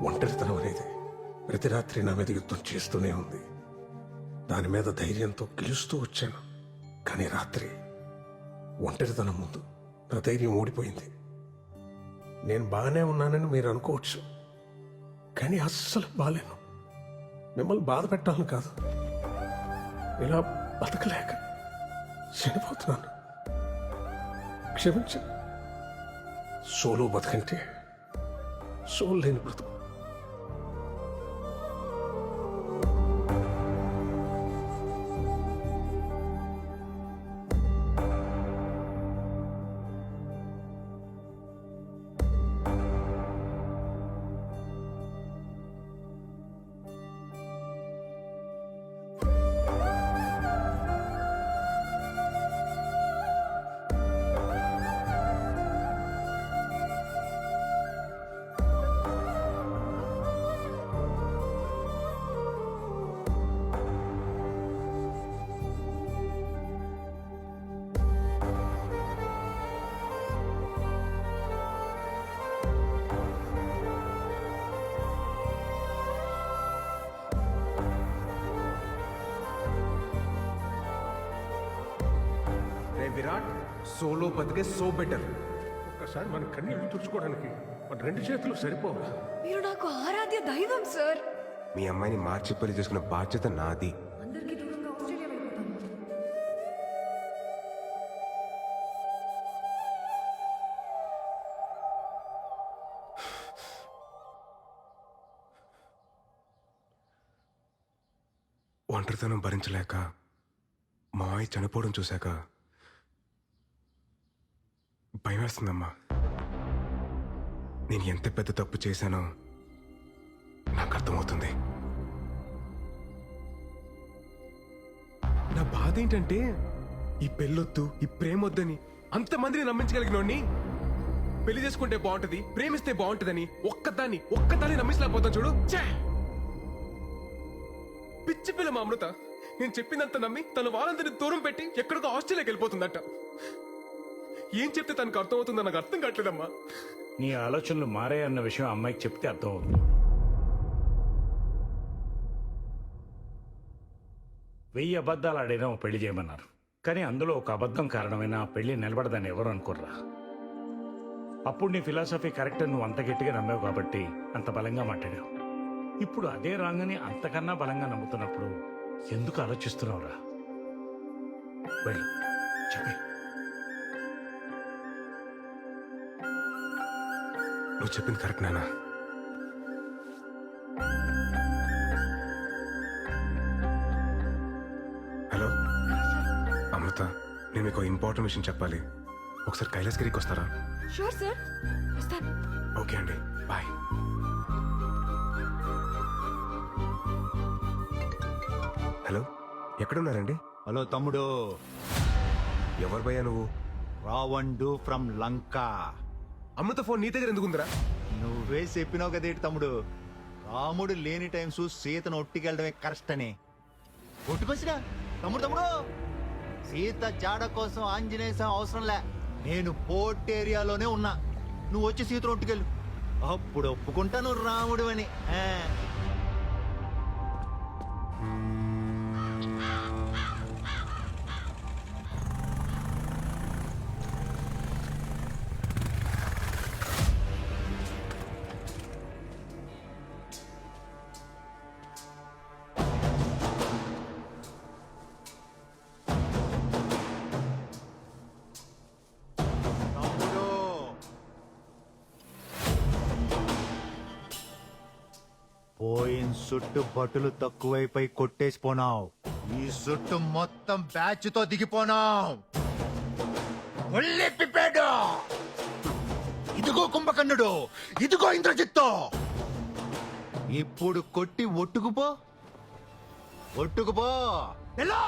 ఒంటరితనం అనేది ప్రతి రాత్రి నా మీద యుద్ధం చేస్తూనే ఉంది. దాని మీద ధైర్యంతో గెలుస్తూ వచ్చాను. కానీ రాత్రి ఒంటరితనం ముందు నా ధైర్యం ఓడిపోయింది. నేను బాగానే ఉన్నానని మీరు అనుకోవచ్చు, కానీ అస్సలు బాలేను. మిమ్మల్ని బాధ పెట్టాలని కాదు, ఇలా బతకలేక చనిపోతున్నాను. క్షమించండి. సోలో బతకంటే సోల్ లేని బ్రతుకు. విరాట్ సోలో బతికే సో బెటర్. ఒక్కసారి మన కన్నీళ్ళు తుడుచుకోవడానికి మన 2 చేతులు సరిపోవు. మీరు నాకు ఆరాధ్య దైవం సార్. మీ అమ్మాయిని మార్చి పెళ్లి చేసుకునే బాధ్యత నాది. అందరికీ దూరంగా ఆస్ట్రేలియా వెళ్ళిపోతాను. ఒంటరితనం భరించలేక మా అమ్మాయి చనిపోవడం చూశాక భయం వేస్తుందమ్మా. నేను ఎంత పెద్ద తప్పు చేశానో నాకు అర్థమవుతుంది. నా బాధ ఏంటంటే ఈ పెళ్ళొద్దు, ఈ ప్రేమొద్దని అంతమందిని నమ్మించగలిగినోడిని పెళ్లి చేసుకుంటే బాగుంటది, ప్రేమిస్తే బాగుంటదని ఒక్కదాన్ని నమ్మించలేకపోతాను చూడు. ఛే! పిచ్చి పిల్ల మా అమృత నేను చెప్పిందంత నమ్మి తన వాళ్ళందరినీ దూరం పెట్టి ఎక్కడికో ఆస్ట్రేలియాకి వెళ్ళిపోతుందట. ఏం చెప్తే తనకు అర్థమవుతుందో నాకు అర్థం కావట్లేదమ్మా. నీ ఆలోచనలు మారాయన్న విషయం అమ్మాయికి చెప్తే అర్థం అవుతుంది. 1000 అబద్ధాలు ఆడైనా ఓ పెళ్లి చేయమన్నారు, కానీ అందులో ఒక అబద్ధం కారణమైన ఆ పెళ్లి నిలబడదని ఎవరు అనుకోర్రా. అప్పుడు నీ ఫిలాసఫీ కరెక్ట్ నువ్వు అంత గట్టిగా నమ్మావు కాబట్టి అంత బలంగా మాట్లాడావు. ఇప్పుడు అదే రాంగని అంతకన్నా బలంగా నమ్ముతున్నప్పుడు ఎందుకు ఆలోచిస్తున్నావురా? వెళ్ళు చెప్పి. నువ్వు చెప్పింది కరెక్ట్ నానా. హలో అమృత, నేను మీకు ఇంపార్టెంట్ విషయం చెప్పాలి. ఒకసారి కైలాసగిరికి వస్తారా? షూర్ సార్, వస్తాను. ఓకే అండి, బాయ్. హలో, ఎక్కడున్నారండి? హలో తమ్ముడు, ఎవరు భయ్యా నువ్వు? రావండు ఫ్రమ్ లంక. అమృత ఫోన్ నీ దగ్గర ఎందుకుందిరా? నువ్వే చెప్పినావు కదేటి తమ్ముడు, రాముడు లేని టైం చూసి సీతను ఒట్టికెళ్ళడమే కరెక్ట్ అని. ఒట్టుకొచ్చినా తమ్ముడు తమ్ముడు, సీత జాడ కోసం ఆంజనేయ స్వామి అవసరం లే, నేను పోర్ట్ ఏరియాలోనే ఉన్నా. నువ్వు వచ్చి సీతను ఒట్టుకెళ్ళు, అప్పుడు ఒప్పుకుంటా నువ్వు రాముడు అని. పోయిన సుట్టు బట్టులు తక్కువైపోయి కొట్టేసిపోనావు, ఈ సుట్టు మొత్తం బ్యాచ్ తో దిగిపోనావు. ఇదిగో కుంభకర్ణుడు, ఇదిగో ఇంద్రజిత్తు. ఇప్పుడు కొట్టి ఒట్టుకుపో, ఒట్టుకుపో. ఎలా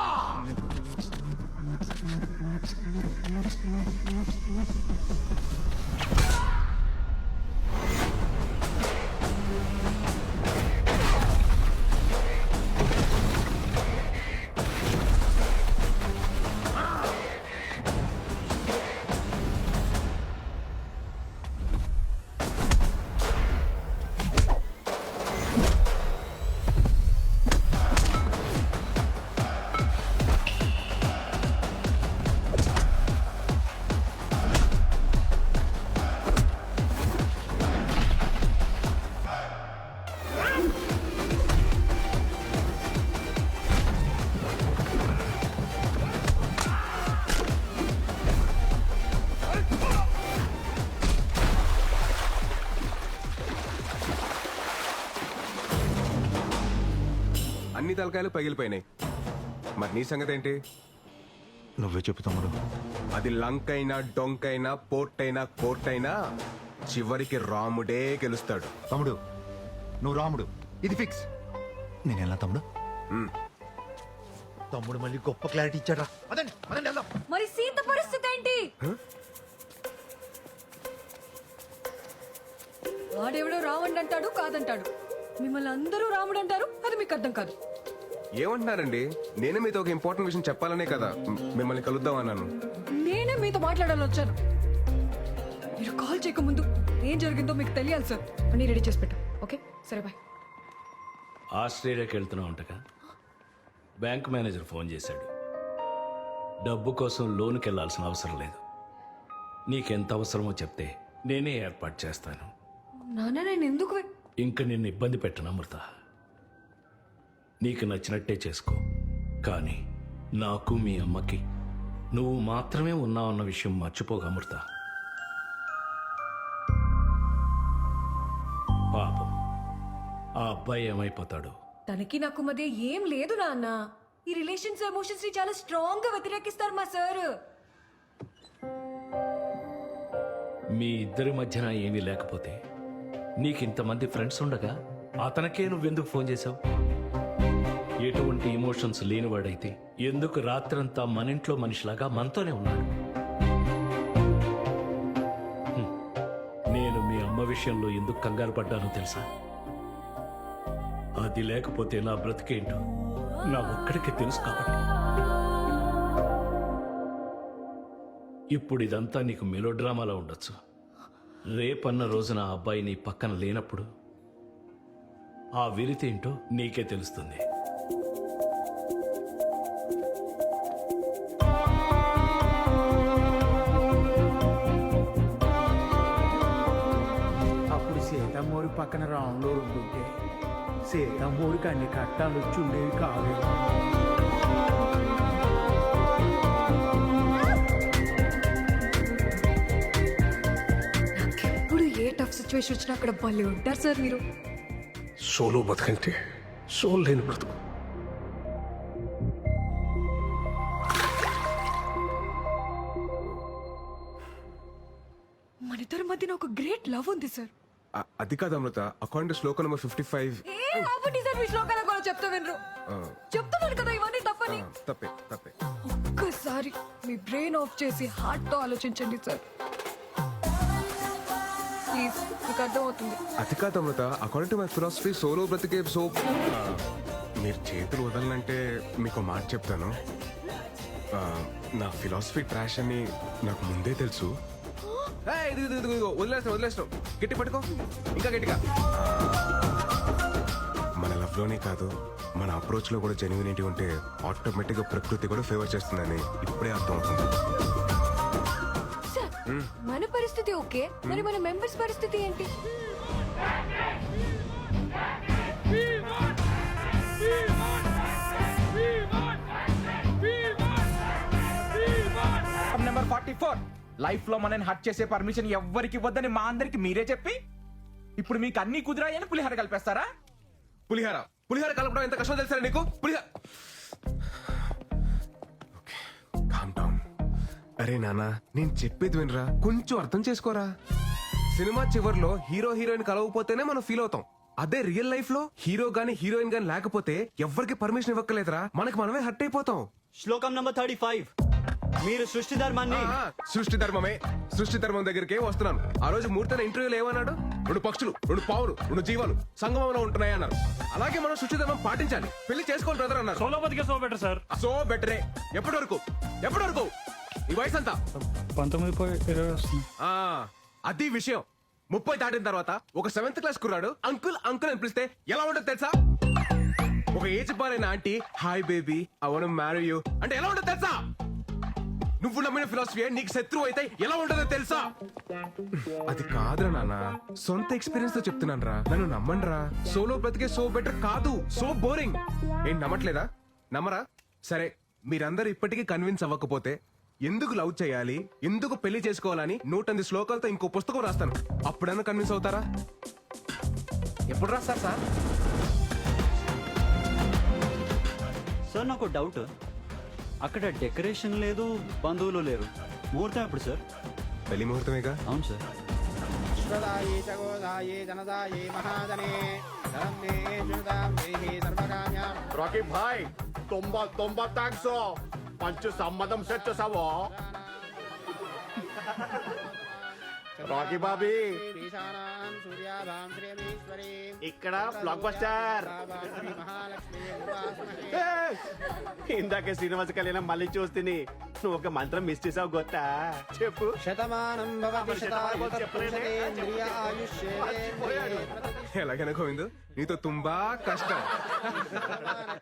అన్ని తలకాయలు పగిలిపోయినాయి. మరి నీ సంగతి ఏంటి? నువ్వే చెప్పు తమ్ముడు. అది లంకైనా, డొంకైనా, పోర్ట్ అయినా, కోర్ట్ అయినా చివరికి రాముడే గెలుస్తాడు. తమ్ముడు నువ్వు రాముడు, ఇది ఫిక్స్. నేను ఎలా తమ్ముడు? తమ్ముడు మళ్ళీ గొప్ప క్లారిటీ ఇచ్చాడా? అదండి అదండి వెళ్దాం. మరి సీత పరిస్థితి ఏంటి? వాడెవడో రావణ్ అంటాడు, కాదంటాడు. మిమ్మల్ని అందరూ రాముడు అంటారు, అది మీకు అర్థం కాదు. ఏమంటున్నారండి? నేనే మీతో ఒక ఇంపార్టెంట్ విషయం చెప్పాలనే కదా మిమ్మల్ని కలుద్దాం అన్నాను. నేనే మీతో మాట్లాడాలని వచ్చాను. మీరు కాల్ చేయకముందు ఏం జరిగిందో మీకు తెలియాలి సార్. అన్నీ రెడీ చేసి పెట్టు. ఓకే సరే బాయ్. ఆస్ట్రేలియాకి వెళ్తున్నావు అంటగా బ్యాంక్ మేనేజర్ ఫోన్ చేశాడు. డబ్బు కోసం లోనుకి వెళ్లాల్సిన అవసరం లేదు. నీకెంత అవసరమో చెప్తే నేనే ఏర్పాటు చేస్తాను. నాన్న నేను ఎందుకు ఇంక నిన్ను ఇబ్బంది పెట్టను అమృత. నీకు నచ్చినట్టే చేసుకో. కానీ నాకు మీ అమ్మకి నువ్వు మాత్రమే ఉన్నావన్న విషయం మర్చిపోగా అమృత. పాపం ఆ అబ్బాయి ఏమైపోతాడు? తనకి నాకు మధ్య ఏం లేదు నాన్న. ఈ రిలేషన్స్ ఎమోషన్స్ ని చాలా స్ట్రాంగ్ గా వ్యతిరేకిస్తారు మా సార్. మీ ఇద్దరి మధ్యన ఏమీ లేకపోతే నీకింతమంది ఫ్రెండ్స్ ఉండగా అతనికే నువ్వెందుకు ఫోన్ చేశావు? ఎటువంటి ఎమోషన్స్ లేనివాడైతే ఎందుకు రాత్రంతా మన ఇంట్లో మనిషిలాగా మనతోనే ఉన్నాడు? నేను మీ అమ్మ విషయంలో ఎందుకు కంగారు పడ్డానో తెలుసా? అది లేకపోతే నా బ్రతికేంటో నా ఒక్కడికి తెలుసు కాబట్టి. ఇప్పుడు ఇదంతా నీకు మెలోడ్రామాలో ఉండొచ్చు. రేపన్న రోజున ఆ అబ్బాయి నీ పక్కన లేనప్పుడు ఆ విరితి ఏంటో నీకే తెలుస్తుంది. అప్పుడు సీతమ్మోరి పక్కన రాములో ఉంటుంటే సీతమ్మోరికి అన్ని కట్టాలు వచ్చి ఉండేవి కాదు. నాకెప్పుడు ఏ టఫ్ సిచ్యువేషన్ వచ్చినా అక్కడ భలే ఉంటారు సార్ మీరు. సోలో బతుకంటే సోల్ లేని బ్రతుకు. మన ఇద్దరి మధ్యన ఒక గ్రేట్ లవ్ ఉంది సార్. అది కాదు Amrita, according to Shloka number 55. ఏ ఆపండి సార్, మీ శ్లోకాల కూడా చెప్తా వినరు. చెప్తున్నాను కదా ఇవన్నీ తప్పని. తప్పే తప్పే. ఒక్కసారి మీ బ్రెయిన్ ఆఫ్ చేసి హార్ట్ తో ఆలోచించండి సార్ ప్లీజ్. మీకు అర్థమవుతుంది. అది కాదు Amrita, according to my philosophy solo బ్రతికే సో. మీరు చేతులు వదలనంటే మీకు మాట చెప్తాను. నా ఫిలాసఫీ ట్రాష్ అని నాకు ముందే తెలుసు. వదిలేస్తాం. గట్టి పట్టుకో, ఇంకా గట్టిగా. మన లవ్ లోనే కాదు, మన అప్రోచ్ లో కూడా జెన్యూనిటీ ఉంటే ఆటోమేటిక్ గా ప్రకృతి కూడా ఫేవర్ చేస్తుందని ఇప్పుడే అర్థం అవుతుంది. సార్ మన పరిస్థితి ఓకే, మరి మన మెంబర్స్ పరిస్థితి ఏంటి? నెంబర్ 44 లైఫ్ లో మనని హట్ చేసే పర్మిషన్ ఎవ్వరికి ఇవ్వద్దని మా అందరికి మీరే చెప్పి ఇప్పుడు మీకు అన్ని కుదిరాయని పులిహార కలిపేస్తారా? పులిహార కలపడం ఎంత కష్టం తెలుసా నీకు? Calm down. అరే నానా, నేను చెప్పేది వినరా, కొంచెం అర్థం చేసుకోరా. సినిమా చివర్లో హీరో హీరోయిన్ కలవకపోతేనే మనం ఫీల్ అవుతాం. అదే రియల్ లైఫ్ లో హీరో గానీ హీరోయిన్ గానీ లేకపోతే ఎవ్వరికి పర్మిషన్ ఇవ్వక్కలేదురా, మనకి మనమే హట్ అయిపోతాం. శ్లోకం నంబర్ 35. మీరు సృష్టి ధర్మాన్ని సృష్టి ధర్మం దగ్గరికే వస్తున్నాను. ఆ రోజు మూర్తన ఇంటర్వ్యూలో ఏమన్నాడు? 2 పక్షులు, 2 పావులు, 2 జీవాలు సంగమంలో ఉంటున్నాయి అన్నారు. అలాగే మనం సృష్టి ధర్మం పాటించాలి. పెళ్లి చేసుకోవాలి బ్రదర్ అన్నారు. సోలో బతికే సో బెటర్ సార్. సో బెటరే. ఎప్పటి వరకు ఈ వయసు అంతా 19-20 వస్తుంది. అది విషయం. 30 దాటిన తర్వాత ఒక 7th క్లాస్ కుర్రాడు అంకుల్ అని పిలిస్తే ఎలా ఉంటుంది తెలుసా? ఒక ఏజ్ బారైన aunty hi baby I want to marry you అంటే ఎలా ఉంటుంది తెలుసా? నువ్వు నమ్మిన ఫిలాసఫీ నీకు శత్రువు అయితే ఎలా ఉంటుందో తెలుసా? అది కాదురా నాన్న, సొంత ఎక్స్పీరియన్స్ తో చెప్తున్నాను రా, నన్ను నమ్మండి రా. సోలో బ్రతికే సో బెటర్ కాదు, సో బోరింగ్. ఏం నమ్మట్లేదా? నమ్మరా? సరే, మీరందరూ ఇప్పటికీ కన్విన్స్ అవ్వకపోతే ఎందుకు లవ్ చేయాలి, ఎందుకు పెళ్లి చేసుకోవాలని 108 శ్లోకాలతో ఇంకో పుస్తకం రాస్తాను. అప్పుడన్నా కన్విన్స్ అవుతారా? ఎప్పుడు రాస్తారు సార్? సార్ నాకు డౌట్, అక్కడ డెకరేషన్ లేదు, బంధువులు లేరు, ముహూర్తం ఎప్పుడు సార్? పెళ్లి ముహూర్తమేగా. అవును సార్. రాకీ భాయ్ తొంభై థ్యాంక్స్. మంచి సంబంధం సెట్ చేసావో. రాకీ బాబీ ఇక్కడ బ్లాక్ బస్టర్. ఇందాకే శ్రీనివాస కళ్యాణం మళ్ళీ చూస్తుంది. నువ్వు ఒక మంత్రం మిస్ చేసావు గొత్తా? చెప్పు. ఎలాగైనా గోవిందు, నీతో తుంబా కష్టం.